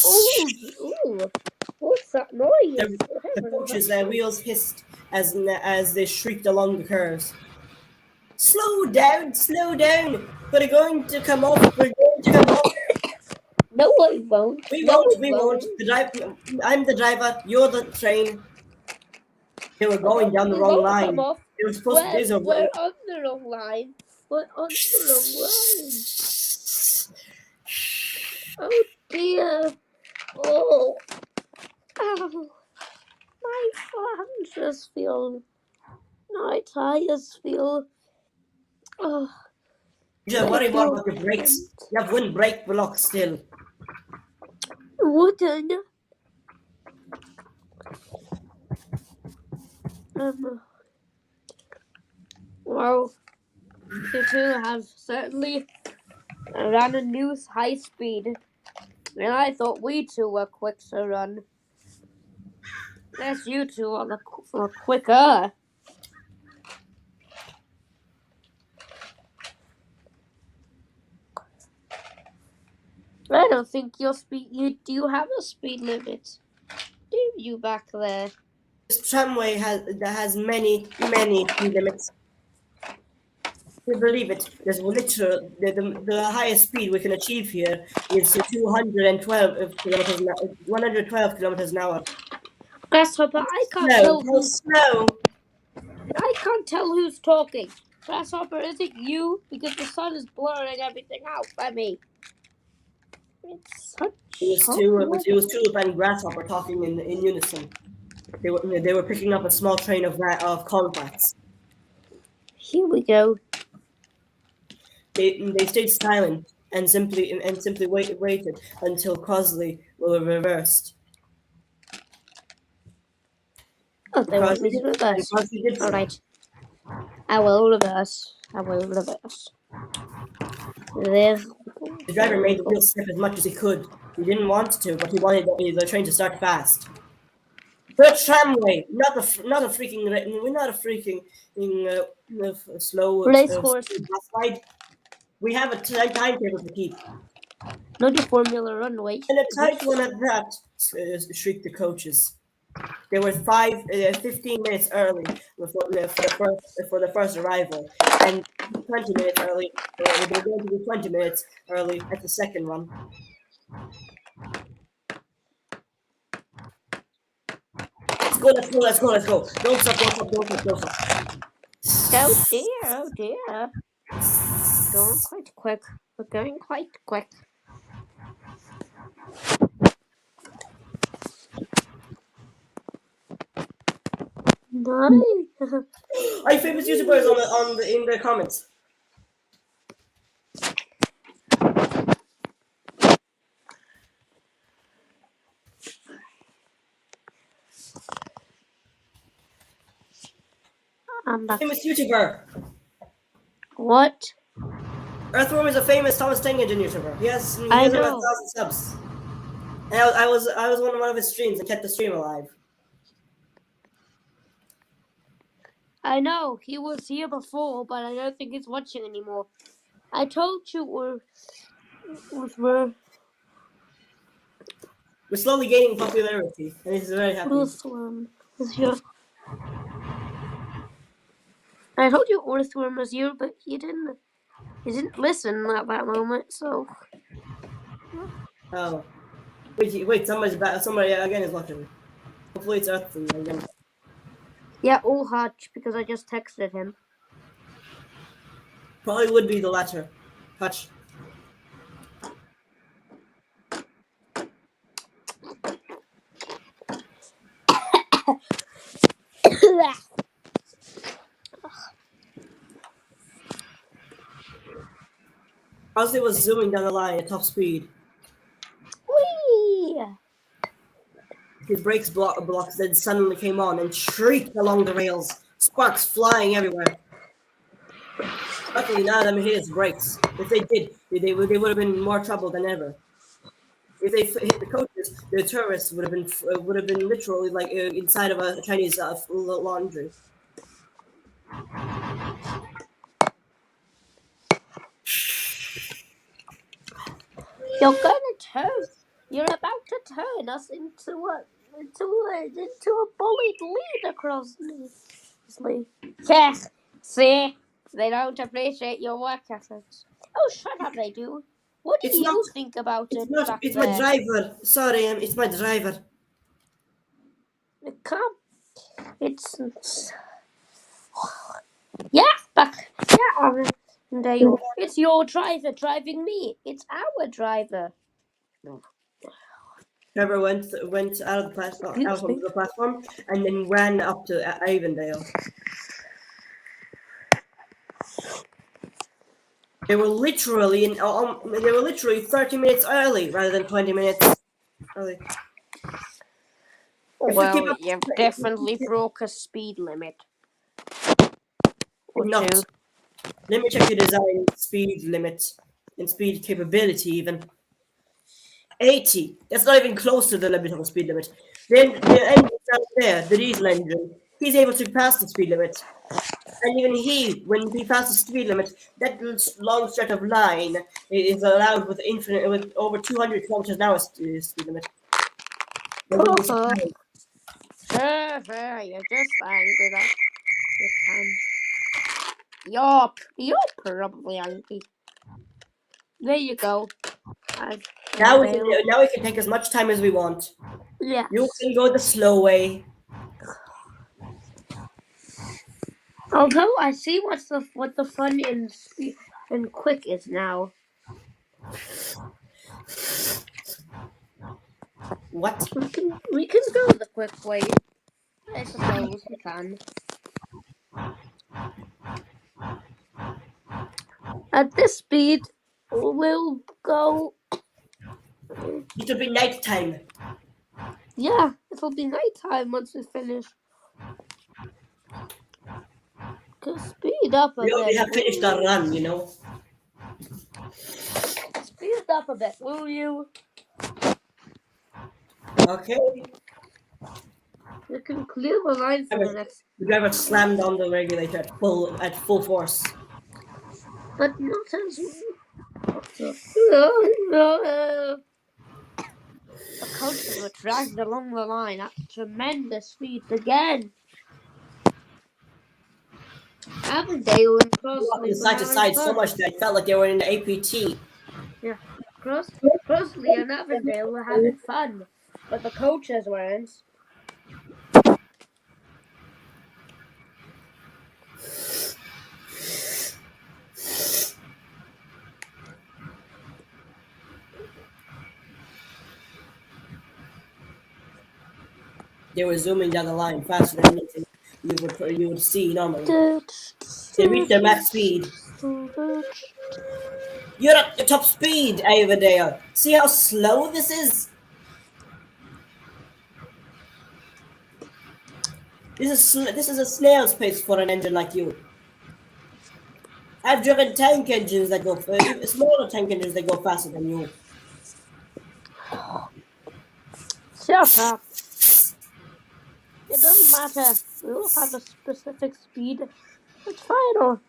Ooh, what's that noise? The coaches, their wheels hissed as they shrieked along the curves. Slow down, slow down! We're going to come off. We're going to come off. No, I won't. We No, won't. I We won't. I'm the driver. You're the train. They were going down the We wrong won't come line. off. They were supposed to. These are We're on the wrong line. We're on the wrong line. Oh dear. Oh. Ow. My flanges feel. My tires feel. Oh. You should worry more about your brakes. You have one brake block still. Wooden. Well, you two have certainly run a new high speed. And I thought we two were quick to run. Guess you two are quicker. I don't think your speed. You do have a speed limit. Do you back there? This tramway has many speed limits. You believe it? There's literally the highest speed we can achieve here is 212 kilometers, 112 kilometers an hour. Grasshopper, I can't Slow, tell how who's. slow. I can't tell who's talking. Grasshopper, is it you? Because the sun is blurring everything out by me. It's such. It was Tulip and Grasshopper talking in unison. They were picking up a small train of contracts. Here we go. They stayed silent and simply waited until Crosley were reversed. Oh, they want me to reverse. Alright. I will reverse. There. The driver made the wheel slip as much as he could. He didn't want to, but he wanted the train to start fast. The tramway, not a freaking. We're not a freaking slow Racehorse. ride. We have a timetable to keep. Not a Formula Run, wait. And a tight one at that, shrieked the coaches. They were 15 minutes early for the first arrival, and 20 minutes early. They were going to be 20 minutes early at the second one. Let's go. Don't stop. Oh dear. Going quite quick. We're going quite quick. No. Are you famous YouTubers in the comments? I'm back. Famous YouTuber. What? Earthworm is a famous Thomas Tank Engine YouTuber. He has I over know. 1,000 subs. And I was on one of his streams and kept the stream alive. I know he was here before, but I don't think he's watching anymore. I told you we're slowly gaining popularity, and he's very happy. Earthworm is here. I told you Earthworm was here, but he didn't listen at that moment. So. Oh, wait! Somebody again is watching. Hopefully it's Earthworm again. Yeah, all Hutch, because I just texted him. Probably would be the latter. Hutch. Crosley was zooming down the line at top speed. Whee! His brakes blocks then suddenly came on and shrieked along the rails, sparks flying everywhere. Luckily, none of them hit his brakes. If they did, they would have been in more trouble than ever. If they hit the coaches, the tourists would have been literally like inside of a Chinese laundry. You're about to turn us into into a bullied lead across the Yeah, see, they don't appreciate your work efforts. Oh, shut up, they do. What do It's you not. think about It's it not. back It's my there? driver. Sorry, it's my driver. Come, it's yeah, back yeah, Dale. It's your driver driving me. It's our driver. Trevor went out of the Excuse out onto me. the platform and then ran up to Avondale. They were literally 30 minutes early rather than 20 minutes early. If we keep Well, up, you've definitely broke a speed limit. Or not. two. Let me check your design speed limit and speed capability even. 80. That's not even close to the limit of the speed limit. Then the engine down there, the diesel engine, he's able to pass the speed limit. And even when he passes the speed limit, that long stretch of line is allowed with over 200 kilometers an hour speed limit. That wouldn't be surprised. Sure, you're just angry that you can. You're probably angry. There you go. Now we can take as much time as we want. Yes. You can go the slow way. Although I see what the fun in quick is now. What? We can go the quick way. I suppose we can. At this speed, we'll go. It'll be nighttime. Yeah, it'll be nighttime once we finish. Speed up a We already bit. have finished our run, you know. Speed up a bit, will you? Okay. We can clear the line for the next. The driver slammed on the regulator at full force. But not as. The coaches were dragged along the line at tremendous speeds again. Avondale and Crossley Side to side so much that I felt like they were in the APT. Yeah, Crossley and Avondale were having fun, but the coaches weren't. They were zooming down the line faster than anything you would see normally. They reached their max speed. You're at the top speed, Avondale. See how slow this is? This is a snail's pace for an engine like you. I've driven tank engines that go smaller tank engines that go faster than you. Shut up. It doesn't matter. We all have a specific speed. It's fine.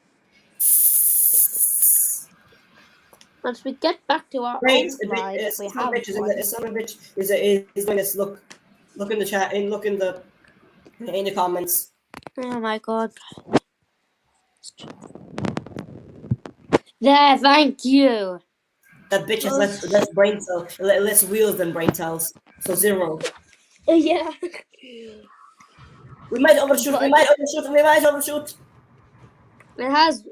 Once we get back to our own flight, if we have one. Son of a bitch is doing this. Look in the chat and look in the comments. Oh my god. There, thank you. That bitch has less wheels than brain cells. So 0. Yeah. We might overshoot. We might overshoot. It has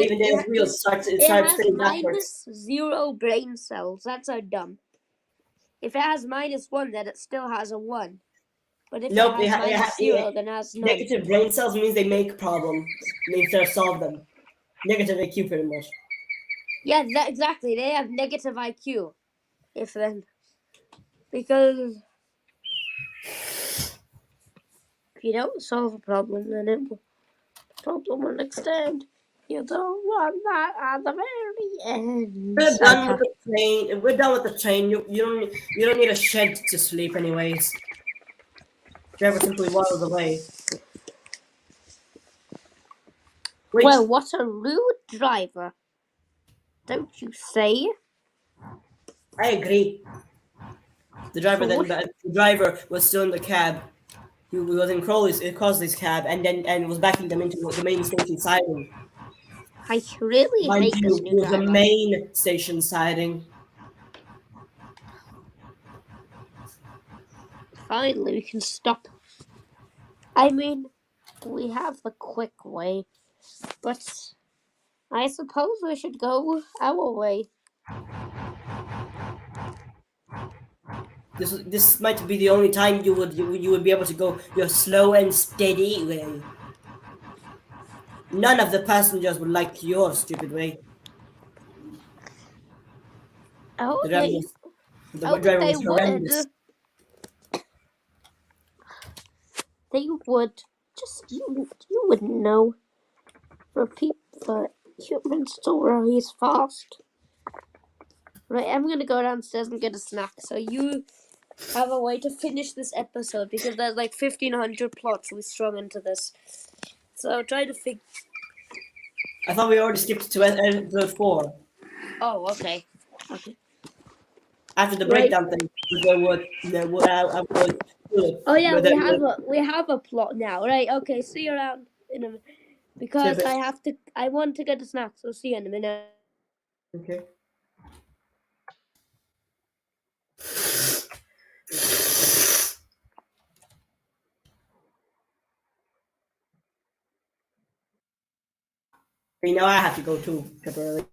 Even their wheels start spinning backwards. -0 brain cells. That's so dumb. If it has -1, then it still has a 1. But if Nope, it has -0, then it has none. Negative brain cells means they make problems. Means they solve them. Negative IQ, pretty much. Yeah, exactly. They have negative IQ. Because if you don't solve a problem, then the problem will extend. You don't want that at the very end. We're done with the train. We're done with the train. You don't need a shed to sleep, anyways. Driver simply waddles away. Wait. Well, what a rude driver! Don't you say? I agree. The driver was still in the cab. He was in Crossley's cab, and was backing them into the main station siding. I really Mind hate this you, new it was the driver. main station siding. Finally, we can stop. I mean, we have the quick way, but I suppose we should go our way. This might be the only time you would be able to go your slow and steady way. None of the passengers would like your stupid way. Oh, The driver was, they horrendous. would. They would. Just you wouldn't know. For humans to raise fast. Right, I'm gonna go downstairs and get a snack. So you have a way to finish this episode because there's like 1,500 plots we strung into this. So try to figure. I thought we already skipped to episode 4. Oh, okay. After the Right. breakdown thing, Oh yeah, we have a plot now. Right. Okay. See you around in a minute because I want to get a snack. So see you in a minute. Okay. Okay, now I have to go too, temporarily.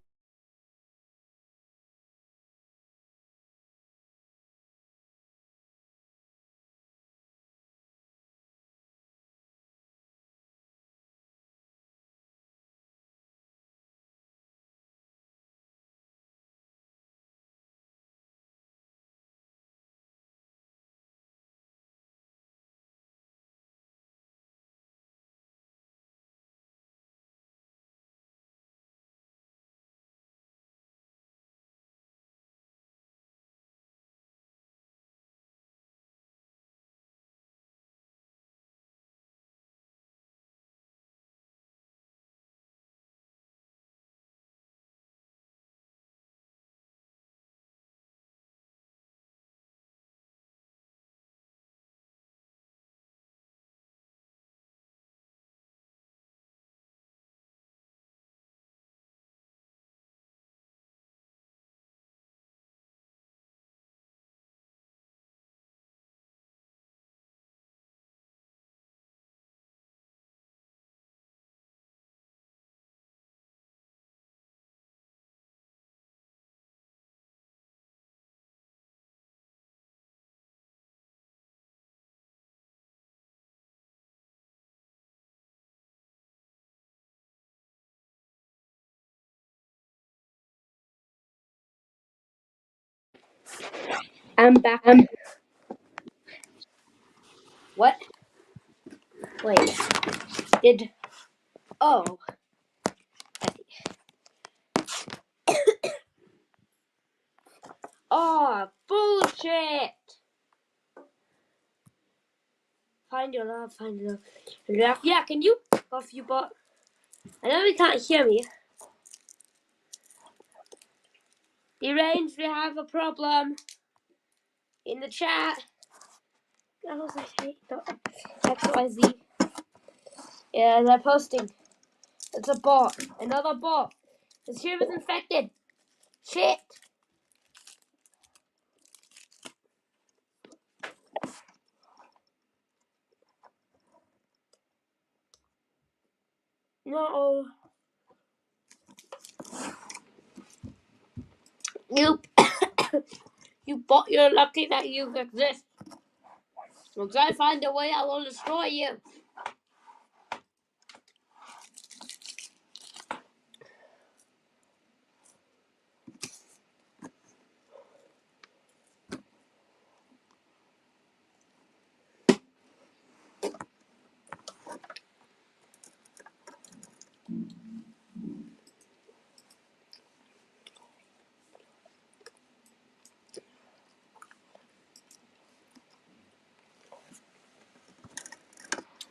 I'm back. What? Wait. Did. Oh. Oh, bullshit! Find your love. Yeah, can you off you bot? I know you can't hear me. Deranged, we have a problem. In the chat. Oh, XYZ. Yeah, they're posting. It's a bot. Another bot. This here is infected. Shit. No. You, you bot, you're lucky that you exist. Once I find a way, I will destroy you.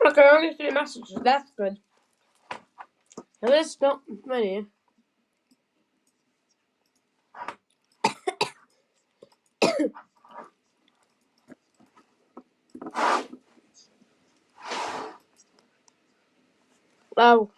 Okay, only 3 messages. That's good. And it's not many. Wow.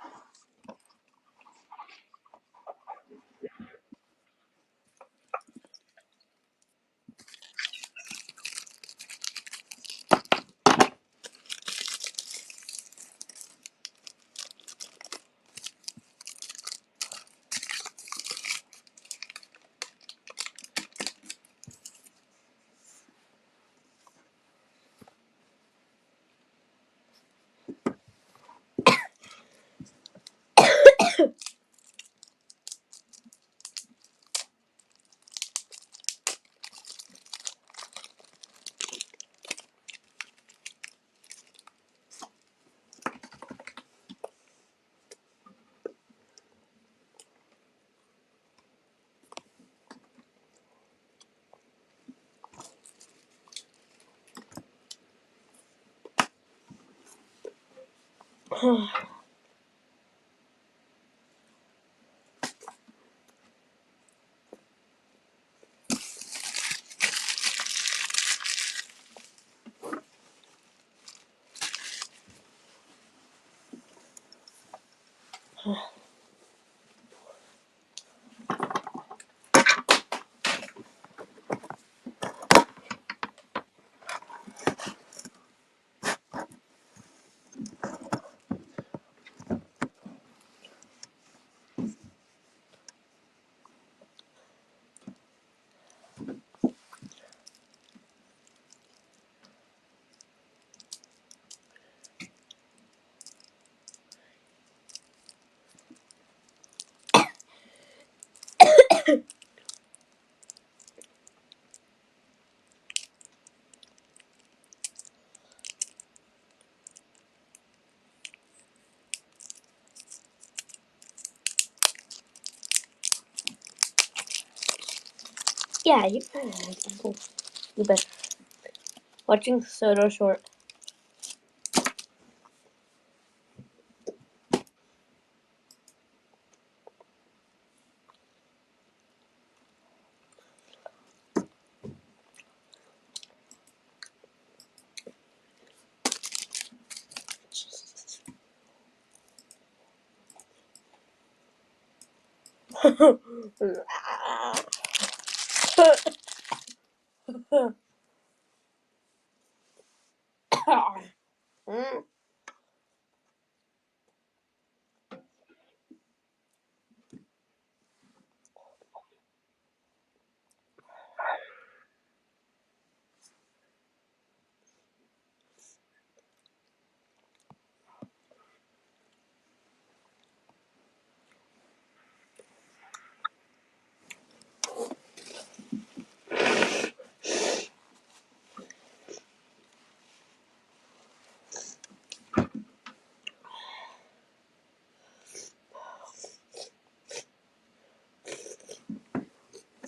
Yeah, you bet. Watching Soto Short.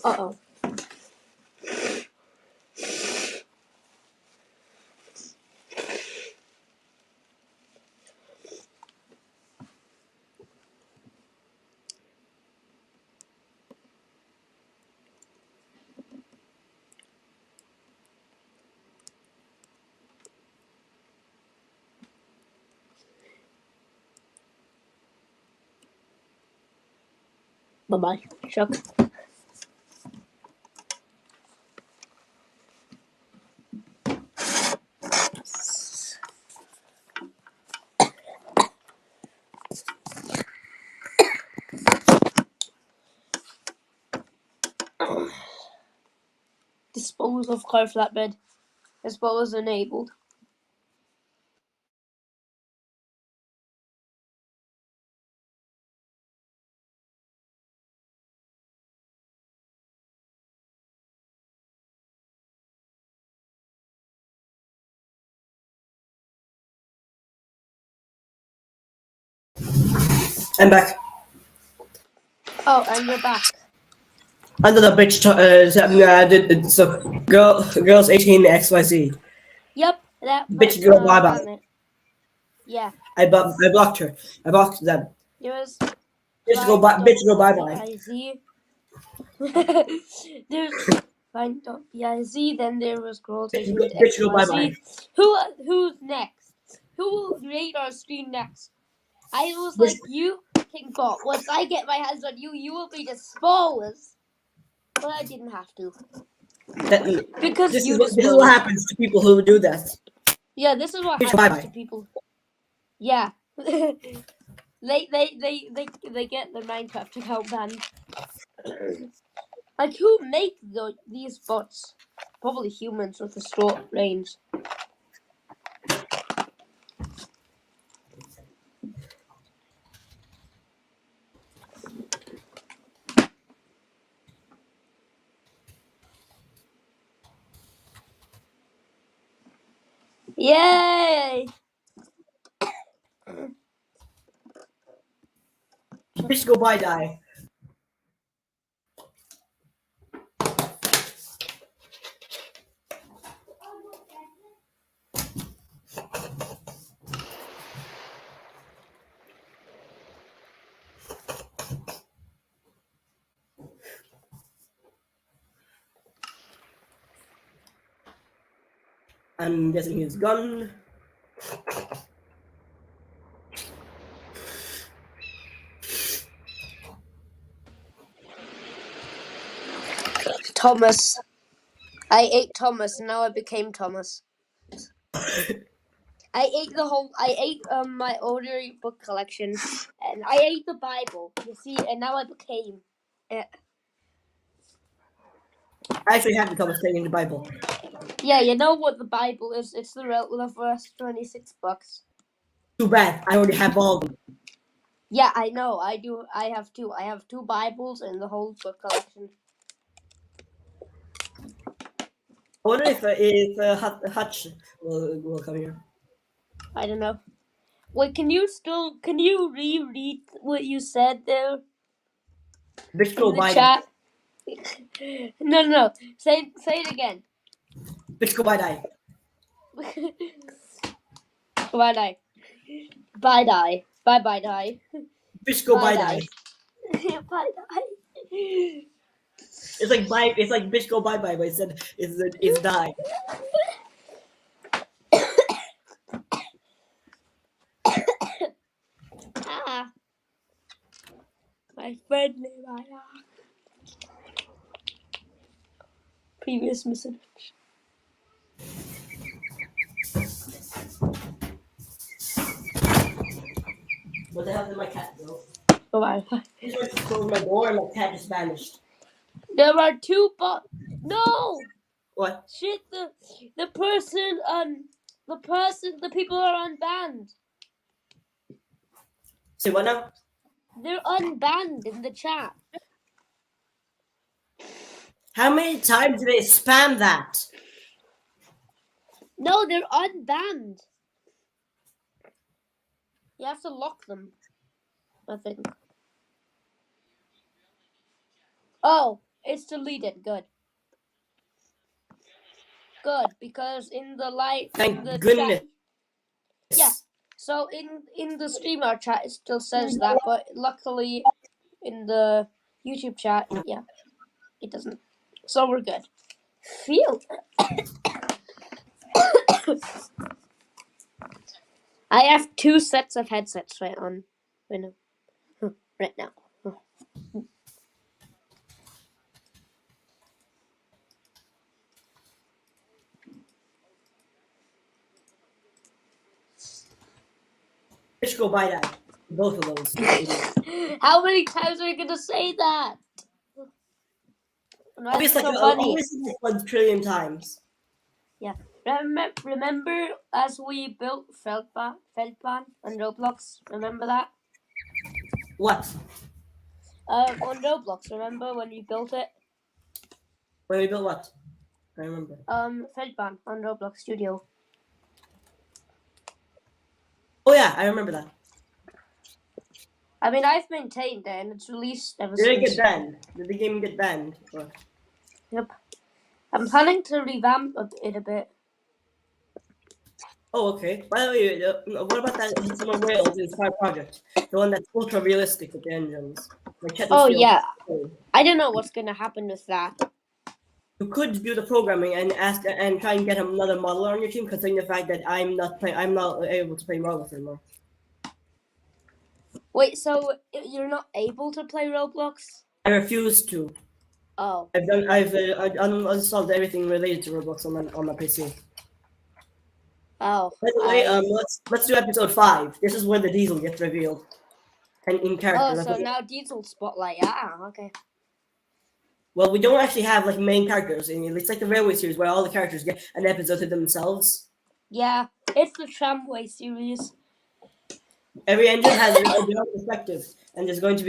Uh-oh. Bye-bye, Chuck. Dispose of car flatbed. Dispose enabled. I'm back. Oh, and you're back. Under the bitch. So girls 18 XYZ. Yep, that Bitch girl bye bye. found it. Yeah, I blocked her. I blocked them. there was Bitch go bye bye. BIZ. There's find.biz, then there was girls 18 Bitch go bye bye. XYZ. Who's next? Who will rate our screen next? I was like, you, King Bob. Once I get my hands on you, you will be disposed. But I didn't have to. Because this you is what disposed. happens to people who do that. Yeah, this is what Bitch, happens bye-bye. to people. Yeah. they get their Minecraft account banned. Like, who make these bots? Probably humans with a short range. Yay! Bitch, go bye die. I'm guessing he's gone. Thomas. I ate Thomas, and now I became Thomas. I ate my older book collection, and I ate the Bible. You see, and now I became. I actually have become a thing in the Bible. Yeah, you know what the Bible is? It's the first 26 books. Too bad. I already have all of them. Yeah, I know. I do. I have two. I have two Bibles and the whole book collection. I wonder if Hutch will come here. I don't know. Wait, can you reread what you said there Bitch, go in the bye. chat? No. Say it again. Bitch, go bye die. Bye die. Bye die. Bye bye die. Bitch, go bye die. die. Bye die. It's like bye. It's like bitch, go bye bye, but instead it's die. Ah, my friendly Maya. Previous message. What the hell did my cat do? Oh, I He went to close my door and my cat just vanished. There are two No! What? Shit, the people are unbanned. Say what now? They're unbanned in the chat. How many times do they spam that? No, they're unbanned. You have to lock them, I think. Oh, it's deleted. Good. Good, because in the light, Thank in the goodness. chat, yeah. So in the streamer chat, it still says that, but luckily, in the YouTube chat, yeah, it doesn't. So we're good. Phew. I have two sets of headsets right now. Bitch, go buy that. Both of those. How many times are you gonna say that? Obviously, So funny. like 1 trillion times. Yeah. Remember as we built Feldpan on Roblox? Remember that? What? On Roblox. Remember when we built it? When we built what? I remember. Feldpan on Roblox Studio. Oh yeah, I remember that. I mean, I've maintained it and it's released ever Did since. it get banned? Did the game get banned? Or... Yep. I'm planning to revamp it a bit. Oh, okay. By the way, what about that Summer Whales Inspired project? The one that's ultra realistic with the engines. Like Yeah. I don't know what's gonna happen with that. You could do the programming and ask and try and get another modeler on your team, considering the fact that I'm not able to play well with him anymore. Wait, so you're not able to play Roblox? I refuse to. Oh. I've uninstalled everything related to Roblox on my PC. Oh. By the way, let's do episode 5. This is where the diesel gets revealed, and in character. Oh, That's so what- now Diesel Spotlight. Ah, okay. Well, we don't actually have like main characters in it. It's like the Railway series where all the characters get an episode to themselves. Yeah, it's the Tramway series. Every engine has their own perspective, and there's going to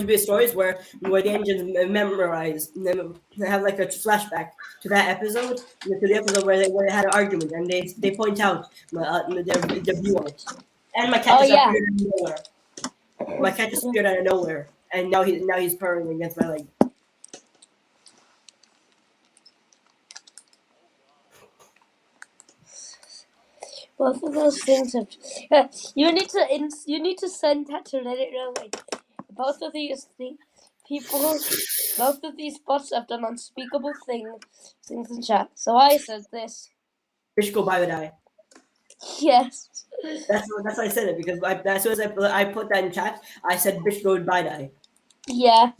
be stories where the engines memorize, they have like a flashback to that episode, to the episode where they had an argument, and they point out their viewers. And my cat Oh, just yeah. appeared out of nowhere. My cat just appeared out of nowhere, and now he's purring against my leg. Both of those things have. You need to send that to Reddit now. Like, both of these both of these bots have done unspeakable things in chat. So I said this. Fish go bye die. Yes. That's why I said it, because as soon as I put that in chat, I said bitch go bye die. Yeah.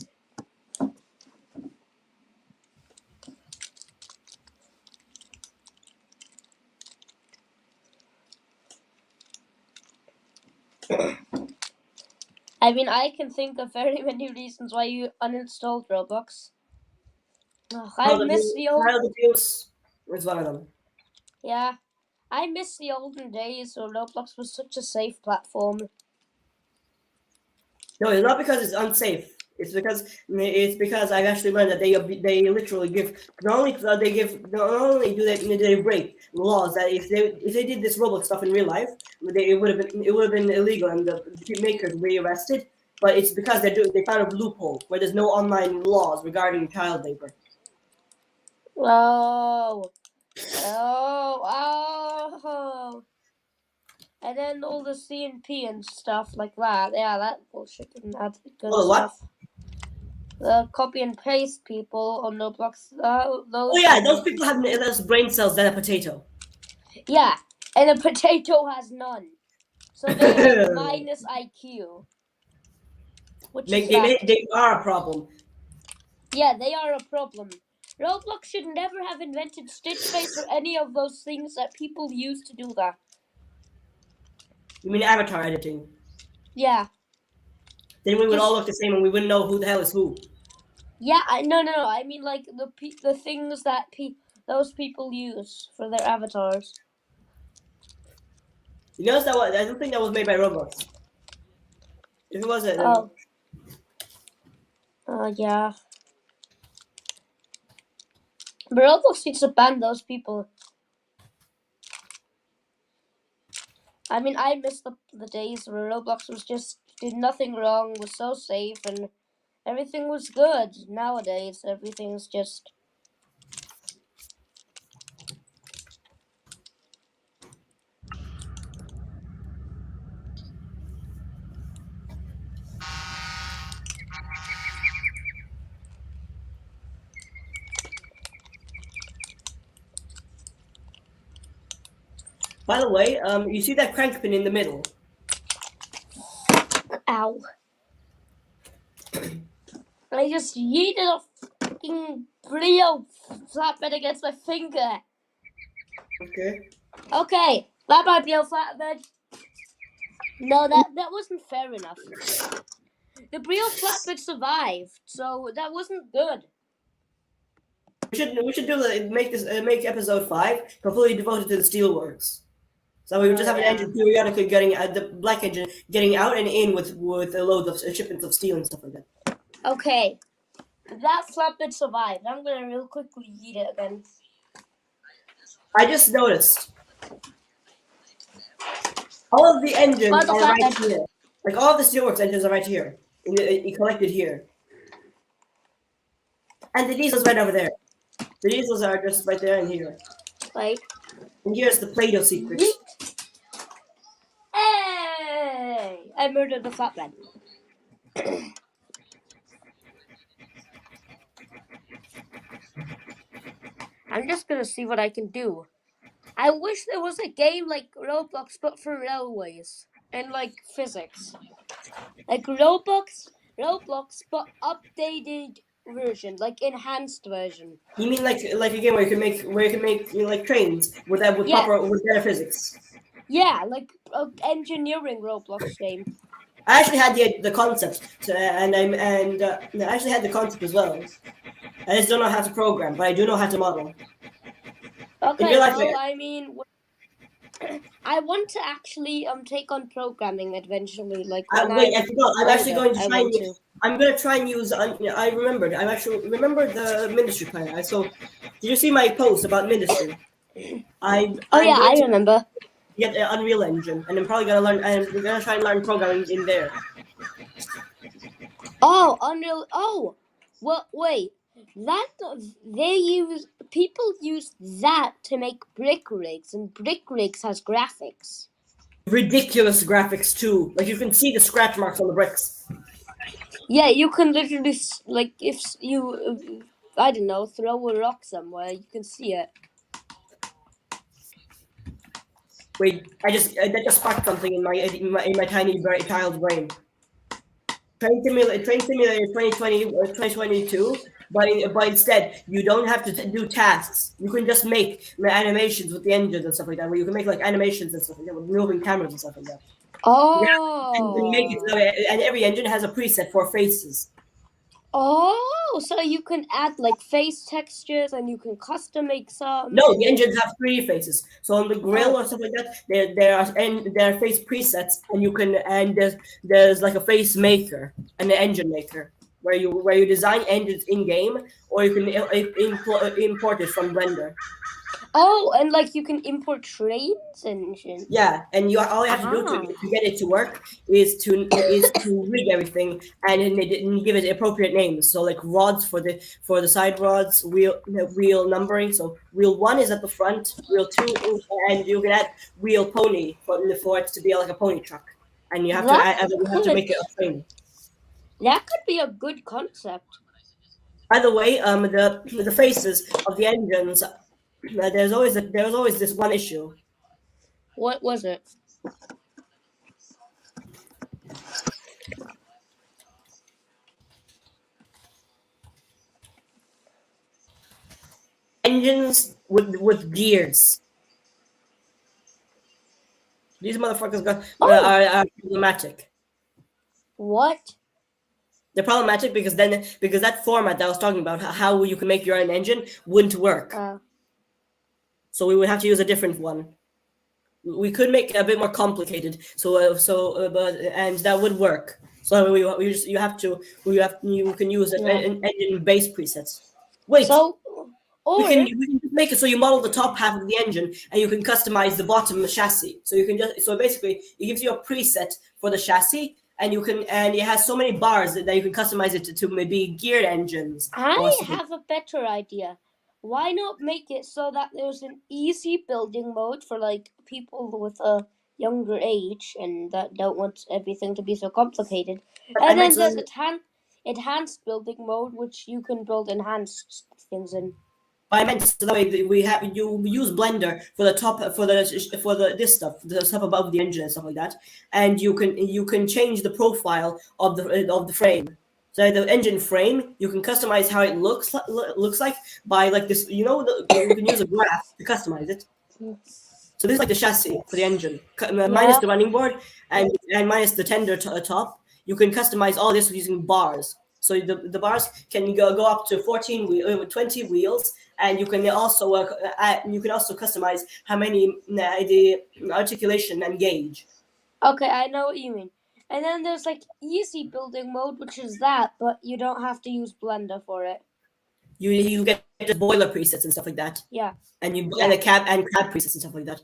I mean, I can think of very many reasons why you uninstalled Roblox. Ugh, I miss the old. Child abuse was one of them. Yeah, I miss the olden days where Roblox was such a safe platform. No, it's not because it's unsafe. It's because I've actually learned that they literally give not only do they break laws, that if they did this Roblox stuff in real life, it would have been illegal and the makers would be arrested. But it's because they found a loophole where there's no online laws regarding child labor. Oh. And then all the CNP and stuff like that. Yeah, that bullshit didn't add good What? stuff. The copy and paste people on Roblox. Those. Oh yeah, those people have less brain cells than a potato. Yeah, and a potato has none. So they have minus IQ. Which is They are a problem. Yeah, they are a problem. Roblox should never have invented Stitch Face or any of those things that people use to do that. You mean avatar editing? Yeah. Then we would all look the same and we wouldn't know who the hell is who. Yeah, no. I mean, like the things that those people use for their avatars. You notice that I don't think that was made by Roblox. If it wasn't, then Yeah. But Roblox needs to ban those people. I mean, I miss the days where Roblox was just did nothing wrong, was so safe, and everything was good. Nowadays, everything's just. by the way, you see that crank pin in the middle? Ow. I just yeeted a fucking Brio flatbed against my finger. Okay. Okay, bye Brio flatbed. No, that wasn't fair enough. The Brio flatbed survived, so that wasn't good. We should make episode 5 completely devoted to the steelworks. So we would just have an engine periodically getting the black engine getting out and in with a load of shipments of steel and stuff like that. Okay, that flatbed survived. I'm gonna real quickly eat it again. I just noticed all of the engines are right here. Like all of the steelworks engines are right here, collected here, and the diesels right over there. The diesels are just right there and here. Right. And here's the Play-Doh secret. Hey! I murdered the flatbed. I'm just gonna see what I can do. I wish there was a game like Roblox, but for railways and like physics. like Roblox, but updated version, like enhanced version. You mean like a game where you can make like trains with Yeah. better physics? Yeah, like engineering Roblox game. I actually had the concept, I actually had the concept as well. I just don't know how to program, but I do know how to model. In Okay, real life, well, I mean, I want to actually take on programming eventually. Like when wait, I I'm forgot. I'm actually older, going to I try want and to. I'm gonna try and use. I remembered. I actually remembered the Ministry plan. So, did you see my post about Ministry? Oh I'm yeah, going I to remember. get an Unreal Engine, and I'm probably gonna learn. And we're gonna try and learn programming in there. Oh, Unreal. Oh, well, wait. That people use that to make brick rigs, and brick rigs has graphics. Ridiculous graphics too. Like you can see the scratch marks on the bricks. Yeah, you can literally like if you, I don't know, throw a rock somewhere, you can see it. Wait, that just sparked something in my tiny child's brain. Train Simulator 2020 or 2022, but instead you don't have to do tasks. You can just make animations with the engines and stuff like that. Where you can make like animations and stuff like that with moving cameras and stuff like that. And make it Oh. so, and every engine has a preset for faces. Oh, so you can add like face textures and you can custom make some. No, And the engines have 3D faces. So on the grill or stuff like that, there are face presets, and you can and there's like a face maker and an engine maker where you design engines in game, or you can import it from Blender. Oh, and like you can import trains and shit. Yeah, and all you have to do to get it to work is to rig everything and give it appropriate names. So like rods for the side rods, wheel numbering. So wheel 1 is at the front, wheel 2 is, and you can add wheel pony for it to be like a pony truck, and you have to make it a train. That could be a good concept. By the way, the faces of the engines. There's always this one issue. What was it? Engines with gears. These motherfuckers are problematic. What? They're problematic because that format that I was talking about, how you can make your own engine, wouldn't work. So we would have to use a different one. We could make it a bit more complicated. And that would work. So you can use engine base presets. Wait. So, we or can just make it so you model the top half of the engine and you can customize the bottom chassis. So you can basically it gives you a preset for the chassis, and it has so many bars that you can customize it to maybe geared engines. I have a better idea. Why not make it so that there's an easy building mode for like people with a younger age and that don't want everything to be so complicated, and then there's enhanced building mode which you can build enhanced things in. I meant so that way you use Blender for the top for this stuff, the stuff above the engine and stuff like that, and you can change the profile of the frame. So the engine frame, you can customize how it looks like by like this. You can use a graph to customize it. So this is like the chassis for the engine, minus the running board and minus the tender top. You can customize all this using bars. So the bars can go up to 20 wheels, and you can also customize how many the articulation and gauge. Okay, I know what you mean. And then there's like easy building mode, which is that, but you don't have to use Blender for it. You get just boiler presets and stuff like that. Yeah. And and the cab presets and stuff like that.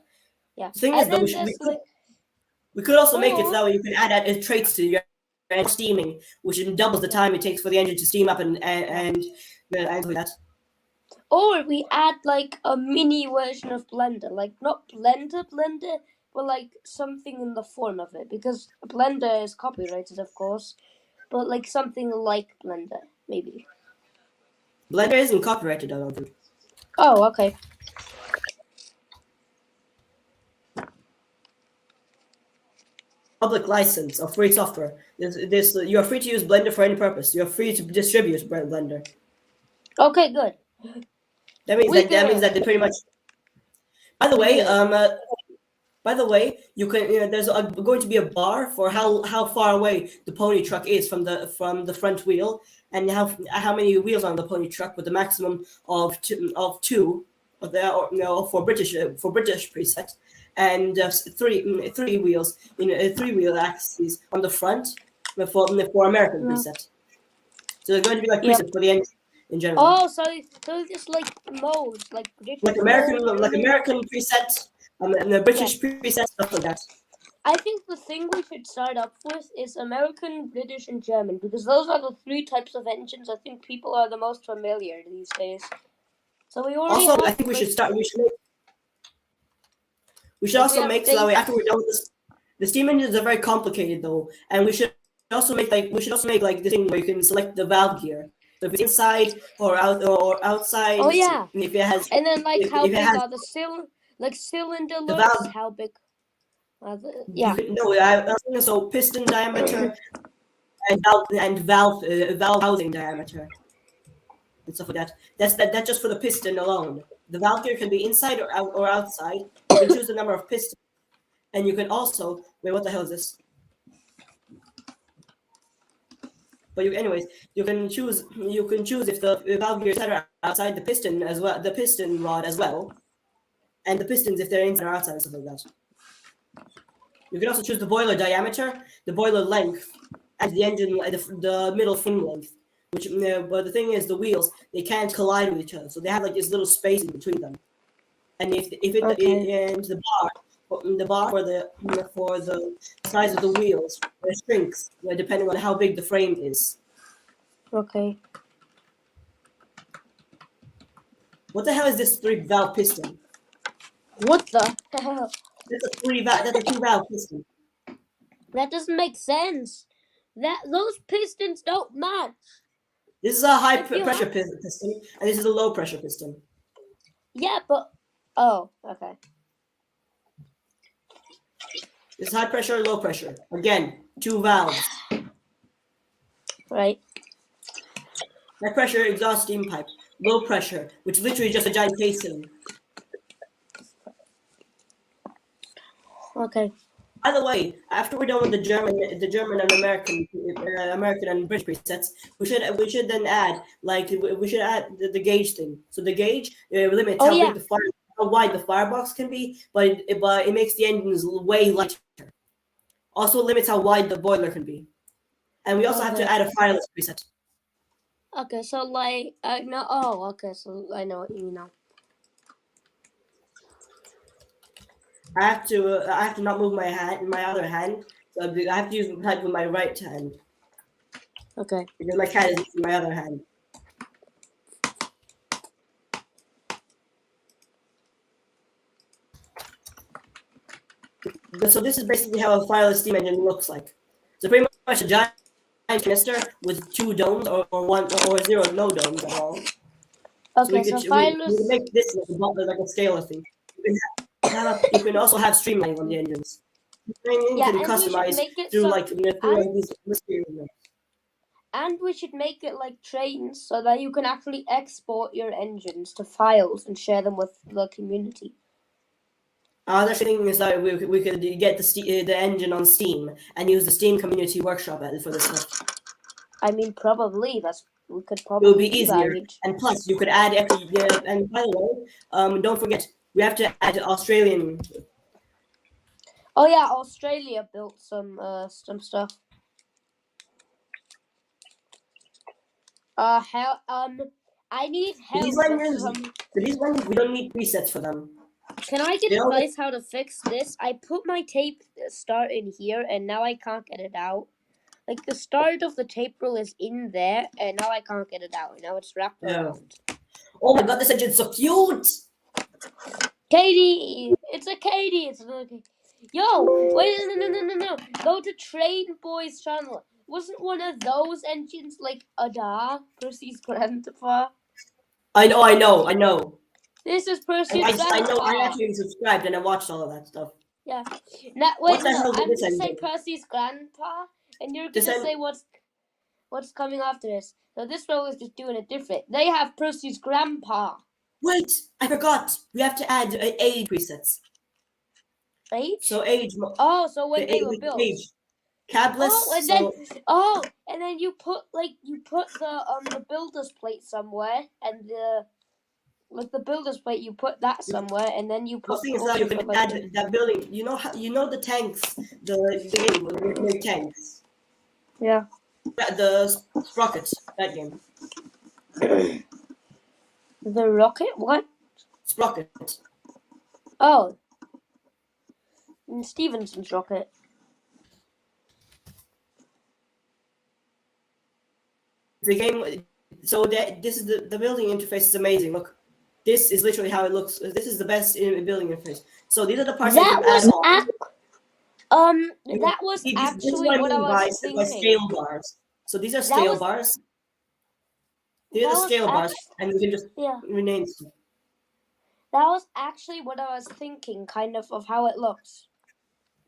Yeah. The thing is, though, we could also make it so that way you can add traits to your steaming, which doubles the time it takes for the engine to steam up and like that. Or we add like a mini version of Blender, like not Blender, but like something in the form of it, because Blender is copyrighted, of course, but like something like Blender, maybe. Blender isn't copyrighted, I don't think. Oh, okay. public license of free software. You are free to use Blender for any purpose. You are free to distribute Blender. Okay, good. That means We that means good. that they pretty much. By the way, you can. There's going to be a bar for how far away the pony truck is from the front wheel, and how many wheels on the pony truck, with the maximum of two for British preset, and three wheels in 3-wheel axes on the front for American preset. So they're going to be like presets for the engine in general. Oh, so just like modes, like American preset, and the British preset, stuff like that. I think the thing we should start up with is American, British, and German, because those are the 3 types of engines I think people are the most familiar these days. So we already Also, have, I think we should start. We should also make so that way after we're done with this. The steam engines are very complicated though, and we should also make the thing where you can select the valve gear. So if it's inside or outside. Oh yeah. If it has. And then like how big are the cylinder looks? How big? Yeah. So piston diameter and valve housing diameter and stuff like that. That's just for the piston alone. The valve gear can be inside or outside. You can choose the number of pistons, and you can also wait. What the hell is this? But you can choose if the valve gear is inside or outside the piston as well, the piston rod as well, and the pistons if they're inside or outside and stuff like that. You can also choose the boiler diameter, the boiler length, and the engine, the middle fin length. But the thing is, the wheels, they can't collide with each other, so they have like this little space in between them. And and the bar for the size of the wheels shrinks depending on how big the frame is. Okay. What the hell is this 3-valve piston? What the hell? That's a 2-valve piston. That doesn't make sense. Those pistons don't match. This is a high pressure piston, and this is a low pressure piston. Yeah, but okay. This is high pressure, low pressure. Again, 2 valves. Right. High pressure exhaust steam pipe. Low pressure, which is literally just a giant casing. Okay. By the way, after we're done with the German and American and British presets, we should then add the gauge thing. So the gauge limits how wide the firebox can be, but it makes the engines way lighter. Also limits how wide the boiler can be, and we also have to add a fireless preset. Okay, so like no. Oh, okay. So I know what you mean now. I have to not move my other hand. So I have to use type with my right hand. Okay. Because my cat is using my other hand. So this is basically how a fireless steam engine looks like. So pretty much a giant canister with 2 domes or 1 or 0 no domes at all. Okay, so fireless. We can make this like a scalar thing. You can also have streamlining on the engines. You can customize through these materials. And we should make it like trains so that you can actually export your engines to files and share them with the community. Another thing is that we could get the engine on Steam and use the Steam Community Workshop for this stuff. I mean, probably we could probably. It would be easier, and plus you could add and by the way, don't forget we have to add Australian. Oh yeah, Australia built some stuff. I need help. These engines, we don't need presets for them. Can I get advice how to fix this? I put my tape start in here, and now I can't get it out. Like the start of the tape rule is in there, and now I can't get it out. Now it's wrapped around. Oh my god, this engine's so cute! Katie! It's a Katie! It's another Katie. Yo! Wait, no. Go to Train Boy's channel. Wasn't one of those engines like Ada, Percy's grandpa? I know. This is Percy's grandpa. I actually subscribed and I watched all of that stuff. Yeah. Now, What wait, the no, hell is I'm this gonna say engine? Percy's grandpa, and you're This gonna en- say what's coming after this. So this one was just doing it different. They have Percy's grandpa. Wait, I forgot. We have to add age presets. Age? So age, Oh, so when the they age, were the built. age, cabless. Oh, and So then you put the builder's plate somewhere, and the builder's plate you put that somewhere, and then you the put thing is that also you can put like add that building. You know how the tanks, the game with the tanks, yeah. the sprocket, that game, The rocket? What? sprocket. Oh, Stevenson's rocket. The game. So this is the building interface is amazing. Look, this is literally how it looks. This is the best in building interface. So these are the parts that you That can add was on. that was This is actually what I what I mean was by thinking. scale bars. So these are That scale was bars. These are that the was scale bars, and we can just yeah. rename them. That was actually what I was thinking, kind of how it looks.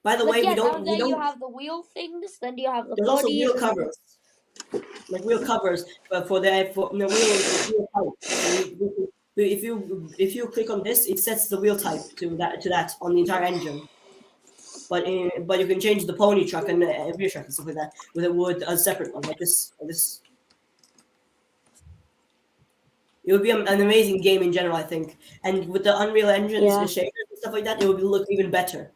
By the Like way, yeah, we down there you don't. have the wheel things, then you have the There's also bodies. wheel covers, like wheel covers, but for the wheel type. So if you click on this, it sets the wheel type to that on the entire engine. But you can change the pony truck and rear truck and stuff like that with a separate one like this. It would be an amazing game in general, I think. And with the Unreal Engine Yeah. shaders and stuff like that, it would look even better.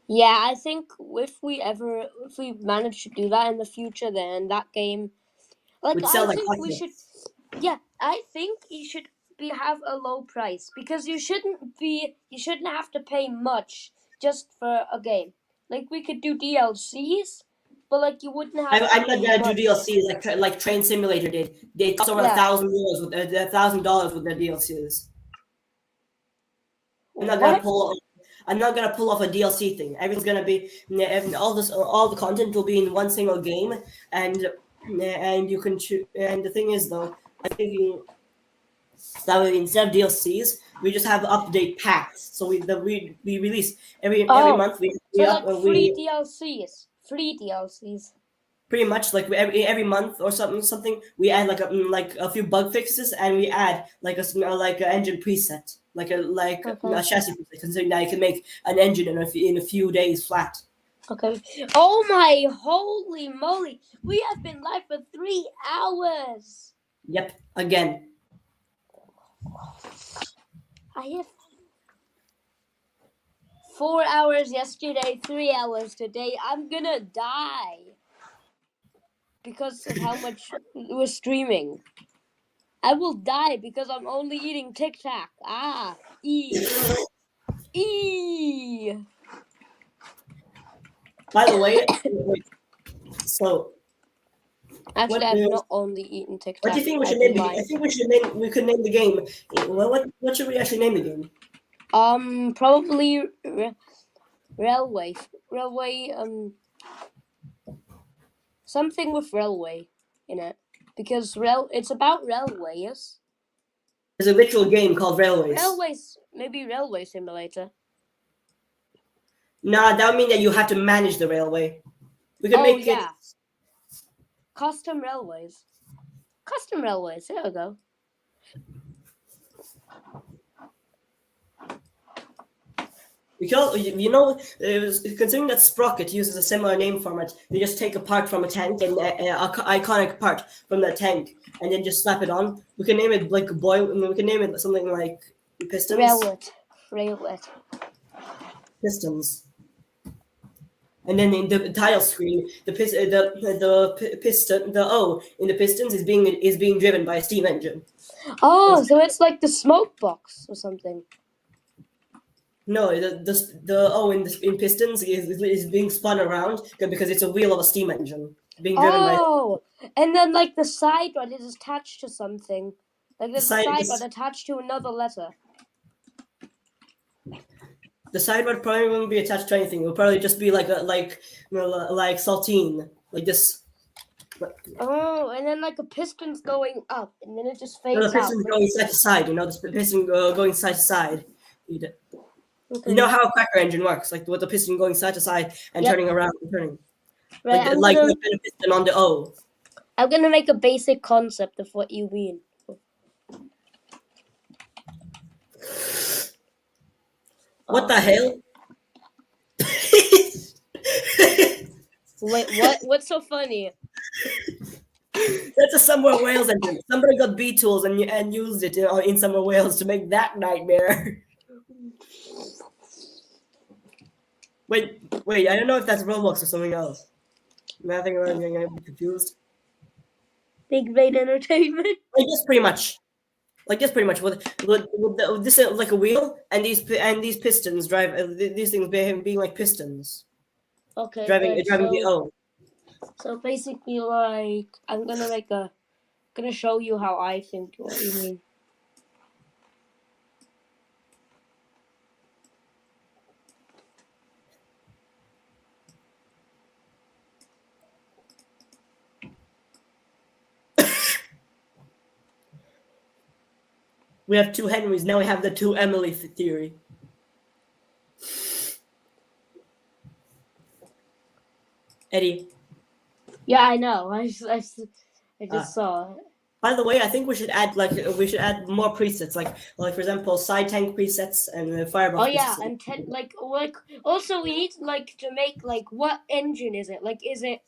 Yeah, I think if we manage to do that in the future, then that game, like Would I sell like think we hotcakes. should. Yeah, I think you should have a low price because you shouldn't have to pay much just for a game. Like we could do DLCs, but like you wouldn't have to I'm not pay gonna much. do DLCs like Train Simulator did. They cost over Yeah. $1,000 with $1,000 with their DLCs. I'm not gonna pull off a DLC thing. Everything's gonna be all the content will be in one single game, and you can choose. And the thing is, though, I think that instead of DLCs, we just have update packs. So we release every month. So like free DLCs, free DLCs. Pretty much like every month or something we add like a few bug fixes, and we add like an engine preset, like a chassis preset, so now you can make an engine in a few days flat. Okay. Oh my holy moly! We have been live for 3 hours. Yep, again. I have 4 hours yesterday, 3 hours today. I'm gonna die because of how much we're streaming. I will die because I'm only eating Tic Tac. E. By the way, so Actually, I've not only eaten Tic Tac. what do you think we should name? I think we could name the game. What should we actually name the game? Probably railway. Something with railway in it because it's about railways. There's a literal game called Railways. Maybe Railway Simulator. Nah, that would mean that you have to manage the railway. We can make it. Custom railways. There we go. Because considering that Sprocket uses a similar name format, they just take a part from a tank and an iconic part from that tank, and then just slap it on. We can name it like we can name it something like pistons. Railway. Pistons. And then in the title screen, the O in the pistons is being driven by a steam engine. Oh, so it's like the smoke box or something. No, the O in pistons is being spun around because it's a wheel of a steam engine being driven by. Oh, and then like the side rod is attached to something. Like there's a side rod attached to another letter. The side rod probably won't be attached to anything. It will probably just be like saltine, like this. Oh, and then like a piston's going up, and then it just fades No, the out. piston's going side to side. The piston going side to side. You know how a cracker engine works, like with the piston going side to side and Yep. turning around and turning. Right, Like a piston on the O. I'm gonna make a basic concept of what you mean. What the hell? Wait, what? What's so funny? That's a Somewhere Wales engine. Somebody got B tools and used it in Somewhere Wales to make that nightmare. Wait, I don't know if that's Roblox or something else. I think I'm getting confused. Big Brain Entertainment. Like this, pretty much. With this like a wheel and these pistons drive these things being like pistons Okay, driving good. the O. So basically, like, I'm gonna show you how I think what you mean. We have two Henrys, now we have the two Emily theory. Eddie. Yeah, I know. I just saw it. By the way, I think we should add more presets, like for example, side tank presets and firebuff. Oh yeah, presets. and like also we need like to make like what engine is it? Like is it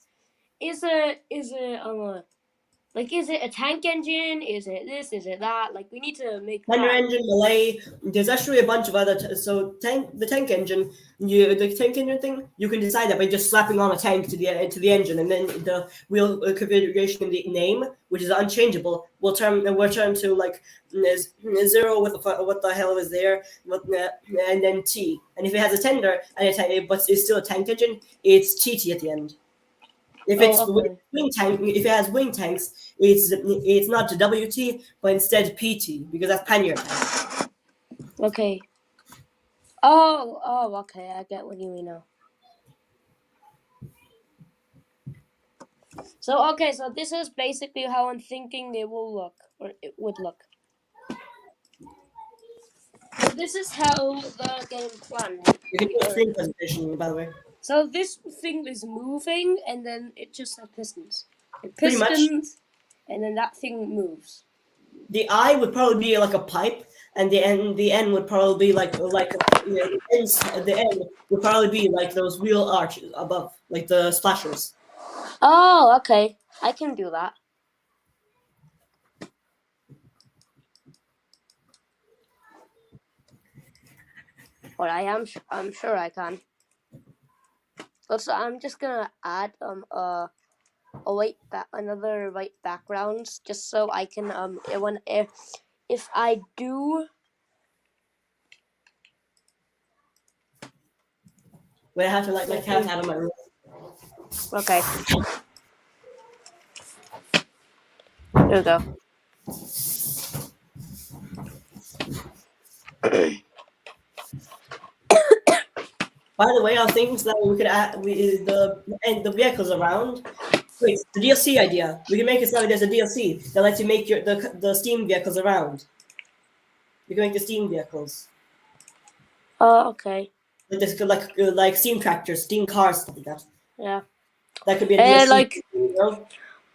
like is it a tank engine? Is it this? Is it that? Like we need to make Thunder that. engine, Malay. There's actually a bunch of other. The tank engine, thing. You can decide that by just slapping on a tank to the engine, and then the wheel configuration in the name, which is unchangeable, will turn to like zero with what the hell is there, and then T. And if it has a tender but it's still a tank engine, it's TT at the end. If it's wing tank, if it has wing tanks, it's not WT, but instead PT because that's pannier tank. Okay. Oh, okay. I get what you mean now. So this is basically how I'm thinking they will look, or it would look. So this is how the game plan. You can do a screen presentation, by the way. So this thing is moving, and then it just like pistons. Pretty much. And then that thing moves. The eye would probably be like a pipe, and the end would probably be the end would probably be like those wheel arches above, like the splashers. Oh, okay. I can do that. Or I'm sure I can. Also, I'm just gonna add another white backgrounds just so I can if I do. Wait, I have to let my cat out of my room. Okay. There we go. By the way, I think that we could add the vehicles around. Wait, the DLC idea. We can make it so like there's a DLC that lets you make the Steam vehicles around. You can make the Steam vehicles. Oh, okay. Like this, like Steam tractors, Steam cars, stuff like that. Yeah. That could be a DLC.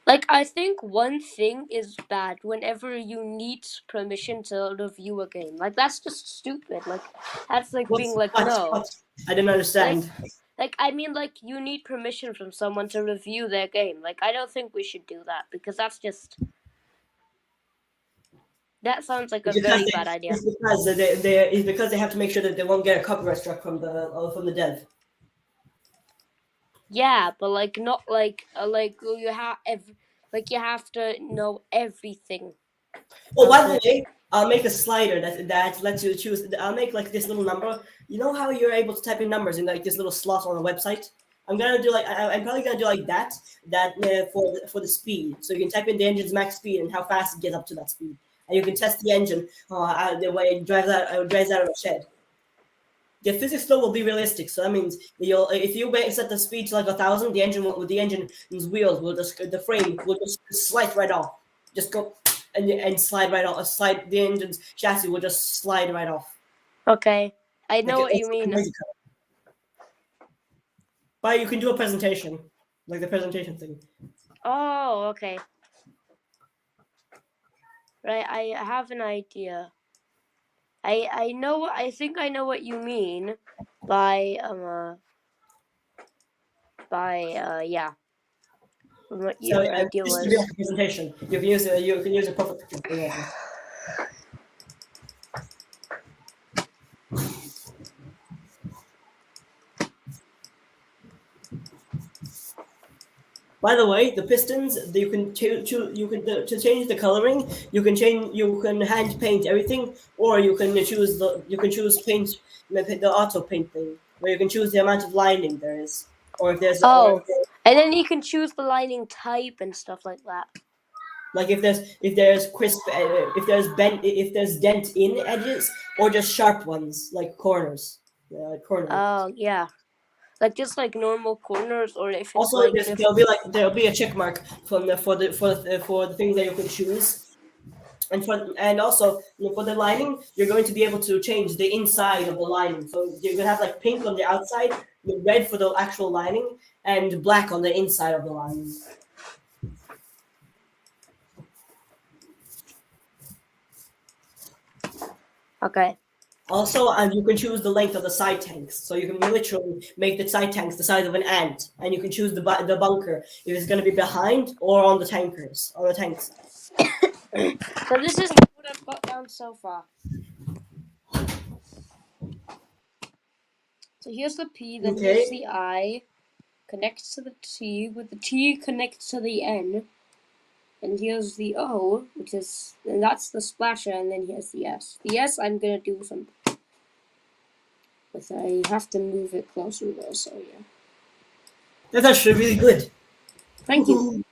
Like I think one thing is bad whenever you need permission to review a game. Like that's just stupid. Like that's like being like no. What? I didn't understand. Like I mean like you need permission from someone to review their game. Like I don't think we should do that because that sounds like a very bad idea. It's because they have to make sure that they won't get a copyright struck from the dev. Yeah, but like not like you have to know everything. Oh, by the way, I'll make a slider that lets you choose. I'll make like this little number. You know how you're able to type in numbers in like this little slot on the website? I'm probably gonna do like that for the speed. So you can type in the engine's max speed and how fast it gets up to that speed, and you can test the engine the way it drives out of the shed. The physics flow will be realistic, so that means if you set the speed to like 1,000, the engine's wheels the frame will just slide right off, just go and slide right off. The engine's chassis will just slide right off. Okay. I know what you It's mean. crazy color. But you can do a presentation, like the presentation thing. Oh, okay. Right, I have an idea. I know. I think I know what you mean by yeah. What So your idea this is to be was. like a presentation. You can use a profile picture for whatever. By the way, the pistons you can to change the coloring. You can hand paint everything, or you can choose paint the auto paint thing where you can choose the amount of lining there is, or Oh, and then you can choose the lining type and stuff like that. like if there's crisp if there's dent in edges or just sharp ones like corners, corners. Oh, yeah. Like just like normal corners, or if it's Also, like there'll be a check mark from the for the things that you can choose. And also for the lining, you're going to be able to change the inside of the lining. So you're gonna have like pink on the outside, red for the actual lining, and black on the inside of the lining. okay. Also, you can choose the length of the side tanks. So you can literally make the side tanks the size of an ant, and you can choose the bunker if it's going to be behind or on the tankers or the tanks. So this is what I've got down so far. So here's the P, then Okay. here's the I, connects to the T, with the T connects to the N, and here's the O, and that's the splasher, and then here's the S. The S I'm gonna do something with. I have to move it closer though, so yeah. That's actually really good. Thank you.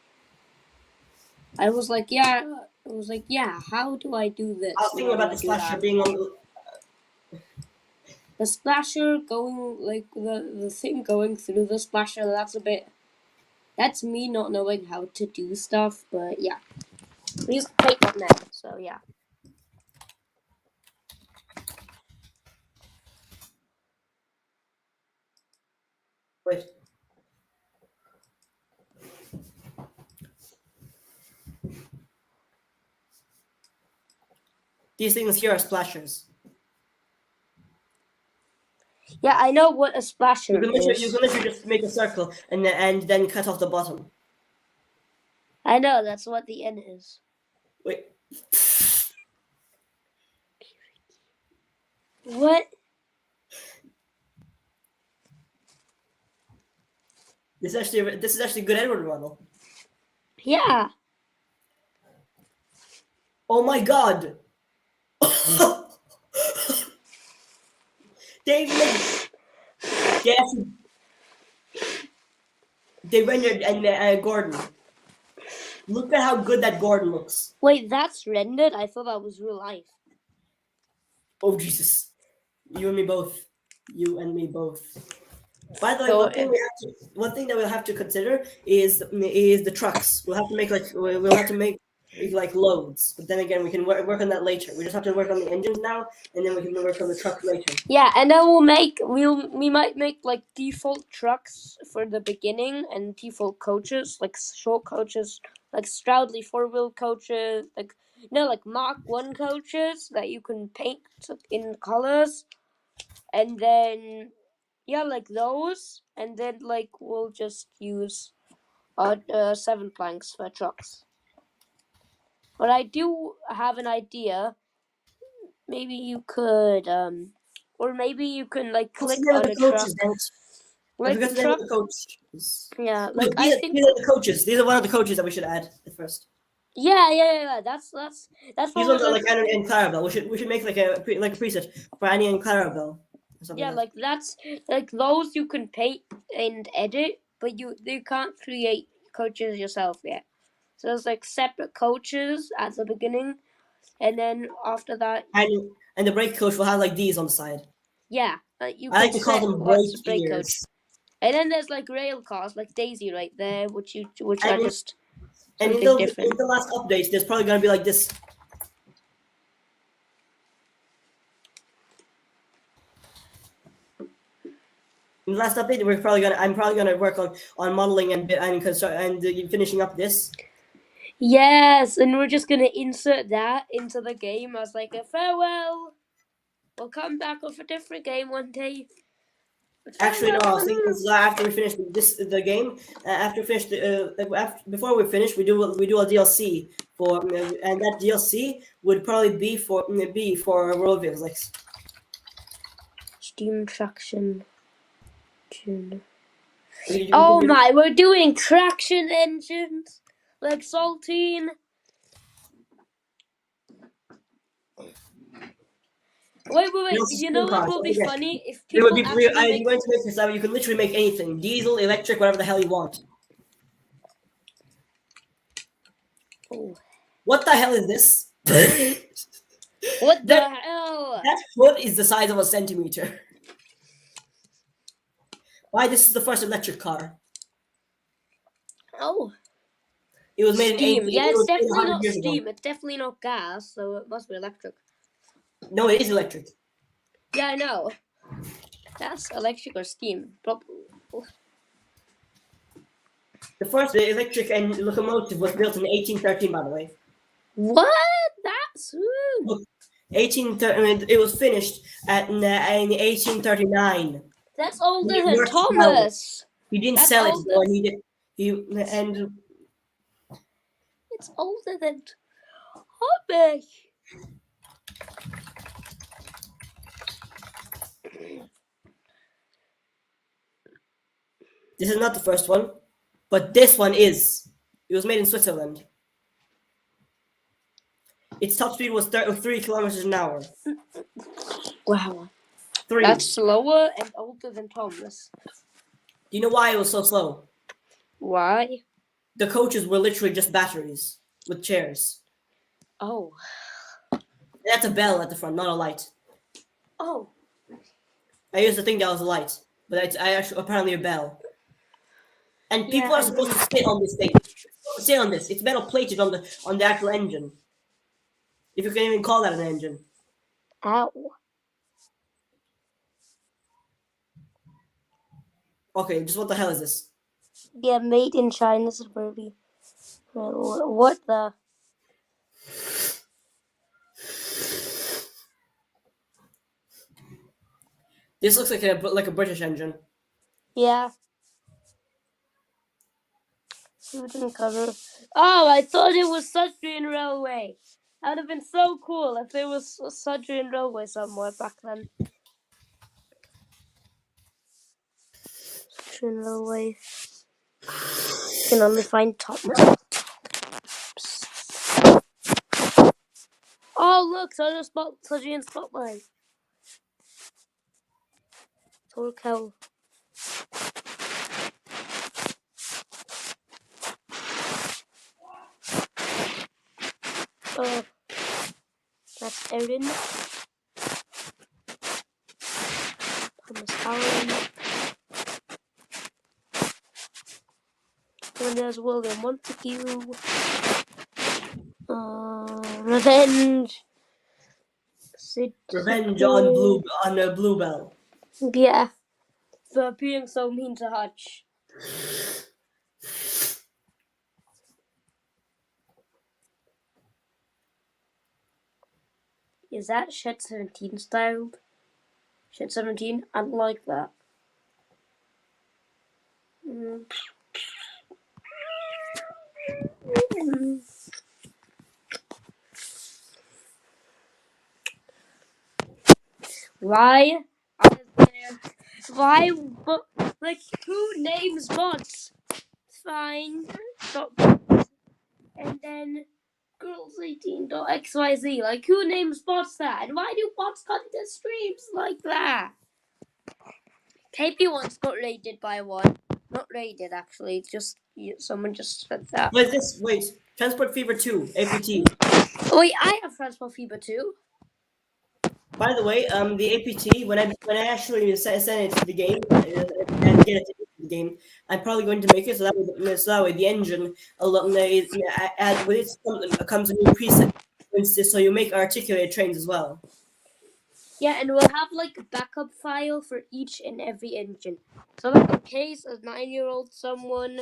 I was like, yeah, how do I do this? I was thinking about the splasher being on. The splasher going, like, the thing going through the splasher, that's me not knowing how to do stuff, but yeah. We used to paint on that, so yeah. Wait. These things here are splashers. Yeah, I know what a splasher You can is. literally just make a circle and then cut off the bottom. I know, that's what the N is. Wait. What? This is actually a good Edward model. Yeah. Oh my god! David! Yes. They rendered and Gordon. Look at how good that Gordon looks. Wait, that's rendered? I thought that was real life. Oh Jesus! You and me both. You and me both. By the way, So, one thing that we'll have to consider is the trucks. We'll have to make like loads, but then again, we can work on that later. We just have to work on the engines now, and then we can work on the truck later. yeah, and then we might make like default trucks for the beginning and default coaches, like short coaches, like Stroudley 4-wheel coaches, like Mark 1 coaches that you can paint in colors, and then like those, and then like we'll just use 7 planks for trucks. But I do have an idea. Maybe you could or maybe you can like click on a truck. Like the truck. The coaches. Yeah, Look, like I think these are the coaches. These are one of the coaches that we should add at first. Yeah. That's These ones are like Annie and Clarabelle. We should make like a preset for Annie and Clarabelle. Yeah, like that's like those you can paint and edit, but you can't create coaches yourself yet. So there's like separate coaches at the beginning, and then after that, and the brake coach will have like these on the side. yeah, you I like can to call set them what's the brake brake coach. gears. And then there's like rail cars, like Daisy right there, which And are just And in something different. the last update, there's probably gonna be like this. In the last update, I'm probably gonna work on modeling and finishing up this. Yes, and we're just gonna insert that into the game as like a farewell. We'll come back with a different game one day. Actually, no. I was thinking after we finish the game, before we finish, we do a DLC for, and that DLC would probably be for road vehicles like Steam traction. Oh my, we're doing traction engines like Saltine. Wait. You know what will be funny if people I'm going to make this out. You can literally make anything: diesel, electric, whatever the hell you want. Oh. What the hell is this? What the hell? That foot is the size of a centimeter. Why? This is the first electric car. Oh. It was made steam. in 80, Yeah, it's definitely not years steam. ago. It's definitely not gas, so it must be electric. No, it is electric. Yeah, I know. That's electric or steam. The first electric and locomotive was built in 1813, by the way. What? That's soon. 1830. It was finished in 1839. That's older than Thomas. He didn't sell it though, and it's older than Thomas. This is not the first one, but this one is. It was made in Switzerland. Its top speed was 3 kilometers an hour. Wow. 3. That's slower and older than Thomas. Do you know why it was so slow? Why? The coaches were literally just batteries with chairs. Oh. That's a bell at the front, not a light. Oh. I used to think that was a light, but it's actually apparently a bell. And people are supposed to sit on this thing. Sit on this. It's metal plated on the actual engine. If you can even call that an engine. Ow. Okay, just what the hell is this? Yeah, made in China. This is really. What the? This looks like a British engine. Yeah. Who didn't cover? Oh, I thought it was Sudbury Railway. That would have been so cool if there was a Sudbury Railway somewhere back then. Sudbury Railway. You can only find Thomas. Oh, look, Sudbury and Spotlight. Total cow. Oh, that's Erin. Thomas Allen. And there's William Montague. Revenge. Revenge on a Bluebell. Yeah. For being so mean to Hutch. Is that Shed 17 styled? Shed 17? I like that. Why? Why? Like, who names bots? Fine. And then girls18.xyz. Like, who names bots that? And why do bots come to streams like that? KP once got raided by one. Not raided, actually. Just someone just said that. What is this? Wait. Transport Fever 2, APT. Wait, I have Transport Fever 2. By the way, the APT, when I actually send it to the game and get it to the game, I'm probably going to make it so that way the engine with it comes a new preset, so you make articulated trains as well. Yeah, and we'll have like a backup file for each and every engine. So like in case a 9-year-old someone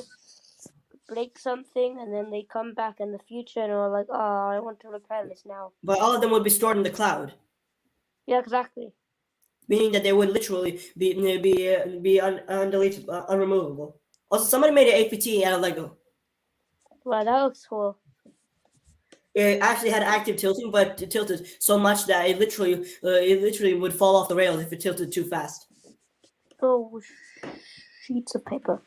breaks something and then they come back in the future and are like, oh, I want to repair this now. But all of them would be stored in the cloud, Yeah, exactly. meaning that they would literally be undeletable, unremovable. Also, somebody made an APT out of Lego. Wow, that looks cool. It actually had active tilting, but it tilted so much that it literally would fall off the rails if it tilted too fast. Oh, sheets of paper.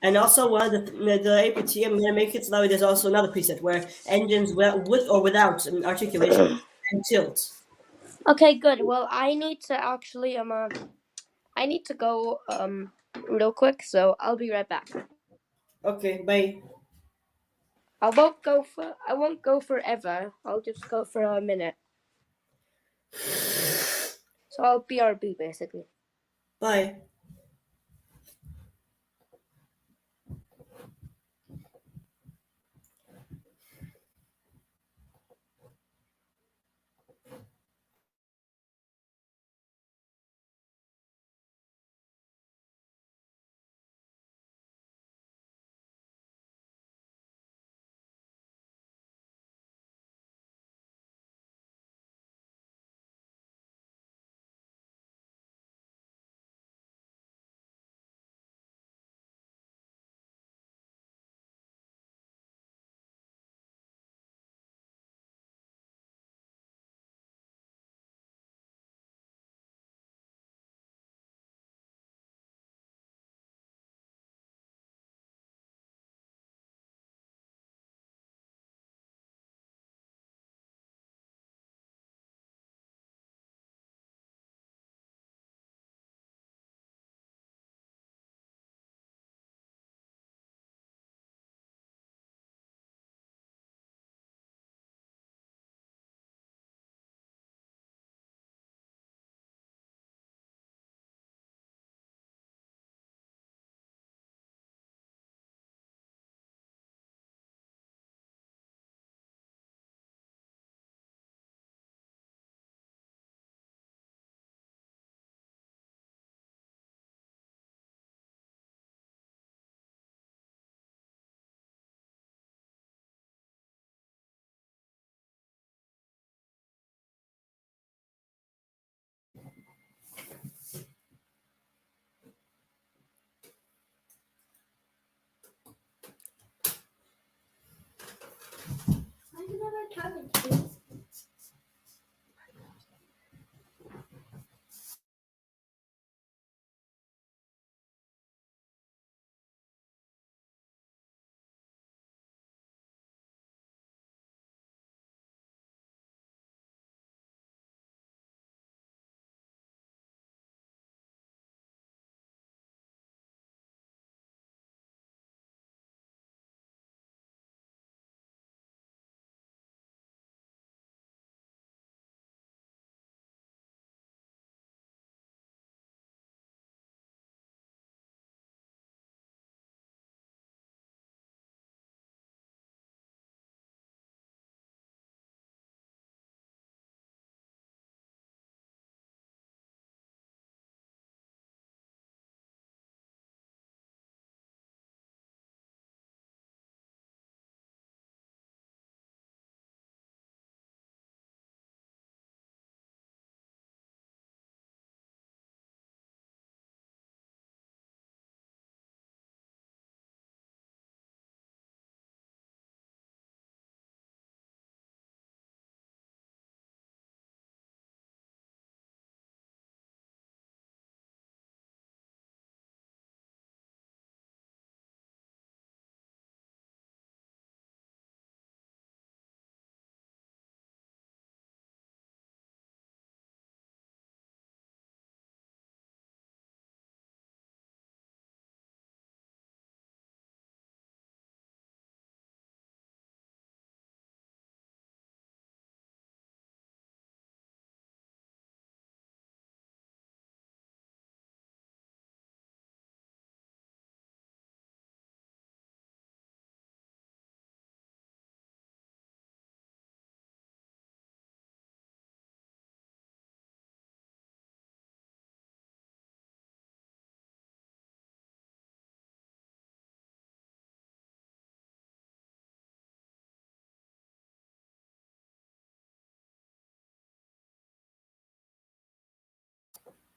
And also, one of the APT, I'm gonna make it so that way there's also another preset where engines with or without articulation and tilt. Okay, good. Well, I need to actually I need to go real quick, so I'll be right back. Okay, bye. I won't go forever. I'll just go for a minute. So I'll BRB basically. Bye.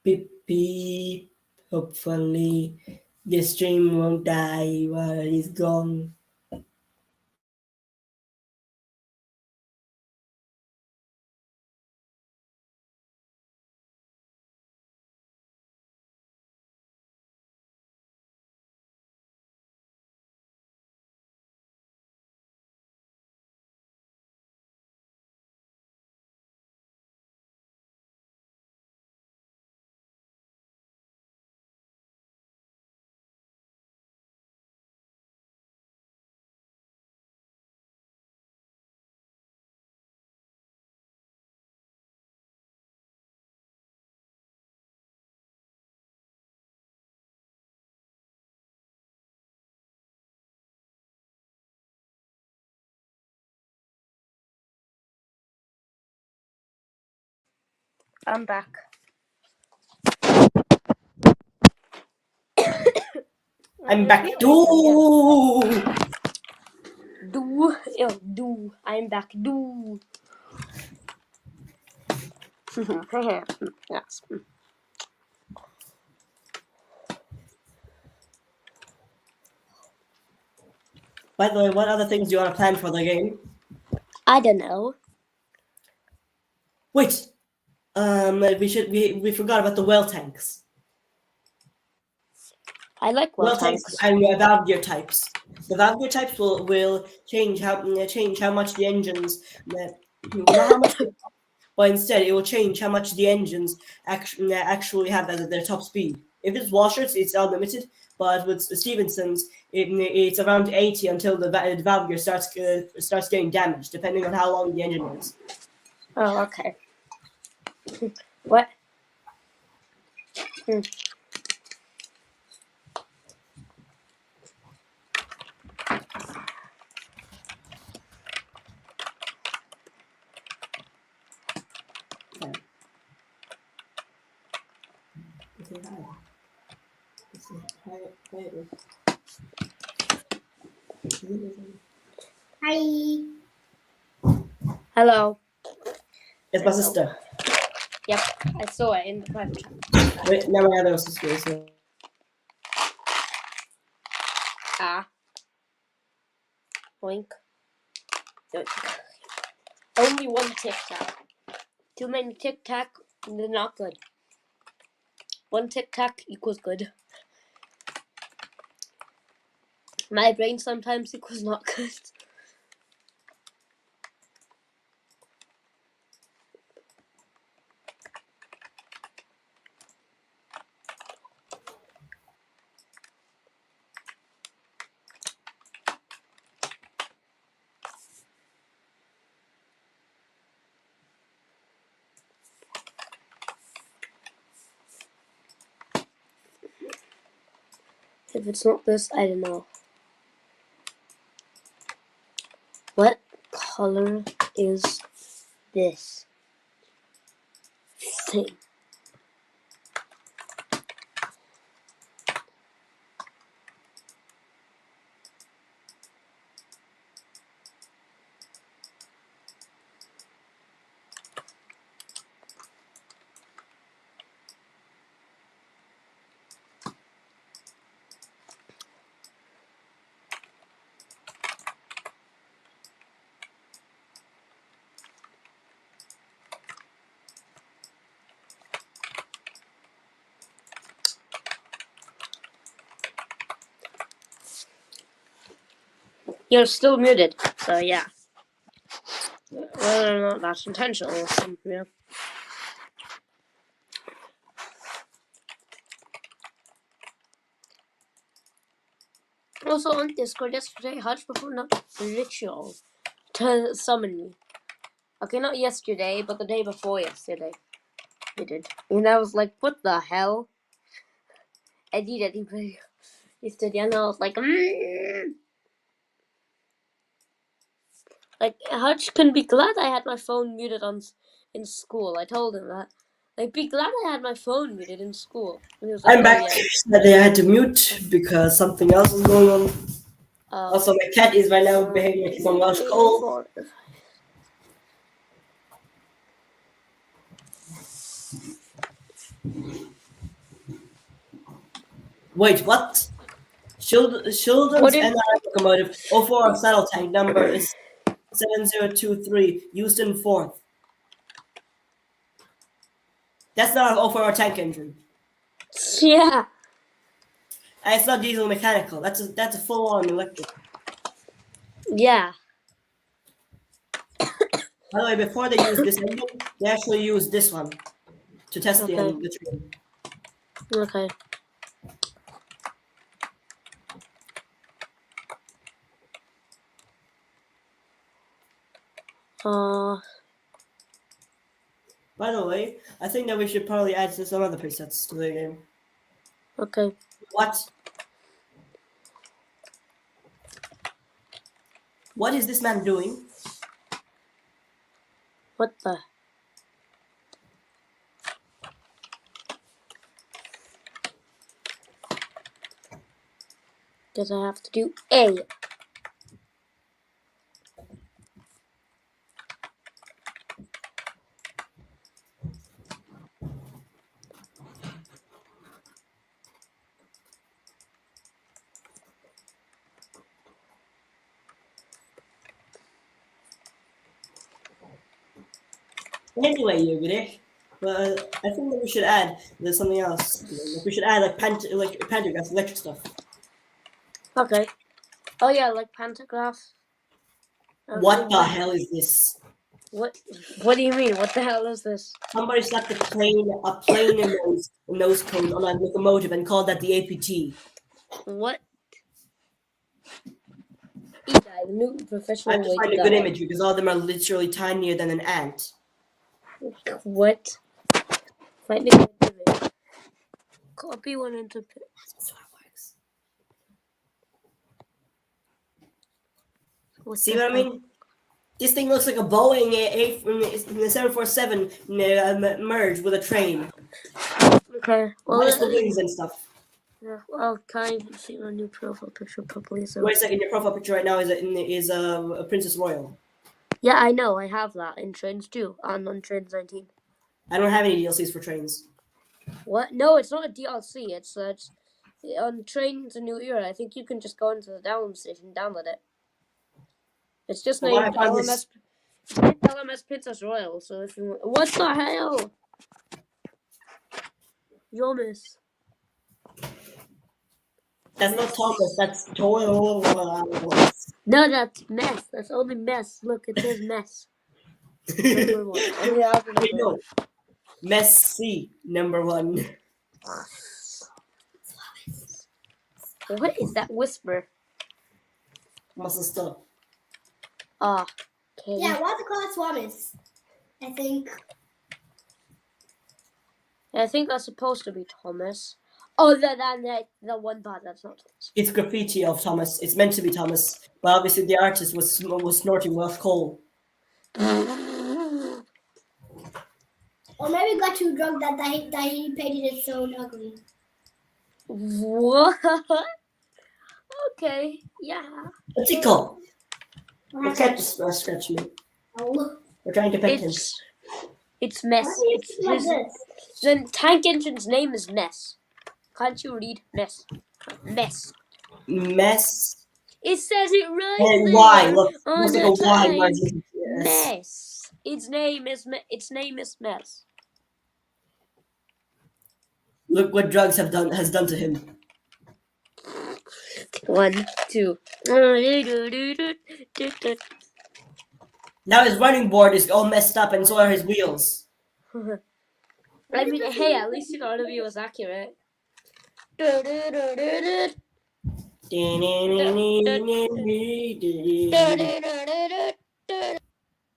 Beep beep. Hopefully, the stream won't die while he's gone. I'm back. I'm back. Do. Do. I'm back. Do. Yes. By the way, what other things do you want to plan for the game? I don't know. Wait. We forgot about the well tanks. I like well Tanks tanks. and valve gear types. The valve gear types will change how much the engines not how much, but instead it will change how much the engines actually have as their top speed. If it's washers, it's unlimited, but with Stevenson's, it's around 80 until the valve gear starts getting damaged, depending on how long the engine is. Oh, okay. What? Hi. Hello. It's my sister. Yep, I saw it in the private chat. Wait, now my other sister is here. Boink. Yoink. Only one tic tac. Too many tic tac, they're not good. One tic tac equals good. My brain sometimes equals not good. If it's not this, I don't know. What color is this thing? You're still muted, so yeah. Whether or not that's intentional or something, yeah. Also on Discord yesterday, Hutch performed a ritual to summon me. Okay, not yesterday, but the day before yesterday. He did. And I was like, what the hell? I did anybody yesterday, and I was like, Like, Hutch can be glad I had my phone muted in school. I told him that. Like, be glad I had my phone muted in school. And he was like, I'm back. Sadly, I had to mute because something else is going on. Also, my cat is right now behaving like he's on Welsh cold. Wait, what? Children's What if- NRF locomotive 04 saddle tank number is 7023, used in 4th. That's not an 04 tank engine. Yeah. And it's not diesel mechanical. That's a full-on electric. Yeah. By the way, before they use this engine, they actually use this one to test the Okay. train. Okay. By the way, I think that we should probably add some other presets to the game. Okay. What? What is this man doing? What the? Does I have to do A? Anyway, Yugure, I think that we should add something else. Like we should add like pantographs, electric stuff. Okay. Oh yeah, like pantograph. What the hell is this? What do you mean? What the hell is this? Somebody slapped a plane nose cone on a locomotive and called that the APT. What? E-guy, the new I professional have to find a good image because all of them are literally tinier than an ant. What? Find a good image. Copy one into. That's how it works. What See the what I hell? mean? This thing looks like a Boeing 747 merged with a train. Okay. Well, Minus the wings and stuff. yeah, well, can't even see my new profile picture properly. So. Wait a second, your profile picture right now is a Princess Royal. Yeah, I know. I have that in Trains too. On Trains 19. I don't have any DLCs for trains. What? No, it's not a DLC. It's on Trains A New Era. I think you can just go into the download station and download it. It's just Well, named I found LMS. It's named LMS Princess Royal. So if you what the hell? Jonas. That's not Thomas, that's Toil. No, that's mess. That's only mess. Look, it says mess. Number one. Only after Wait, number no. Messi, number 1. What is that whisper? Muscle stuff. Ah, okay. Yeah, why do they call it Swamis? I think. I think that's supposed to be Thomas. Other than the one part that's not Thomas. It's graffiti of Thomas. It's meant to be Thomas, but obviously the artist was snorting Welsh coal. Or maybe he got too drunk that he painted it so ugly. What? Okay, yeah. What's it called? The cat just scratched me. Oh. We're trying to pet him. It's mess. It's like this. The tank engine's name is Mess. Can't you read Mess? Mess. Mess. It says it right And there. Y. Look, on looks like the a Y. tank. Margin. Yes. Mess. Its name is Mess. Look what drugs has done to him. 1, 2. Now his running board is all messed up, and so are his wheels. I mean, hey, at least you got to be was accurate.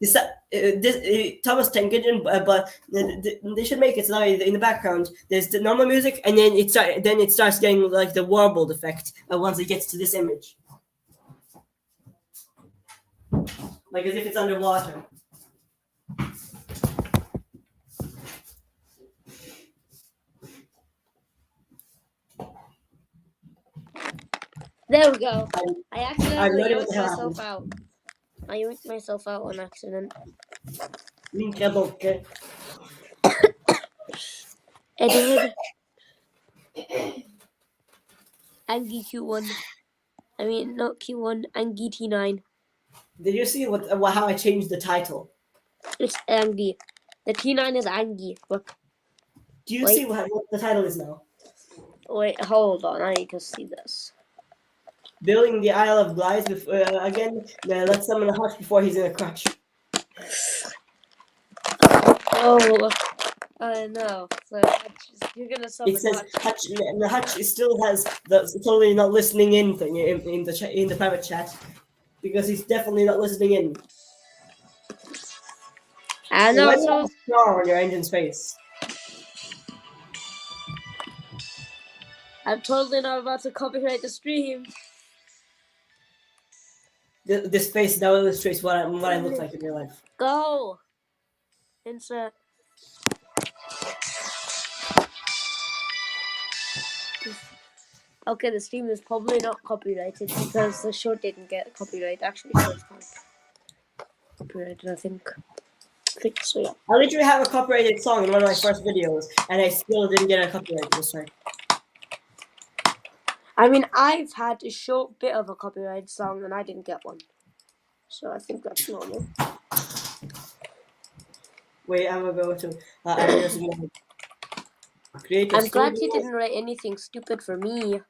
This Thomas Tank Engine, but they should make it so that in the background there's the normal music, and then it starts getting like the warbled effect once it gets to this image, like as if it's underwater. There we go. I I accidentally know what the yanked hell myself out. I yanked myself out on accident. Okay. I did. Angie Q1. I mean, not Q1, Angie T9. Did you see how I changed the title? It's Angie. The T9 is Angie. Look. Do you Wait. see what the title is now? Wait, hold on. I need to see this. Building the Isle of Glyse again. Let's summon a Hutch before he's in a crutch. Oh, I know. So you're gonna summon It says Hutch. Hutch. The Hutch still has the totally not listening in thing in the private chat because he's definitely not listening in. And Why do you also, have a star on your engine's face? I'm totally not about to copyright the stream. This face now illustrates what I look like in real life. Go. Insert. Okay, the stream is probably not copyrighted because the short didn't get copyright. Actually, short's not copyrighted, I think. So, yeah. I literally have a copyrighted song in one of my first videos, and I still didn't get a copyright this time. I mean, I've had a short bit of a copyrighted song and I didn't get one. So I think that's normal. Wait, I'm gonna go to. Create a I'm glad studio. you didn't write anything stupid for me.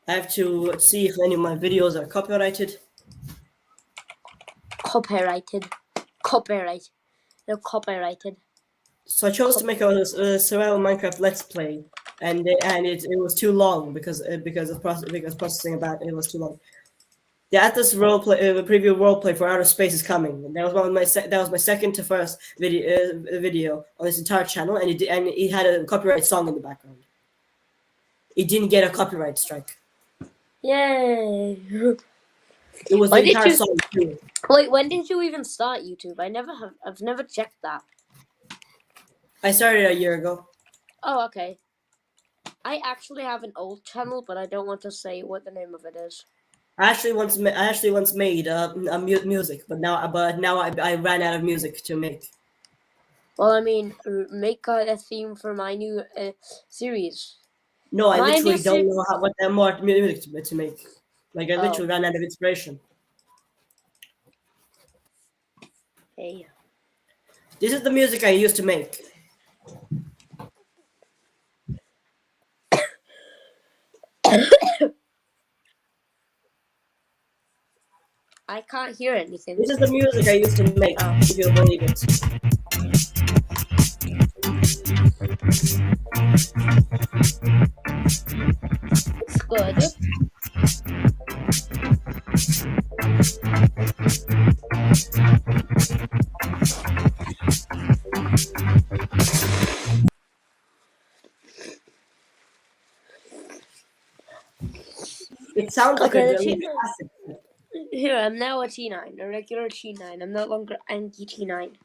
I have to see if any of my videos are copyrighted. Copyrighted. Copyright. They're copyrighted. So I chose to make a survival Minecraft Let's Play, and it was too long because processing about it was too long. The Atlas preview roleplay for Outer Space is coming. And that was my second to first video on this entire channel, and it had a copyright song in the background. It didn't get a copyright strike. Yay! It was the entire song too. Wait, when did you even start YouTube? I've never checked that. I started a year ago. Oh, okay. I actually have an old channel, but I don't want to say what the name of it is. I actually once made music, but now I ran out of music to make. Well, I mean, make a theme for my new series. No, I My literally new don't know what more music to make. Like I Oh. literally ran out of inspiration. Hey. This is the music I used to make. I can't hear anything. This is the music I used to make, if you believe it. It's good. It sounds like Okay, a the classic. Here, I'm now a T9, a regular T9. I'm no longer Angie T9.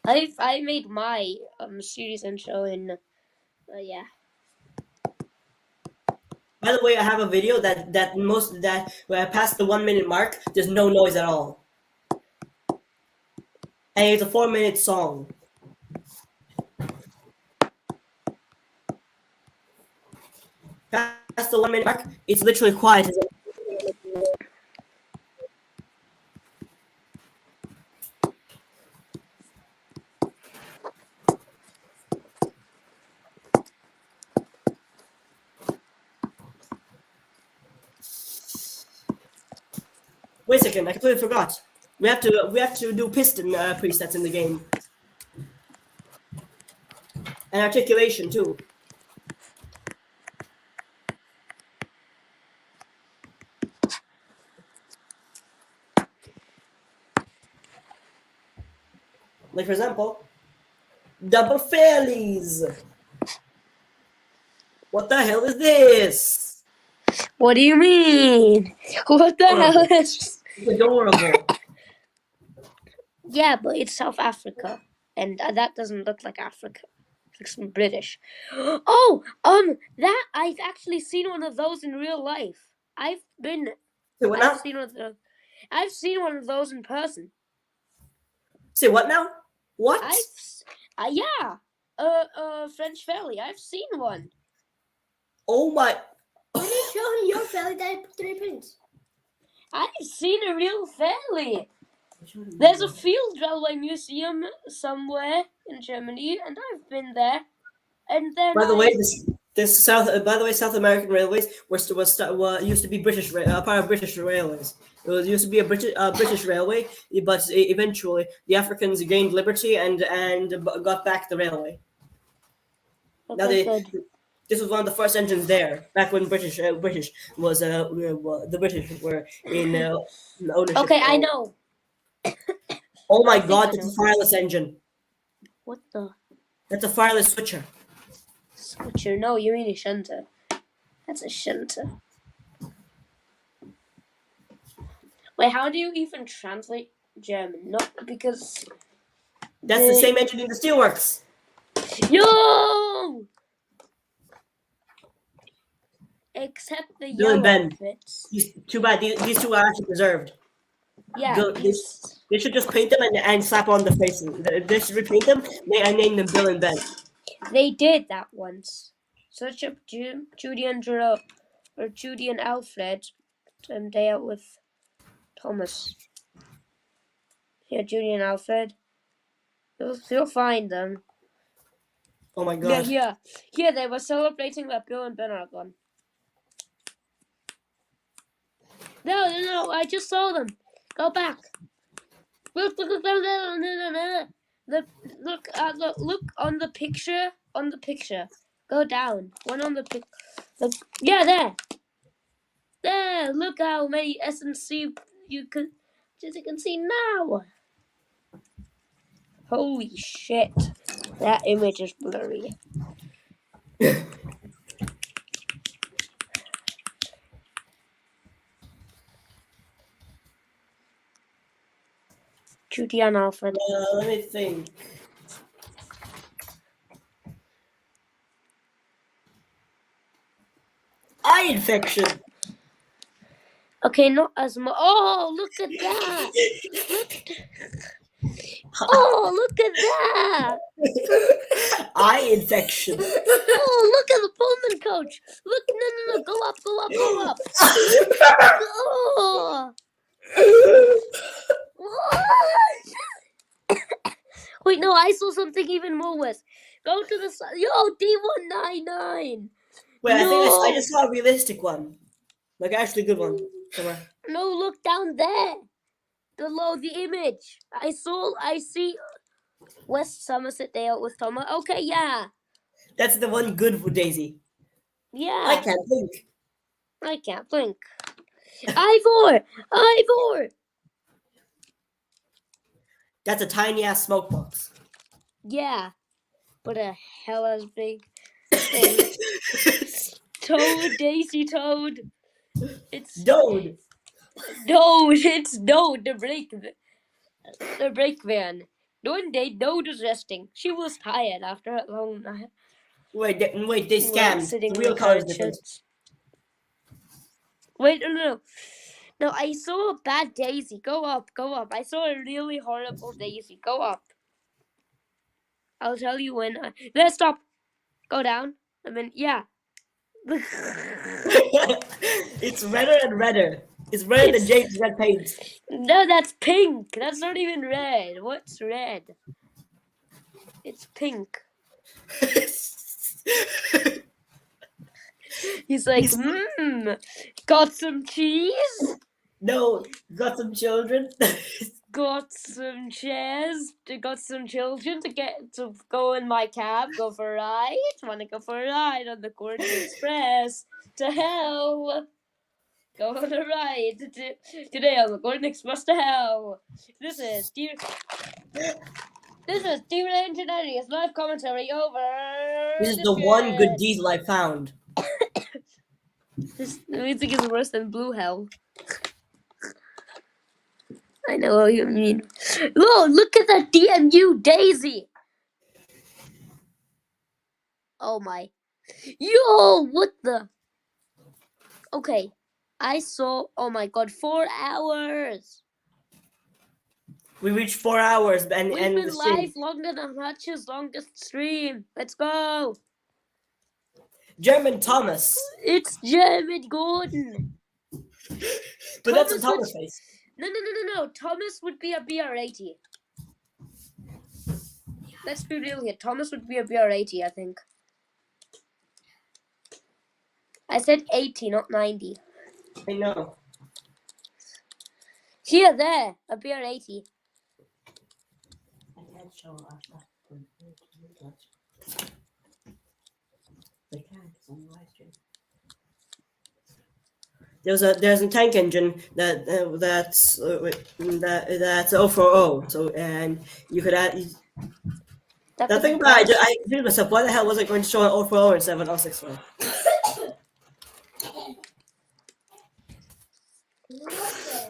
I made my series and show in yeah. By the way, I have a video where I passed the 1 minute mark. There's no noise at all, and it's a 4-minute song. Past the 1 minute mark, it's literally quiet. Wait a second, I completely forgot. We have to do piston presets in the game, and articulation too. Like for example, double failies. What the hell is this? What do you mean? What the hell is? It's adorable. Yeah, but it's South Africa, and that doesn't look like Africa. It looks British. Oh, that I've actually seen one of those in real life. I've seen one of those in person. Say what now? What? Yeah. French ferry. I've seen one. Oh my! When you show him your ferry, that 3 points. I've seen a real ferry. There's a field railway museum somewhere in Germany, and I've been there. And then By the way, this South American Railways used to be part of British Railways. It was used to be a British railway, but eventually the Africans gained liberty and got back the railway. Now okay, good. this was one of the first engines there back when British was the British were in ownership. Okay, I know. Oh my I think God, I that's a know. fireless engine. What the That's a fireless switcher. switcher? No, you mean a shunter. That's a shunter. Wait, how do you even translate German? No, because That's the same engine in the steelworks. Yo! Except the Bill and yellow Ben. bits. Too bad. These two are actually preserved. Yeah, They should just paint them and slap on the faces. They should repaint them and name them Bill and Ben. they did that once. Search up Judy and Judy and Alfred, and day out with Thomas. Here, Judy and Alfred. You'll find them. Oh my God. Yeah, here they were celebrating that Bill and Ben are gone. No, I just saw them. Go back. Look on the picture. On the picture. Go down. One on the pic. Yeah, there. There. Look how many S and C you can see now. Holy shit. That image is blurry. Judy and Alfred. Let me think. Eye infection. Okay, not as much. Oh, look at that. Oh, look at that. Eye infection. Oh, look at the Pullman coach. Look, no. Go up. Oh. Wait, no, I saw something even more worse. Go to the side. Yo, D199. Wait, No. I just saw a realistic one. Like actually good one. Somewhere. No, look down there. Below the image. I see West Somerset Day out with Thomas. Okay, yeah. That's the one good for Daisy. Yeah. I can't think. I can't blink. Ivor! That's a tiny ass smoke box. Yeah. But a hell as big thing. Toad, Daisy Toad. It's Dode. it's Dode, the brake van. One day Dode was resting. She was tired after a long night. Wait, they scammed. Sitting The in real the color is carriage different. sheds. Wait, no. No, I saw a bad Daisy. Go up. I saw a really horrible Daisy. Go up. I'll tell you when. Let's stop. Go down. I mean, yeah. It's redder and redder. It's redder than James' red paint. No, that's pink. That's not even red. What's red? It's pink. He's like, got some cheese? No, got some children. Got some chairs? Got some children to go in my cab? Go for a ride? Want to go for a ride on the Gordon Express? To hell! Go on a ride today on the Gordon Express to hell. This is Steven Engineering's live commentary over. This is the one good diesel I found. This music is worse than Blue Hell. I know what you mean. Look at that DMU Daisy. Oh my. Yo, what the? Okay. I saw, oh my god, 4 hours. We reached 4 hours and We've the been stream. live longer than Hutch's longest stream. Let's go. German Thomas. It's German Gordon. But that's a Thomas Thomas would- face. No. Thomas would be a BR80. Let's be real here. Thomas would be a BR80, I think. I said 80, not 90. I know. Here, there, a BR80. I can't show our stuff. They can't, it's on the live stream. There's a tank engine that's 040. So and you could add That the could thing be about nice. I confused myself. Why the hell was I going to show an 040 instead of an 061?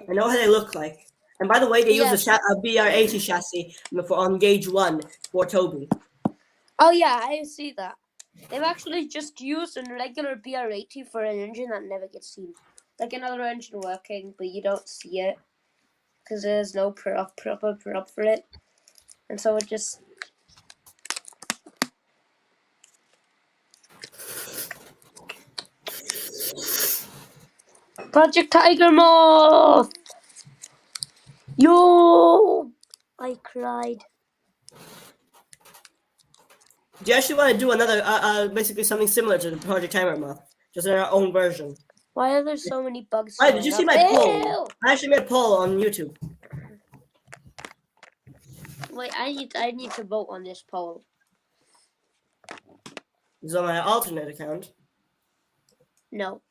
I know how they look like. And by the way, they use a BR80 chassis on gauge 1 for Toby. Oh yeah, I see that. They've actually just used a regular BR80 for an engine that never gets seen. Like another engine working, but you don't see it. Because there's no proper prop for it. And so it just... Project Tiger Moth! Yo! I cried. Do you actually want to do another, basically something similar to the Project Timer Moth, just in our own version? Why are there so many bugs? Why did you see my poll? I actually made a poll on YouTube. Wait, I need to vote on this poll. It's on my alternate account, No.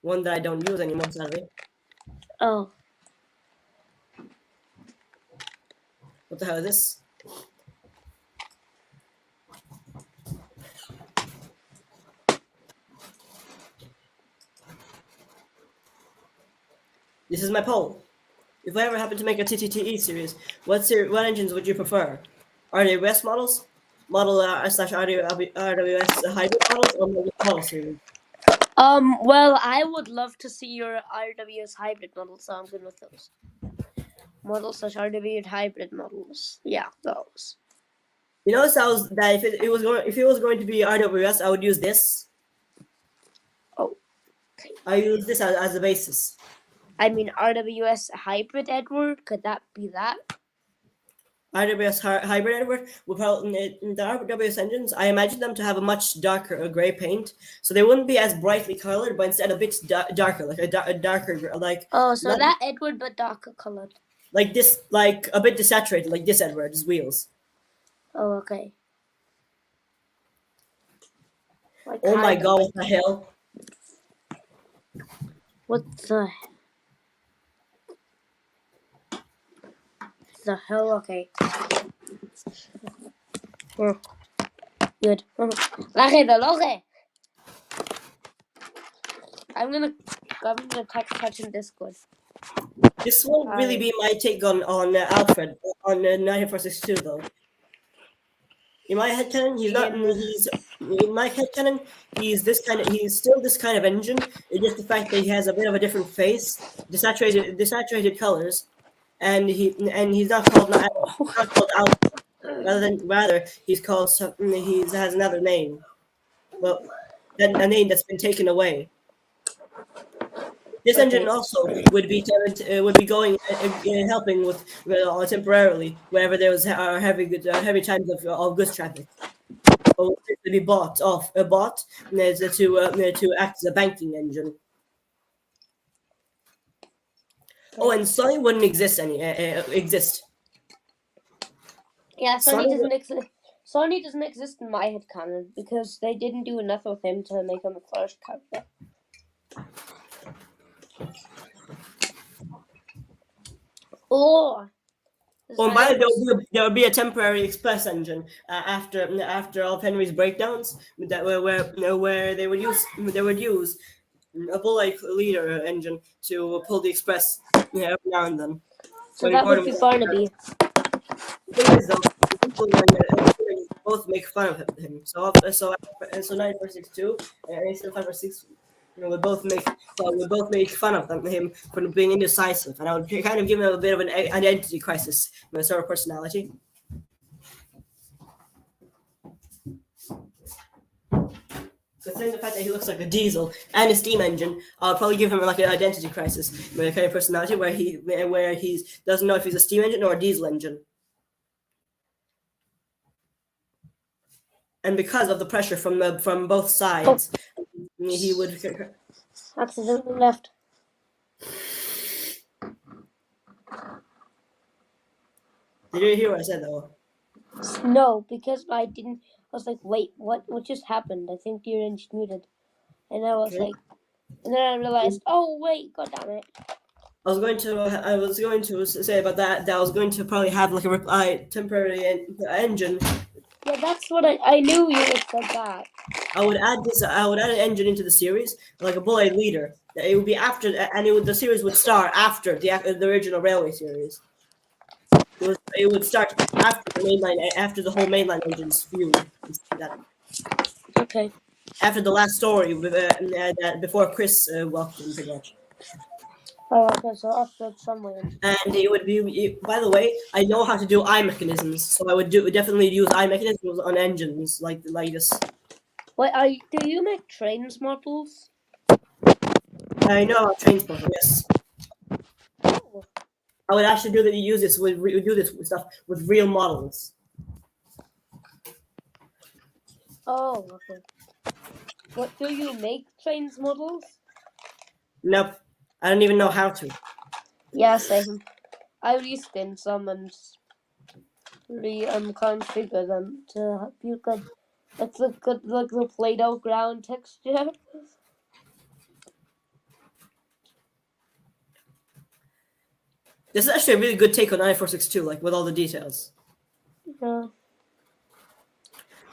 one that I don't use anymore, sadly. Oh. What the hell is this? This is my poll. If I ever happen to make a TTTE series, what engines would you prefer? RWS models, model slash RWS hybrid models, or model series? Well, I would love to see your RWS hybrid models, so I'm good with those. Model slash RWS hybrid models. Yeah, those. You notice that if it was going to be RWS, I would use this. Oh. Okay. I use this as a basis. I mean, RWS hybrid, Edward. Could that be that? RWS hybrid, Edward, would probably, the RWS engines, I imagine them to have a much darker gray paint, so they wouldn't be as brightly colored, but instead a bit darker, like a darker, like. Oh, so that Edward, but darker colored. Like this, like a bit desaturated, like this Edward's wheels. Oh, okay. Like Oh my god, what the hell? What the hell? Okay. Good. Lache. I'm gonna text Hutch in Discord. This won't really be my take on Alfred on 9462 though. In my headcanon, he's still this kind of engine. It's just the fact that he has a bit of a different face, desaturated colors, and he's not called Alfred. Rather he's called he has another name, but a name that's been taken away. This engine also would be going helping with temporarily wherever there was heavy times of goods traffic. Or to be bought to act as a banking engine. Oh, and Sonny wouldn't exist exist. Yeah, Sonny doesn't exist. Sonny doesn't exist in my headcanon because they didn't do enough of him to make him a first character. Oh. Oh, by the way, there will be a temporary express engine after all of Henry's breakdowns that where they would use a bull-like leader engine to pull the express every now and then. So that would be Barnaby. The thing is, though, both make fun of him. So 9462 and 546 we both make fun of him for being indecisive, and I would kind of give him a bit of an identity crisis, sort of personality. Considering the fact that he looks like a diesel and a steam engine, I'll probably give him like an identity crisis, kind of personality where he doesn't know if he's a steam engine or a diesel engine. And because of the pressure from both sides, he would Accidentally left. Did you hear what I said though? No, because I didn't. I was like, wait, what just happened? I think you're muted. And I was like, and then I realized, oh wait, god damn it. I was going to say about that I was going to probably have like a temporary engine. Yeah, that's what I knew you would said that. I would add an engine into the series, like a bullet leader. It would be after, and the series would start after the original railway series. It would start after the mainline, after the whole mainline engine's fueled. Okay. After the last story, before Chris walked in, pretty much. Oh, okay, so after somewhere. And it would be. By the way, I know how to do eye mechanisms, so I would definitely use eye mechanisms on engines like this. Wait, do you make trains models? I know how trains work. Yes. Oh. I would actually do this stuff with real models. Oh, okay. What, do you make trains models? Nope. I don't even know how to. Yeah, same. I respin some and configure them to you could like the Play-Doh ground texture. This is actually a really good take on 9462, like with all the details. Yeah.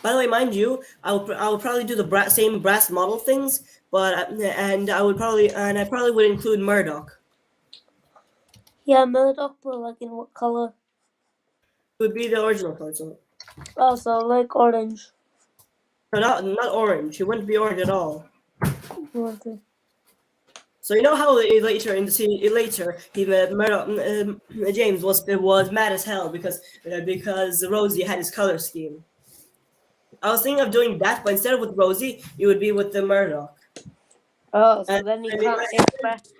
By the way, mind you, I will probably do the same brass model things, but I probably would include Murdoch. Yeah, Murdoch, but like in what color? It would be the original color. So. Oh, so like orange. No, not orange. He wouldn't be orange at all. Okay. So you know how later in the scene, James was mad as hell because Rosie had his color scheme. I was thinking of doing that, but instead of with Rosie, it would be with the Murdoch. Oh, so then he can't express.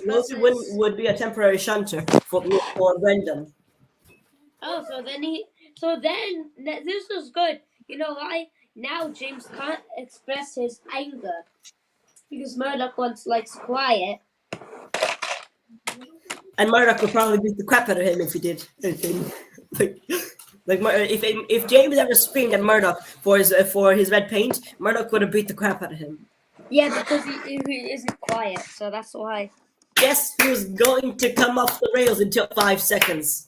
Rosie would be a temporary shunter for Brendan. Oh, so then this is good. You know why? Now James can't express his anger because Murdoch likes quiet. And Murdoch would probably beat the crap out of him if he did anything. If James ever screamed at Murdoch for his red paint, Murdoch would have beat the crap out of him. Yeah, because he isn't quiet, so that's why. Yes, he was going to come off the rails in 5 seconds.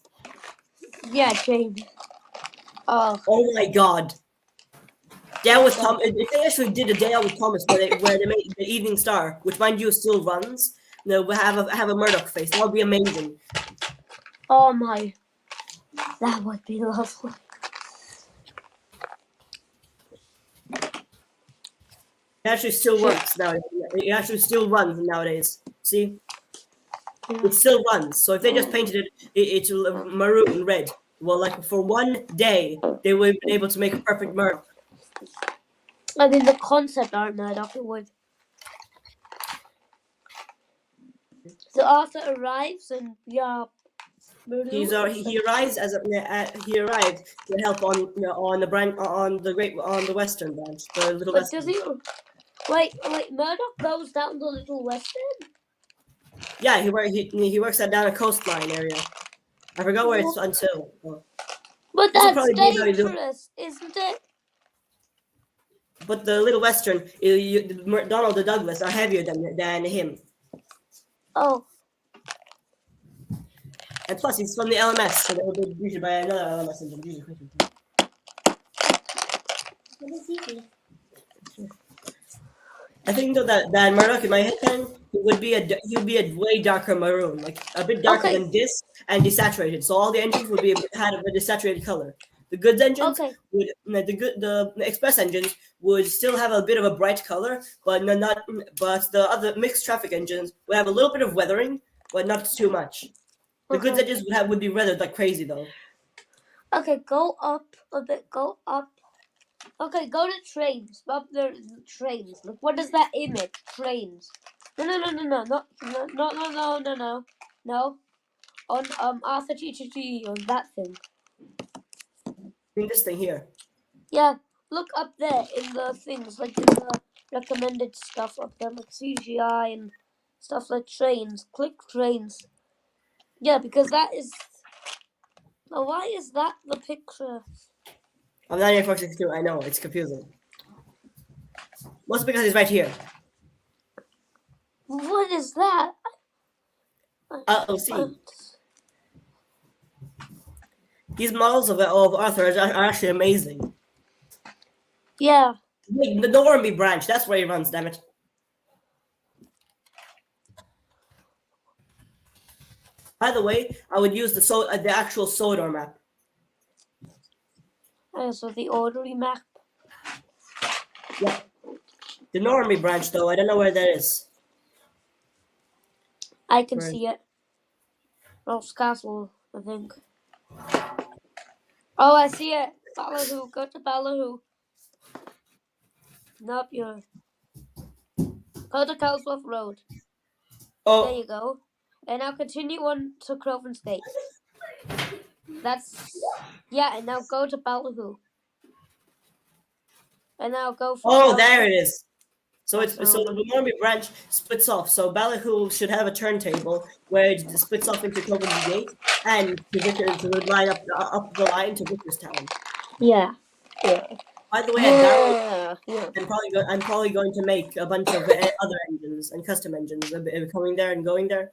Yeah, James. Oh my god. Down with Thomas. If they actually did a day out with Thomas where they made the Evening Star, which mind you still runs, we have a Murdoch face. That would be amazing. Oh my. That would be lovely. It actually still works nowadays. It actually still runs nowadays. See? It still runs. So if they just painted it's maroon and red. Well, like for one day, they would have been able to make a perfect Murdoch. I mean, the concept art Murdoch it would. So Arthur arrives and he arrives he arrived to help on the western branch, the little but western. Does he? Wait, Murdoch goes down the little western? Yeah, he works down a coastline area. I forgot where it's until. But that's dangerous, isn't it? But the little western, Donald the Douglas are heavier than him. Oh. And plus, he's from the LMS, so they will be greeted by another LMS engine. I think though that Murdoch in my head he would be a way darker maroon, like a bit darker than this and desaturated. So all the engines would have a desaturated color. The goods engines Okay. would the express engines would still have a bit of a bright color, but not. But the other mixed traffic engines would have a little bit of weathering, but not too much. The goods engines would be weathered like crazy though. Okay, go up a bit. Go up. Okay, go to trains. Up there, trains. Look, what does that image? Trains. No. On Arthur TTT on that thing. In this thing here. Yeah, look up there in the things, like in the recommended stuff up there, like CGI and stuff like trains. Click trains. Yeah, because that is. Oh, why is that the picture? I'm 98.62. I know it's confusing. What's because it's right here? What is that? See. These models of Arthur are actually amazing. Yeah. Wait, the Normandy branch. That's where he runs. Damn it. By the way, I would use the actual Sodor map. So the orderly map. Yeah. The Normandy branch, though, I don't know where that is. I can see it. Rolf's Castle, I think. Oh, I see it. Ballyhoo. Go to Ballyhoo. Nope, you're. Go to Kelsworth Road. Oh. There you go. And now continue on to Crovan's Gate. That's. Yeah, and now go to Ballyhoo. And now go for. Oh, there it is. So That's so the Normandy branch splits off. So Ballyhoo should have a turntable where it splits off into Crovan's Gate and to line up the line to Vickerstown. Yeah. By the way, I'm probably going to make a bunch of other engines and custom engines coming there and going there.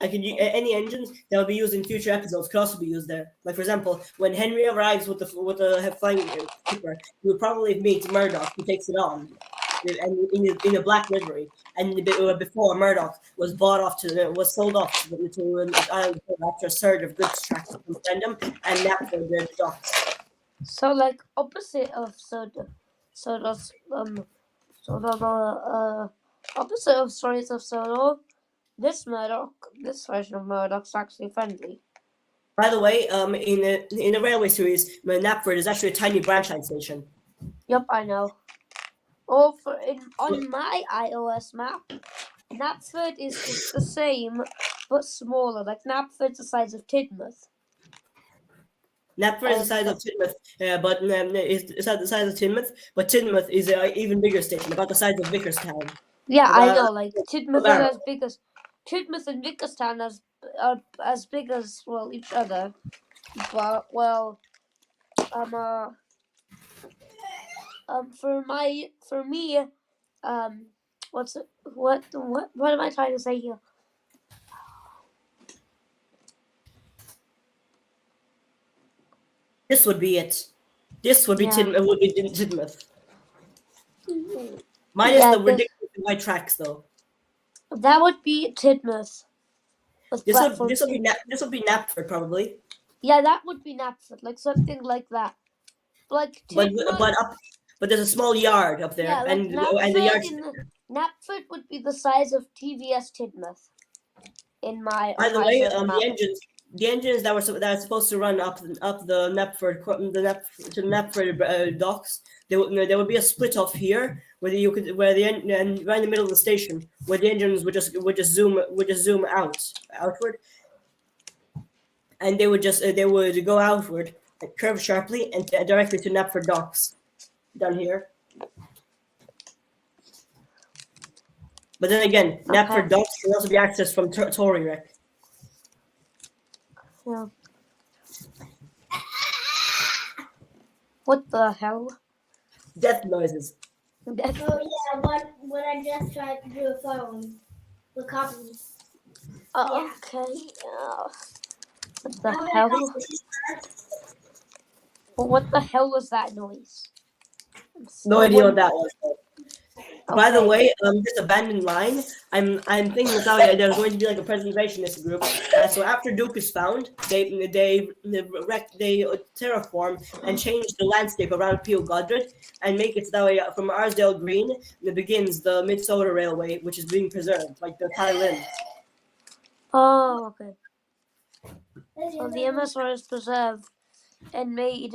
I can use any engines that will be used in future episodes could also be used there. Like for example, when Henry arrives with the flying Cooper, you would probably meet Murdoch who takes it on, and in a black livery. And before Murdoch was sold off to an island after a surge of goods traffic from Brendam and Knapford the docks. So like opposite of opposite of Stories of Solo, this version of Murdoch's actually friendly. By the way, in the railway series, Knapford is actually a tiny branch line station. Yep, I know. On my iOS map, Knapford is just the same but smaller. Like Knapford's the size of Tidmouth. Knapford is the size of Tidmouth, but Tidmouth is an even bigger station, about the size of Vickerstown. Yeah, I know. Like Tidmouth is as big as Tidmouth and Vickerstown are as big as each other. But for me, what am I trying to say here? This would be it. This would be Tidmouth. Minus the ridiculous white tracks, though. That would be Tidmouth. This would be Knapford, probably. Yeah, that would be Knapford, like something like that. Like Tidmouth, but there's a small yard up there, yeah, like and the yard. Knapford would be the size of TVS Tidmouth. In my. By the way, the engines that are supposed to run up the Knapford to the Knapford docks, there would be a split off here right in the middle of the station where the engines would just zoom outward, and they would go outward and curve sharply and directly to Knapford docks down here. But then again, Knapford docks can also be accessed from Tory Wreck. Yeah. What the hell? Death noises. Oh yeah, when I just tried to do a phone, the copy. Oh, okay. What the hell? Well, what the hell was that noise? No idea what that was. By the Okay. way, this abandoned line, I'm thinking without there's going to be like a preservationist group. So after Duke is found, they terraform and change the landscape around Peel Godred and make it so that way from Arsdale Green begins the Minnesota Railway, which is being preserved, like the Thai Lin. Oh, okay. So the MSR is preserved and made.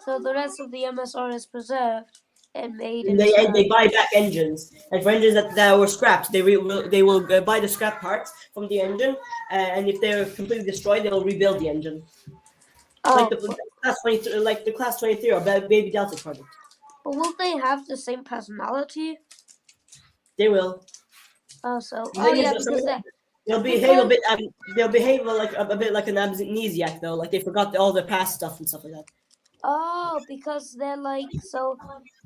So the rest of the MSR is preserved and made And into. they buy back engines, and for engines that were scrapped, they will buy the scrap parts from the engine, and if they're completely destroyed, they will rebuild the engine. Like Oh, the class 23 or Baby Delta project. but will they have the same personality? They will. Oh, so The thing is yeah, that because that they'll behave a because bit. They'll behave like a bit like an amnesiac though. Like they forgot all their past stuff and stuff like that. because they're like so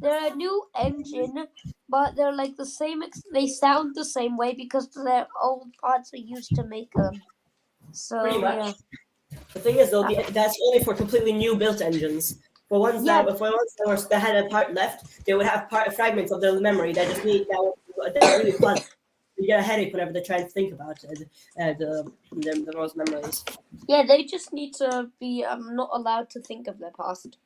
they're a new engine, but they're like the same. They sound the same way because their old parts are used to make them. Pretty So much. yeah, The thing is though, that's only for completely new built engines. yeah. For ones that had a part left, they would have fragments of their memory that just need that are really fun. You get a headache whenever they try and think about those memories. Yeah, they just need to be not allowed to think of their past.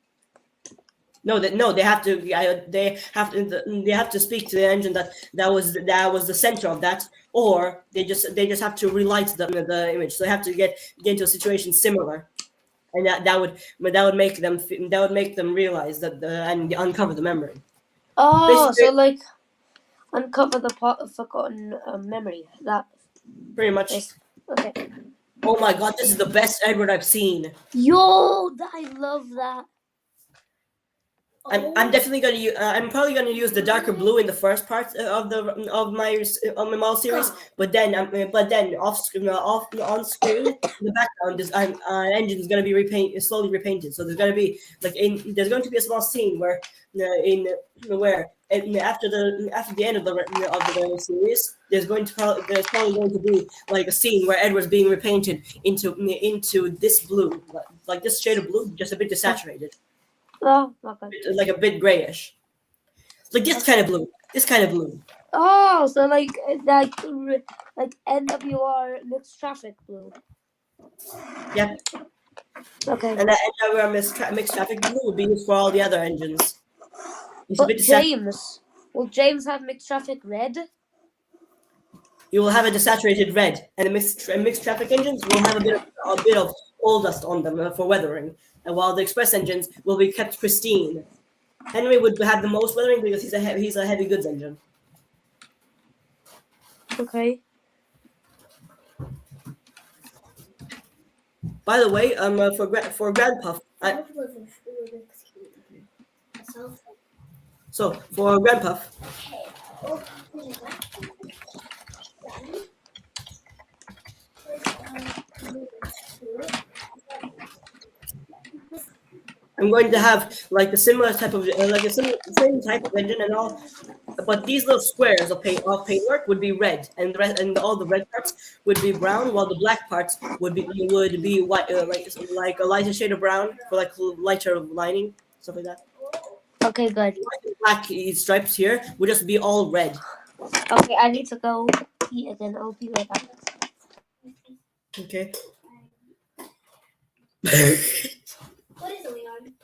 No, they have to. They have to speak to the engine that was the center of that, or they just have to relight the image. So they have to get into a situation similar, and that would make them realize and uncover the memory. Oh, Basically, so like uncover the part of forgotten memory. That pretty much. is okay. Oh my god, this is the best Edward I've seen. Yo, I love that. I'm definitely gonna use. I'm probably gonna use the darker blue in the first part of my model series, but then off screen, on screen, the background is engine is gonna be slowly repainted. So there's gonna be there's going to be a small scene where after the end of the series, there's probably going to be like a scene where Edward's being repainted into this blue, like this shade of blue, just a bit desaturated. Oh, okay. Like a bit grayish, like this kind of blue. This kind of blue. Oh, so like NWR mixed traffic blue. Yeah, Okay. and that NWR mixed traffic blue would be used for all the other engines. It's a But bit desaturated. James, will James have mixed traffic red? You will have a desaturated red, and mixed traffic engines will have a bit of coal dust on them for weathering, and while the express engines will be kept pristine. Henry would have the most weathering because he's a heavy goods engine. Okay. By the way, for Grandpuff, so for Grandpuff, I'm going to have like a similar type of same type of engine and all, but these little squares of paintwork would be red, and the rest, and all the red parts would be brown, while the black parts would be white, like a lighter shade of brown for like lighter lining, stuff like that. Okay, good. Black stripes here would just be all red. Okay, I need to go eat again. I'll be right back. Okay. What is Leon?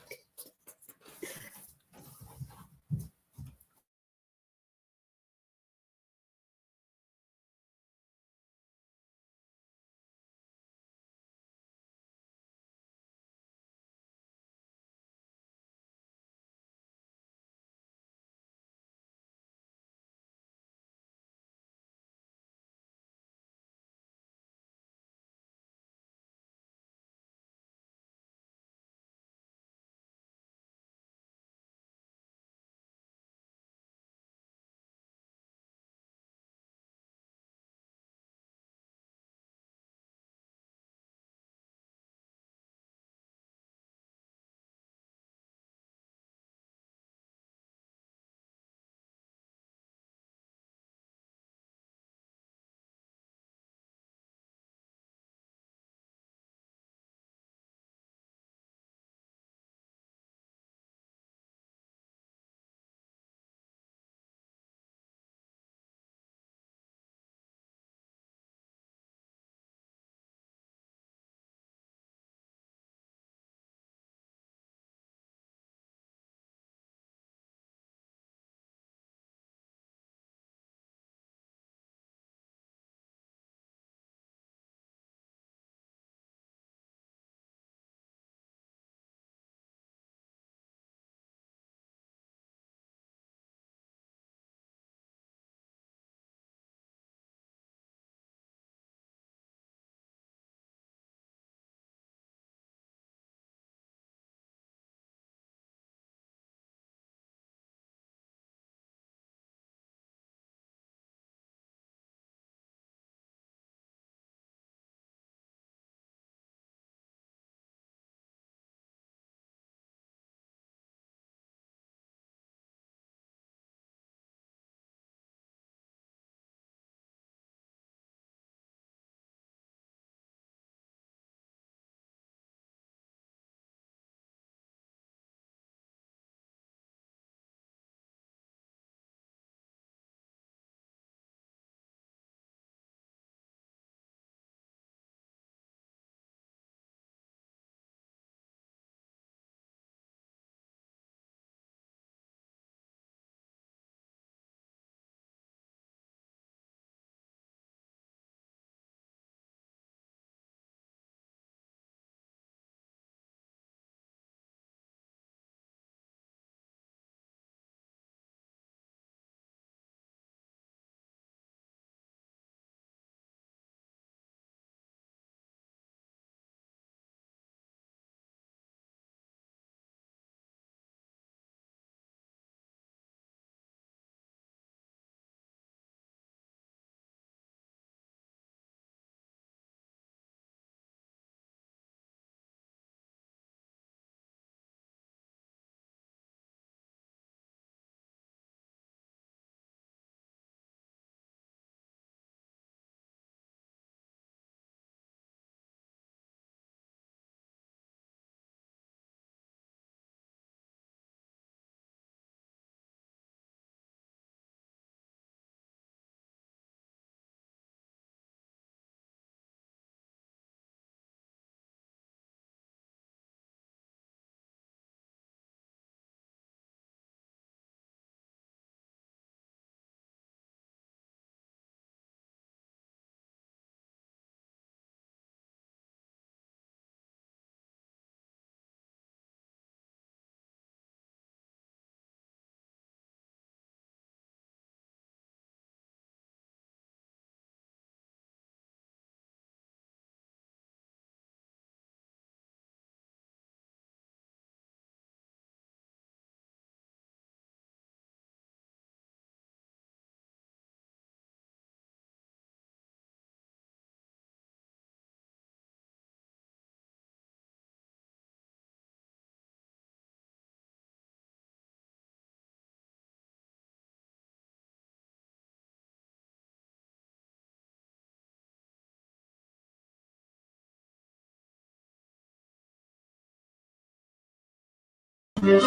Unlike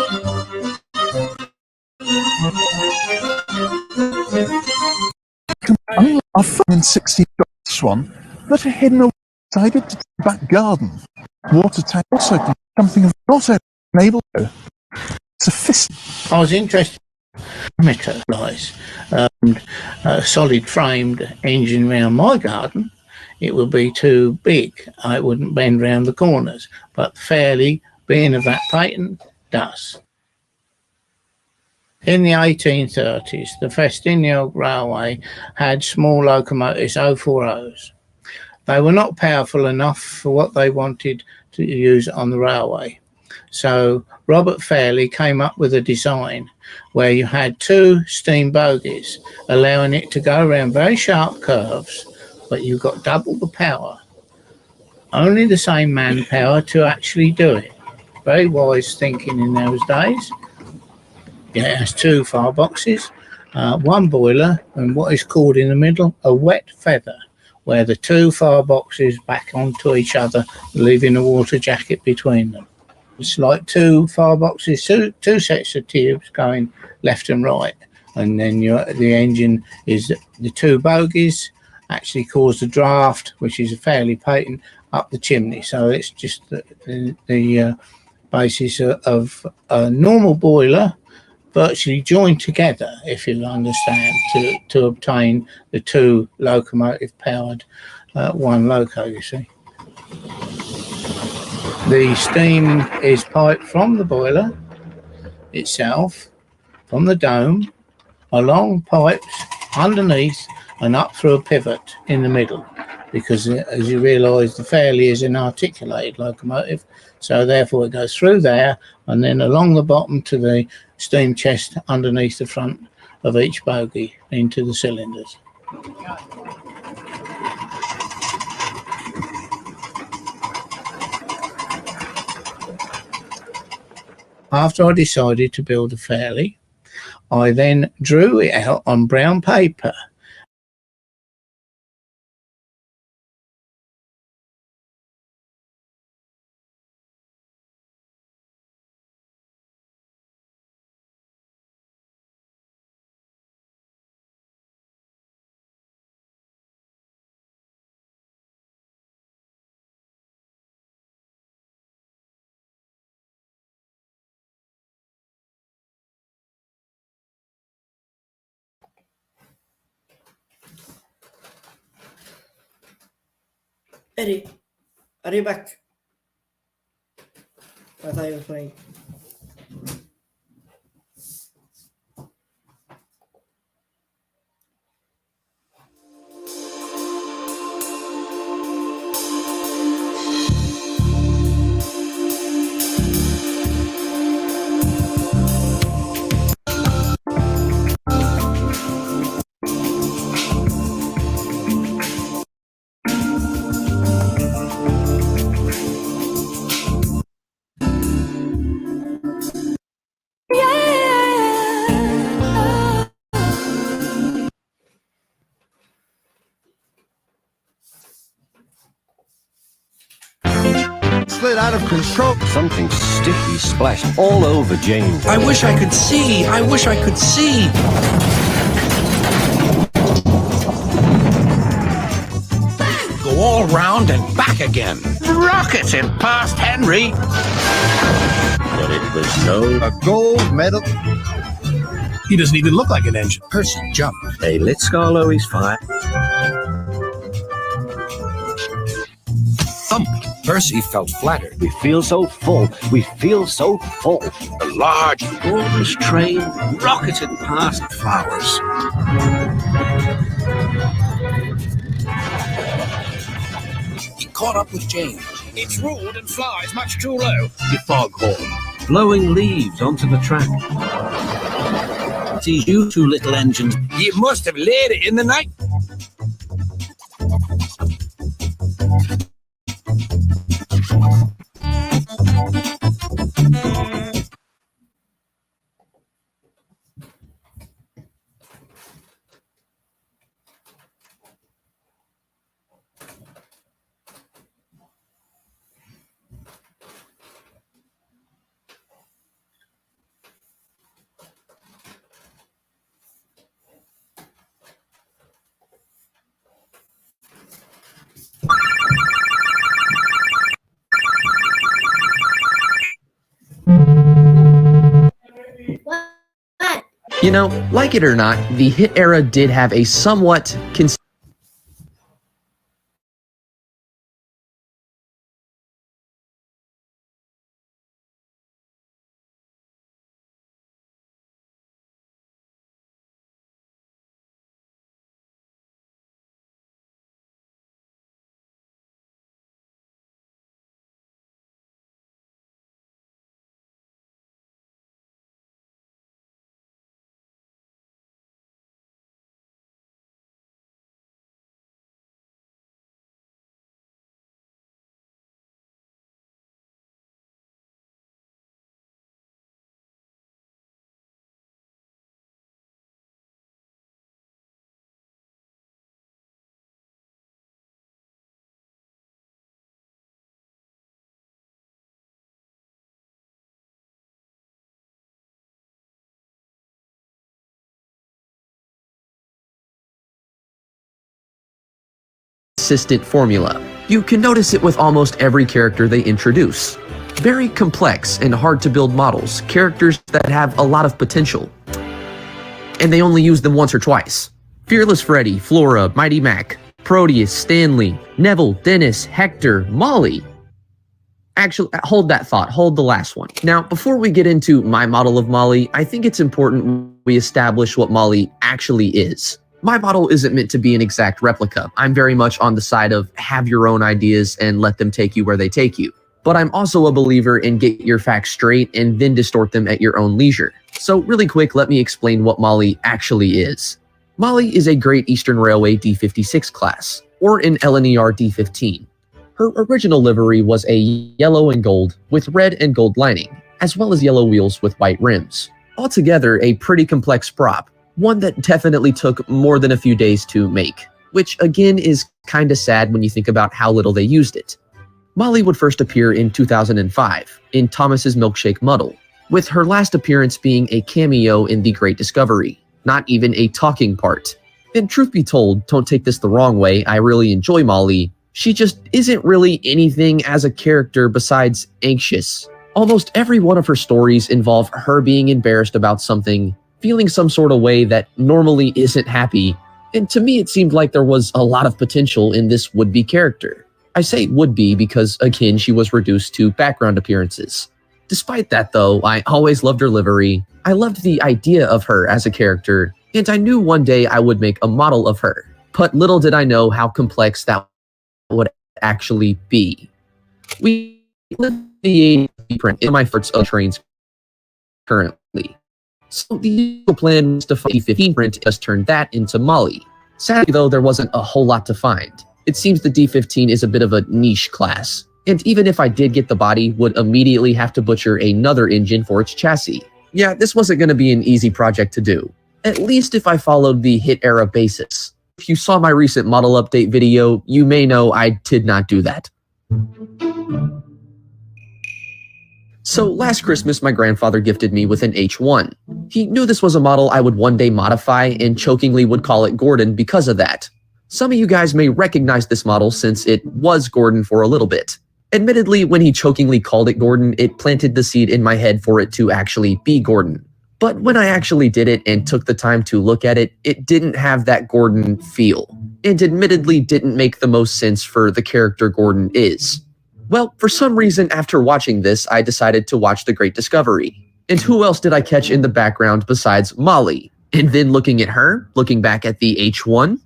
our friend in 16 swan that are hidden away inside its back garden. Water tank also can something of also enable sophisticated. I was interested in diameter wise, a solid framed engine round my garden. It would be too big. It wouldn't bend round the corners, but fairly being of that pattern does. In the 1830s, the Festiniog Railway had small locomotives 040s. They were not powerful enough for what they wanted to use on the railway. So Robert Fairley came up with a design where you had two steam bogies, allowing it to go around very sharp curves, but you got double the power. Only the same manpower to actually do it. Very wise thinking in those days. Yeah, it has two fireboxes, one boiler, and what is called in the middle a wet feather, where the two fireboxes back onto each other, leaving a water jacket between them. It's like two fireboxes, two sets of tubes going left and right, and then the engine is the two bogies actually cause the draft, which is fairly patent, up the chimney. So it's just the basis of a normal boiler virtually joined together, if you understand, to obtain the two locomotive powered one loco, you see. The steam is piped from the boiler itself, from the dome, along pipes underneath and up through a pivot in the middle, because as you realise, the Fairley is an articulated locomotive, so therefore it goes through there and then along the bottom to the steam chest underneath the front of each bogie into the cylinders. After I decided to build a Fairley, I then drew it out on brown paper. Eddie, are you back? I thought you were playing. Slid out of control. Something sticky splashed all over Jane. I wish I could see. I wish I could see. Go all round and back again. Rocketed past Henry. But it was A gold medal. He doesn't even look like an engine. Percy jumped. Hey, let Scarlo his fire. Thump. Percy felt flattered. We feel so full. We feel so full. The large, This train rocketed past flowers. He caught up with Jane. It's ruled and flies much too low. The foghorn. blowing leaves onto the track. See you two little engines. You must have laid it in the night. You know, like it or not, the hit era did have a somewhat consistent formula. You can notice it with almost every character they introduce. Very complex and hard to build models, characters that have a lot of potential. And they only use them once or twice. Fearless Freddy, Flora, Mighty Mac, Proteus, Stanley, Neville, Dennis, Hector, Molly. Actually, hold that thought, hold the last one. Now, before we get into my model of Molly, I think it's important we establish what Molly actually is. My model isn't meant to be an exact replica. I'm very much on the side of have your own ideas and let them take you where they take you. But I'm also a believer in get your facts straight and then distort them at your own leisure. So really quick, let me explain what Molly actually is. Molly is a Great Eastern Railway D56 class, or an LNER D15. Her original livery was a yellow and gold with red and gold lining, as well as yellow wheels with white rims. Altogether, a pretty complex prop, one that definitely took more than a few days to make, which again is kinda sad when you think about how little they used it. Molly would first appear in 2005 in Thomas's Milkshake Muddle, with her last appearance being a cameo in The Great Discovery, not even a talking part. And truth be told, don't take this the wrong way, I really enjoy Molly. She just isn't really anything as a character besides anxious. Almost every one of her stories involve her being embarrassed about something, feeling some sort of way that normally isn't happy, and to me it seemed like there was a lot of potential in this would-be character. I say would-be because, again, she was reduced to background appearances. Despite that though, I always loved her livery, I loved the idea of her as a character, and I knew one day I would make a model of her. But little did I know how complex that would actually be. We live in the print in my first trains currently. So the usual plan was to find the 15 print, just turned that into Molly. Sadly though, there wasn't a whole lot to find. It seems the D15 is a bit of a niche class, and even if I did get the body, would immediately have to butcher another engine for its chassis. Yeah, this wasn't going to be an easy project to do, at least if I followed the hit era basis. If you saw my recent model update video, you may know I did not do that. So last Christmas, my grandfather gifted me with an H1. He knew this was a model I would one day modify and chokingly would call it Gordon because of that. Some of you guys may recognize this model since it was Gordon for a little bit. Admittedly, when he chokingly called it Gordon, it planted the seed in my head for it to actually be Gordon. But when I actually did it and took the time to look at it, it didn't have that Gordon feel, and admittedly didn't make the most sense for the character Gordon is. Well, for some reason after watching this, I decided to watch The Great Discovery. And who else did I catch in the background besides Molly? And then looking at her, looking back at the H1,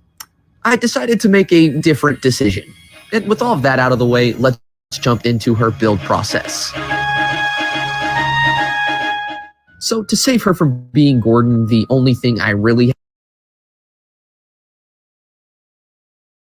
I decided to make a different decision. And with all of that out of the way, let's jump into her build process. So to save her from being Gordon, the only thing I really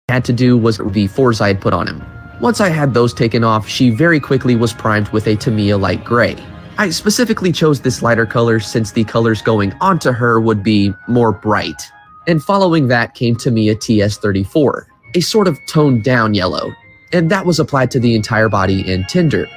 had to do was the fours I had put on him. Once I had those taken off, she very quickly was primed with a Tamiya light gray. I specifically chose this lighter color since the colors going onto her would be more bright. And following that came Tamiya TS34, a sort of toned down yellow, and that was applied to the entire body and tender.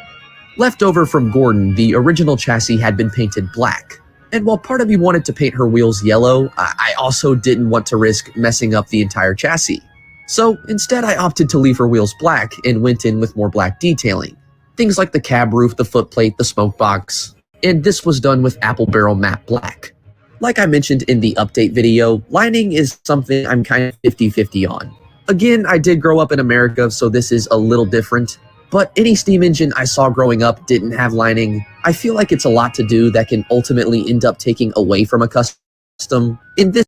Left over from Gordon, the original chassis had been painted black. And while part of me wanted to paint her wheels yellow, I also didn't want to risk messing up the entire chassis. So instead I opted to leave her wheels black and went in with more black detailing. Things like the cab roof, the footplate, the smoke box, and this was done with apple barrel matte black. Like I mentioned in the update video, lining is something I'm kind of 50-50 on. Again, I did grow up in America, so this is a little different, but any steam engine I saw growing up didn't have lining. I feel like it's a lot to do that can ultimately end up taking away from a custom. In this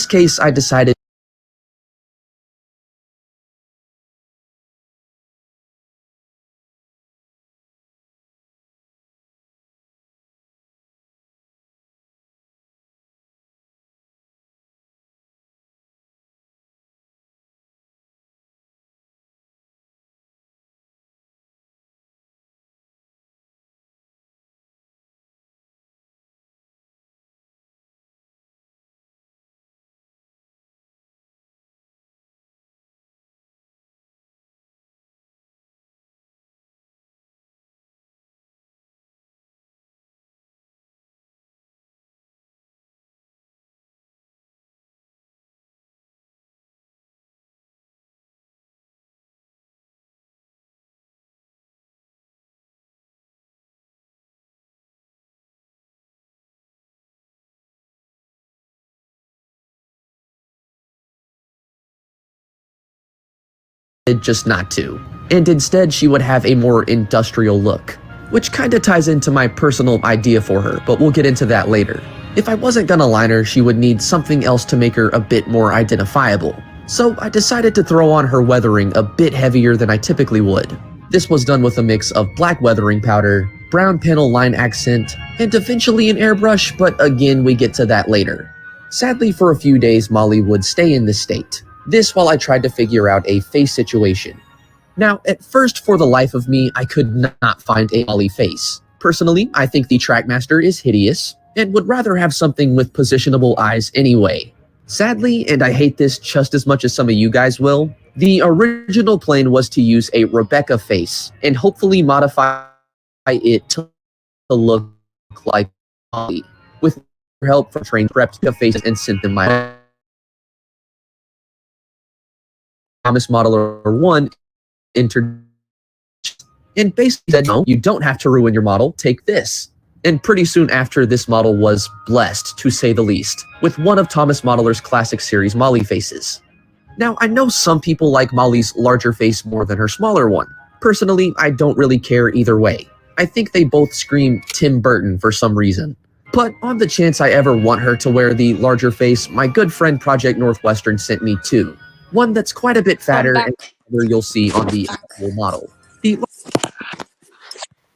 case, I decided just not to, and instead she would have a more industrial look, which kinda ties into my personal idea for her, but we'll get into that later. If I wasn't gonna line her, she would need something else to make her a bit more identifiable, so I decided to throw on her weathering a bit heavier than I typically would. This was done with a mix of black weathering powder, brown panel line accent, and eventually an airbrush, but again we get to that later. Sadly, for a few days Molly would stay in this state. This while I tried to figure out a face situation. Now, at first, for the life of me, I could not find a Molly face. Personally, I think the Trackmaster is hideous, and would rather have something with positionable eyes anyway. Sadly, and I hate this just as much as some of you guys will, the original plan was to use a Rebecca face, and hopefully modify it to look like Molly, with help from trained replica faces and sent them my Thomas Modeler 1 entered and basically said, no, you don't have to ruin your model, take this. And pretty soon after, this model was blessed, to say the least, with one of Thomas Modeler's classic series Molly faces. Now, I know some people like Molly's larger face more than her smaller one. Personally, I don't really care either way. I think they both scream Tim Burton for some reason. But on the chance I ever want her to wear the larger face, my good friend Project Northwestern sent me two. One that's quite a bit fatter, and the you'll see on the actual model.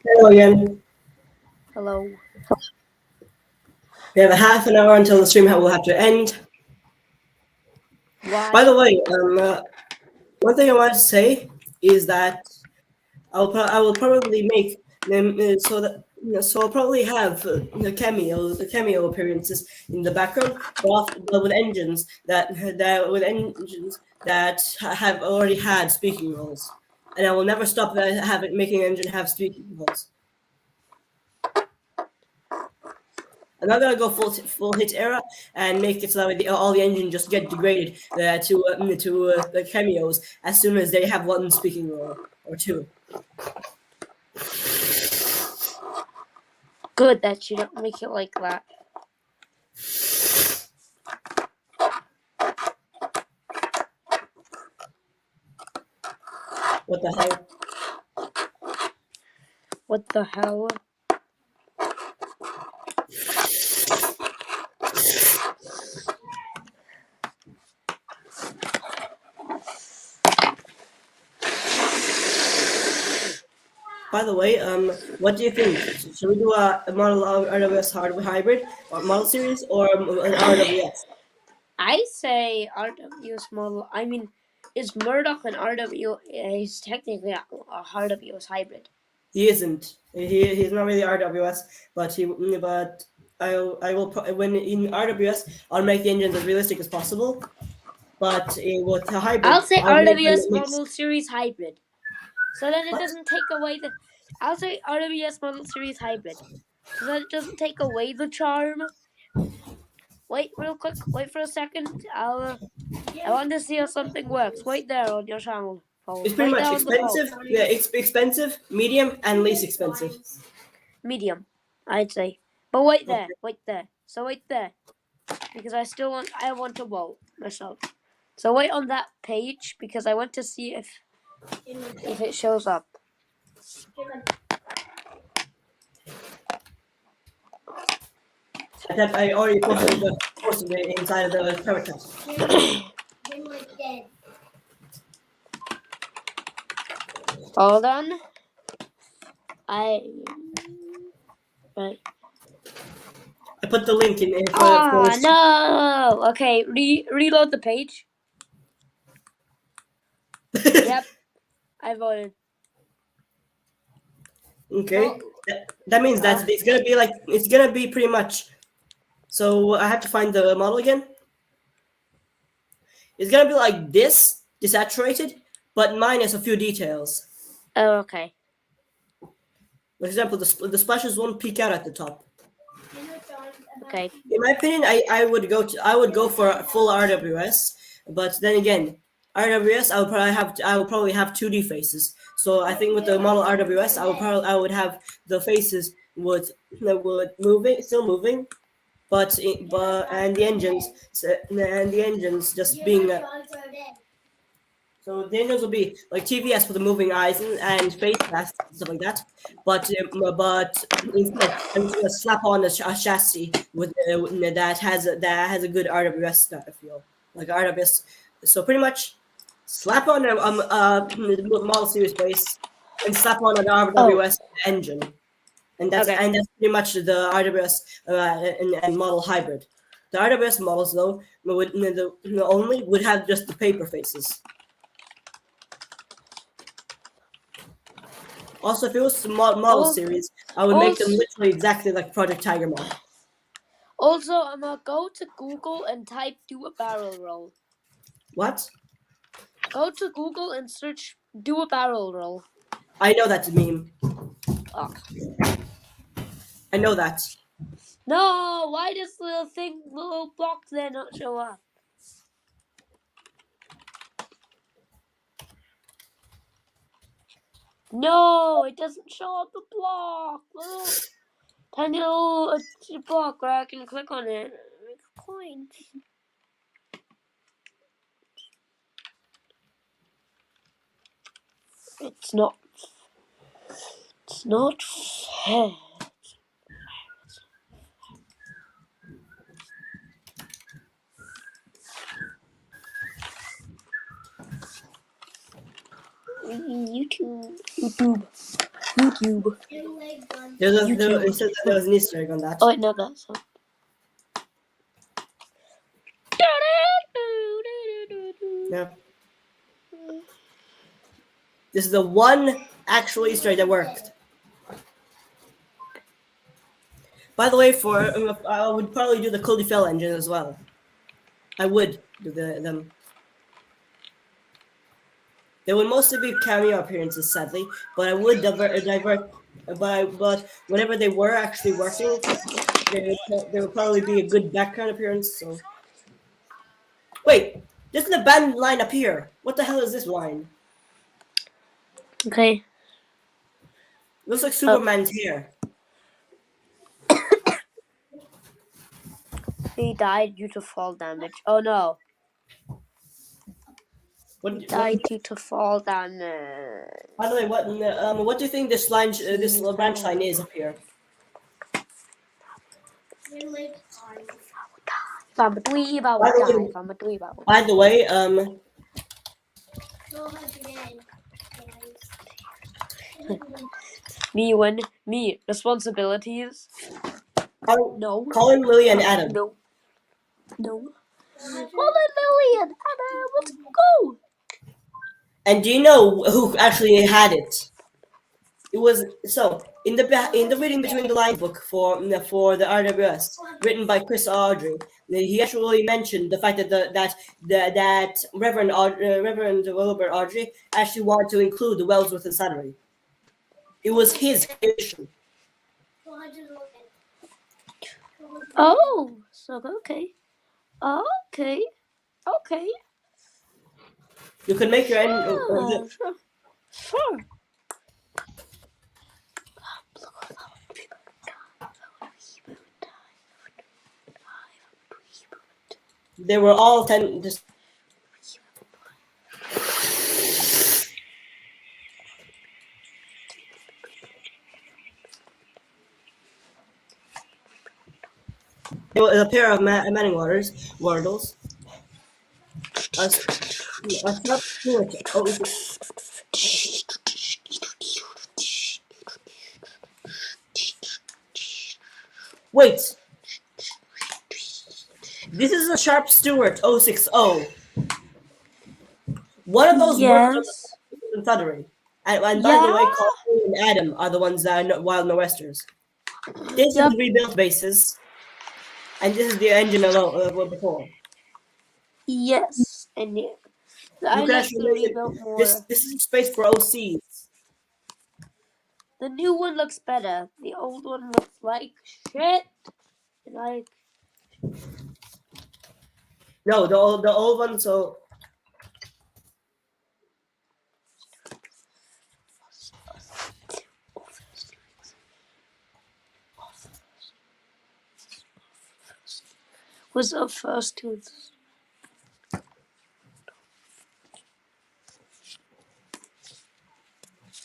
Hello again. Hello. We have a half an hour until the stream will have to end. Why? By the way, one thing I wanted to say is that I will probably make them so that so I'll probably have the cameo appearances in the background, but with engines that have already had speaking roles, and I will never stop making an engine have speaking roles. I'm not gonna go full hit era and make it so that all the engines just get degraded to the cameos as soon as they have one speaking role or two. Good that you don't make it like that. What the hell? What the hell? By the way, what do you think? Should we do a model of RWS hardware hybrid or model series or an RWS? I say RWS model. I mean, is Murdoch an RW? He's technically a RWS hybrid. He isn't. He's not really RWS, but I will when in RWS I'll make the engines as realistic as possible. But with a hybrid, I'll say I'll make RWS them mix. model series hybrid. So then it doesn't take away the. I'll say RWS model series hybrid. So that it doesn't take away the charm. Wait, real quick. Wait for a second. I want to see how something works. Wait there on your channel. It's pretty much expensive. Yeah, it's expensive, medium, and least expensive. Medium, I'd say. But wait there. Wait there. So wait there, because I want to vote myself. So wait on that page because I want to see if it shows up. I thought I already posted it inside of the character. Hold on. Right. I put the link in for Oh no! Okay, reload the page. Yep, I voted. Okay, that means that it's gonna be pretty much. So I have to find the model again. It's gonna be like this, desaturated, but minus a few details. Oh, okay. For example, the splashes won't peek out at the top. Okay. In my opinion, I would go for full RWS, but then again, RWS I would probably have 2D faces. So I think with the model RWS, I would have the faces would still moving, but the engines just being. So the engines will be like TVS with the moving eyes and face masks and stuff like that. But instead, I'm just gonna slap on a chassis with that has a good RWS feel, like RWS. So pretty much, slap on a model series base and slap on an RWS engine, and that's pretty much the RWS and model hybrid. The RWS models though would have just the paper faces. Also, if it was a model series, I would make them literally exactly like Project Tiger model. Also, I'm gonna go to Google and type "do a barrel roll." What? Go to Google and search "do a barrel roll." I know that's a meme. Oh. I know that. No, why does the little block there not show up? No, it doesn't show up the block. Little tiny little block where I can click on it and make a coin. It's not fair. YouTube. It says that there was an Easter egg on that. Oh, no, that's not. Yeah. This is the one actual Easter egg that worked. By the way, I would probably do the Coldifell engine as well. I would do them. They would mostly be cameo appearances, sadly, but I would divert. But whenever they were actually working, they would probably be a good background appearance. So, wait, this is an abandoned line up here. What the hell is this line? Okay. Looks like Superman's hair. He died due to fall damage. Oh no. He died due to fall damage. By the way, what do you think this line, this branch line is up here? By the way, me responsibilities. No. Colin, Lily, and Adam. No. Colin, Lily, and Adam. Let's go. And do you know who actually had it? It was in the reading between the lines book for the RWS, written by Chris Audrey. He actually mentioned the fact that Reverend Wilbur Audrey actually wanted to include the Wellsworth and Slattery. It was his creation. Oh, so okay. You can make your own. Sure. They were all 10. Just it was a pair of Manning Wardles. A sharp Stewart. Oh, wait. This is a Sharp Stewart 060. One of those worked on Yes. the Confederate. And by Yeah. the way, Colin and Adam are the ones that are Wild Nor'westers. This is the rebuilt bases. And this is the engine before. Yes. And yeah. I You can like actually the make rebuilt it. more. This is space for OCs. The new one looks better. The old one looks like shit. Like No, the old one. So was the first two.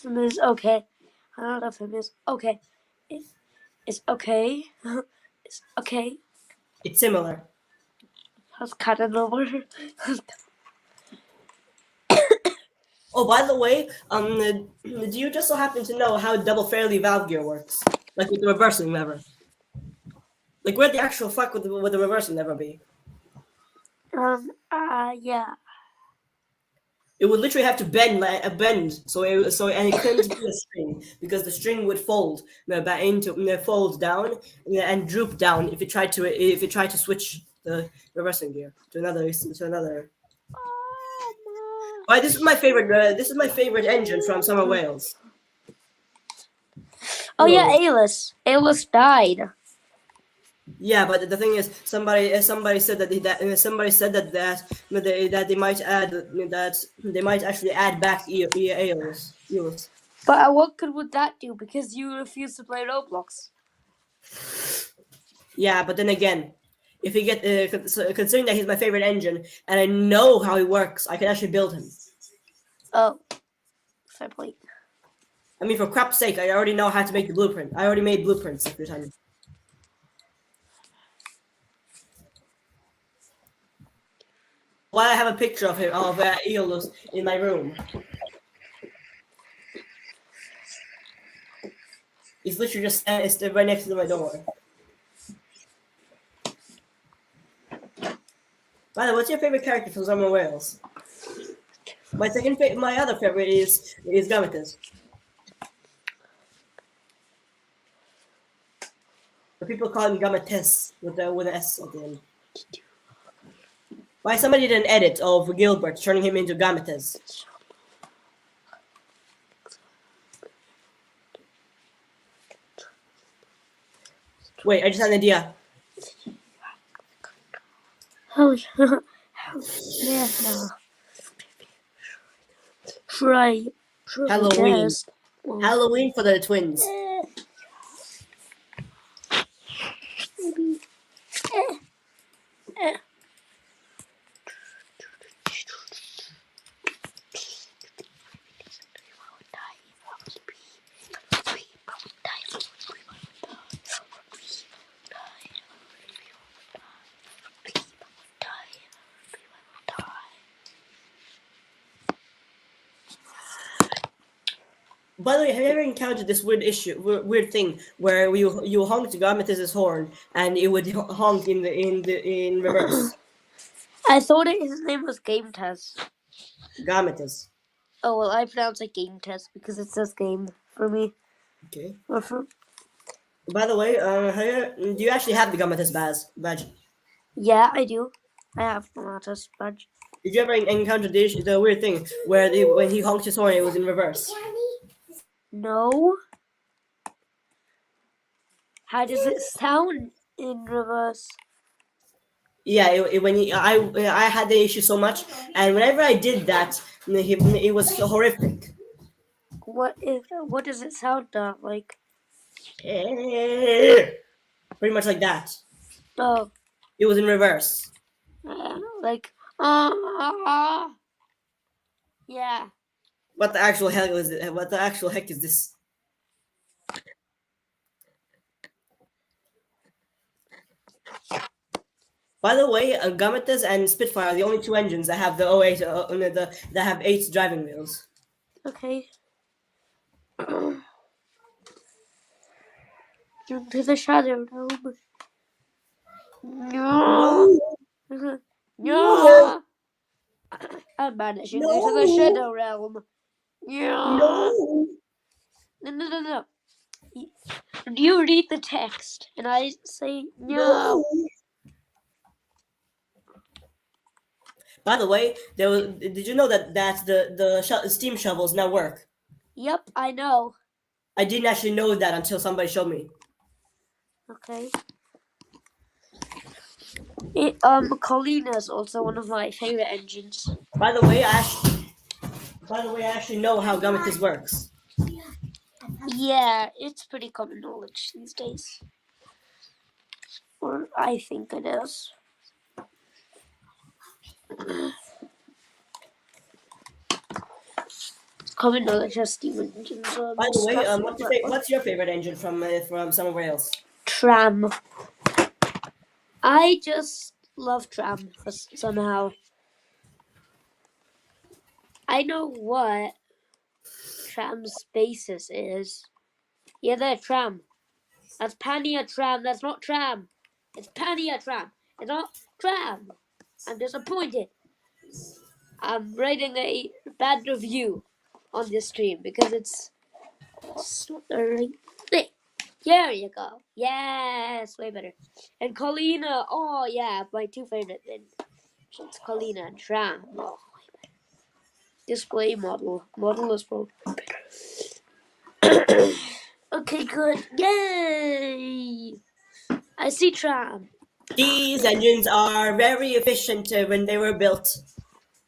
It is okay. I don't know if it is okay. It's okay. It's okay. it's similar. Let's cut it over. Oh, by the way, do you just so happen to know how double fairly valve gear works? Like with the reversing lever. Like where the actual fuck would the reversing lever be? Yeah. It would literally have to bend, so and it couldn't be a string because the string would fold fold down and droop down if it tried to switch the reversing gear to another. Why this is my favorite. This is my favorite engine from Summer Wales. Oh yeah, Alis. Alis died. Yeah, but the thing is, somebody said that they might actually add back Eos. But what good would that do? Because you refuse to play Roblox. Yeah, but then again, if he considering that he's my favorite engine and I know how he works, I can actually build him. Oh, fair point. I mean, for crap's sake, I already know how to make the blueprint. I already made blueprints every time. Why I have a picture of him of Eolus in my room. He's literally just it's right next to my door. By the way, what's your favorite character from Summer Wales? My other favorite is Gamatus. But people call him Gamates with an S at the end. Why somebody did an edit of Gilbert turning him into Gamates? Wait, I just had an idea. Oh yeah. Try. Halloween. Halloween for the twins. Maybe. By the way, have you ever encountered this weird thing where you honk to Gamatis' horn and it would honk in reverse? I thought his name was Game Test. Gamatis. Oh well, I pronounce it Game Test because it says game for me. Okay. By the way, do you actually have the Gamatis badge? Yeah, I do. I have Gamatis badge. Did you ever encounter the weird thing where when he honked his horn, it was in reverse? No. How does it sound in reverse? Yeah, I had the issue so much, and whenever I did that, it was horrific. What does it sound like? Pretty much like that. Oh. It was in reverse. Like, yeah. What the actual hell is it? What the actual heck is this? By the way, Gamatas and Spitfire are the only two engines that have the O8, that have 8 driving wheels. Okay. Into the shadow realm. No. No, No. I'm banishing you to the no, shadow realm. No. no. No. You read the text, and I say no. No. By the way, did you know that the steam shovels now work? Yep, I know. I didn't actually know that until somebody showed me. Okay. Colina is also one of my favorite engines. By the way, I actually know how Gamatas works. Yeah, it's pretty common knowledge these days. Or I think it is. Common knowledge has steam engines. By the way, Stuff what's your favorite engine from somewhere else? Tram. I just love tram somehow. I know what tram's basis is. Yeah, they're tram. That's Pania tram. That's not tram. It's Pania tram. It's not tram. I'm disappointed. I'm writing a bad review on this stream because it's not the right thing. There you go. Yes, way better. And Colina. Oh yeah, my two favorite things. It's Colina and Tram. Oh, display model. Model is both. Okay, good. Yay! I see Tram. These engines are very efficient when they were built.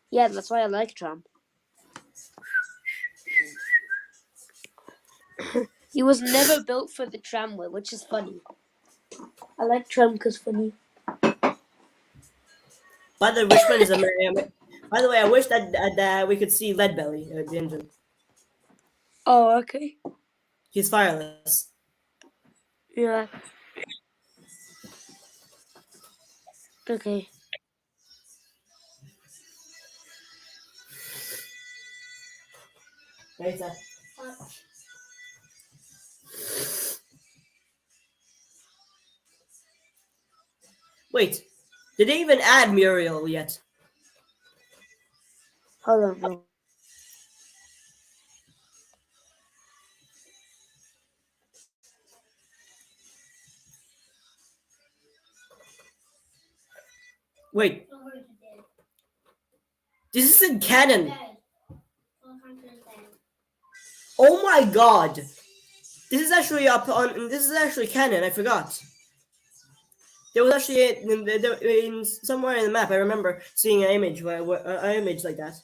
Yeah, that's why I like Tram. He was never built for the tramway, which is funny. I like Tram because funny. By the Richmond is a. By the way, I wish that we could see Leadbelly, the engine. Oh, okay. He's fireless. Yeah. Okay. Where's that? Wait, did they even add Muriel yet? Hold on, bro. Wait. This isn't canon. Oh my god. This is actually up on. This is actually canon. I forgot. There was actually in somewhere in the map. I remember seeing an image an image like that.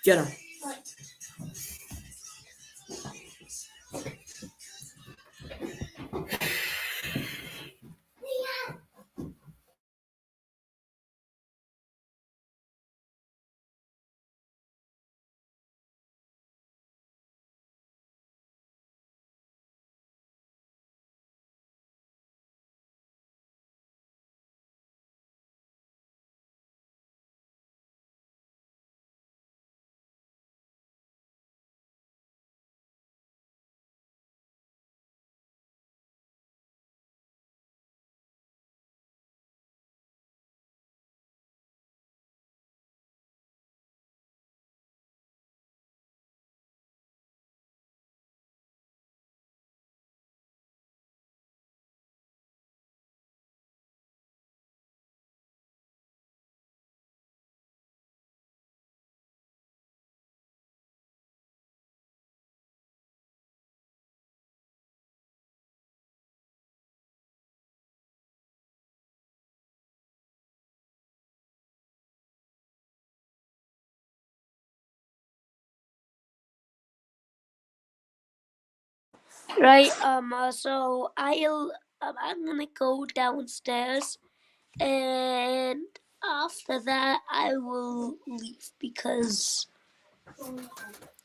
Jenna. Right. So I'm gonna go downstairs, and after that I will leave because,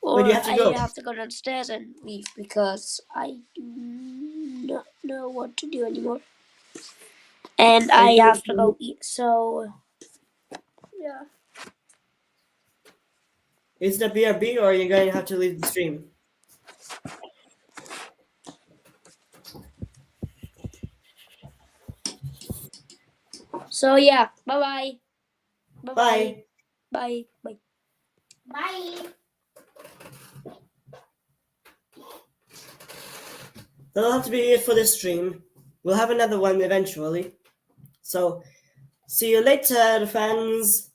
Where do you or have to I go? have to go downstairs and leave because I do not know what to do anymore, and Are I you going have to go eat. So yeah. Is it a BRB or are you going to have to leave the stream? So yeah. Bye bye. Bye. Bye bye. Bye. That'll have to be it for this stream. We'll have another one eventually. So, see you later, fans.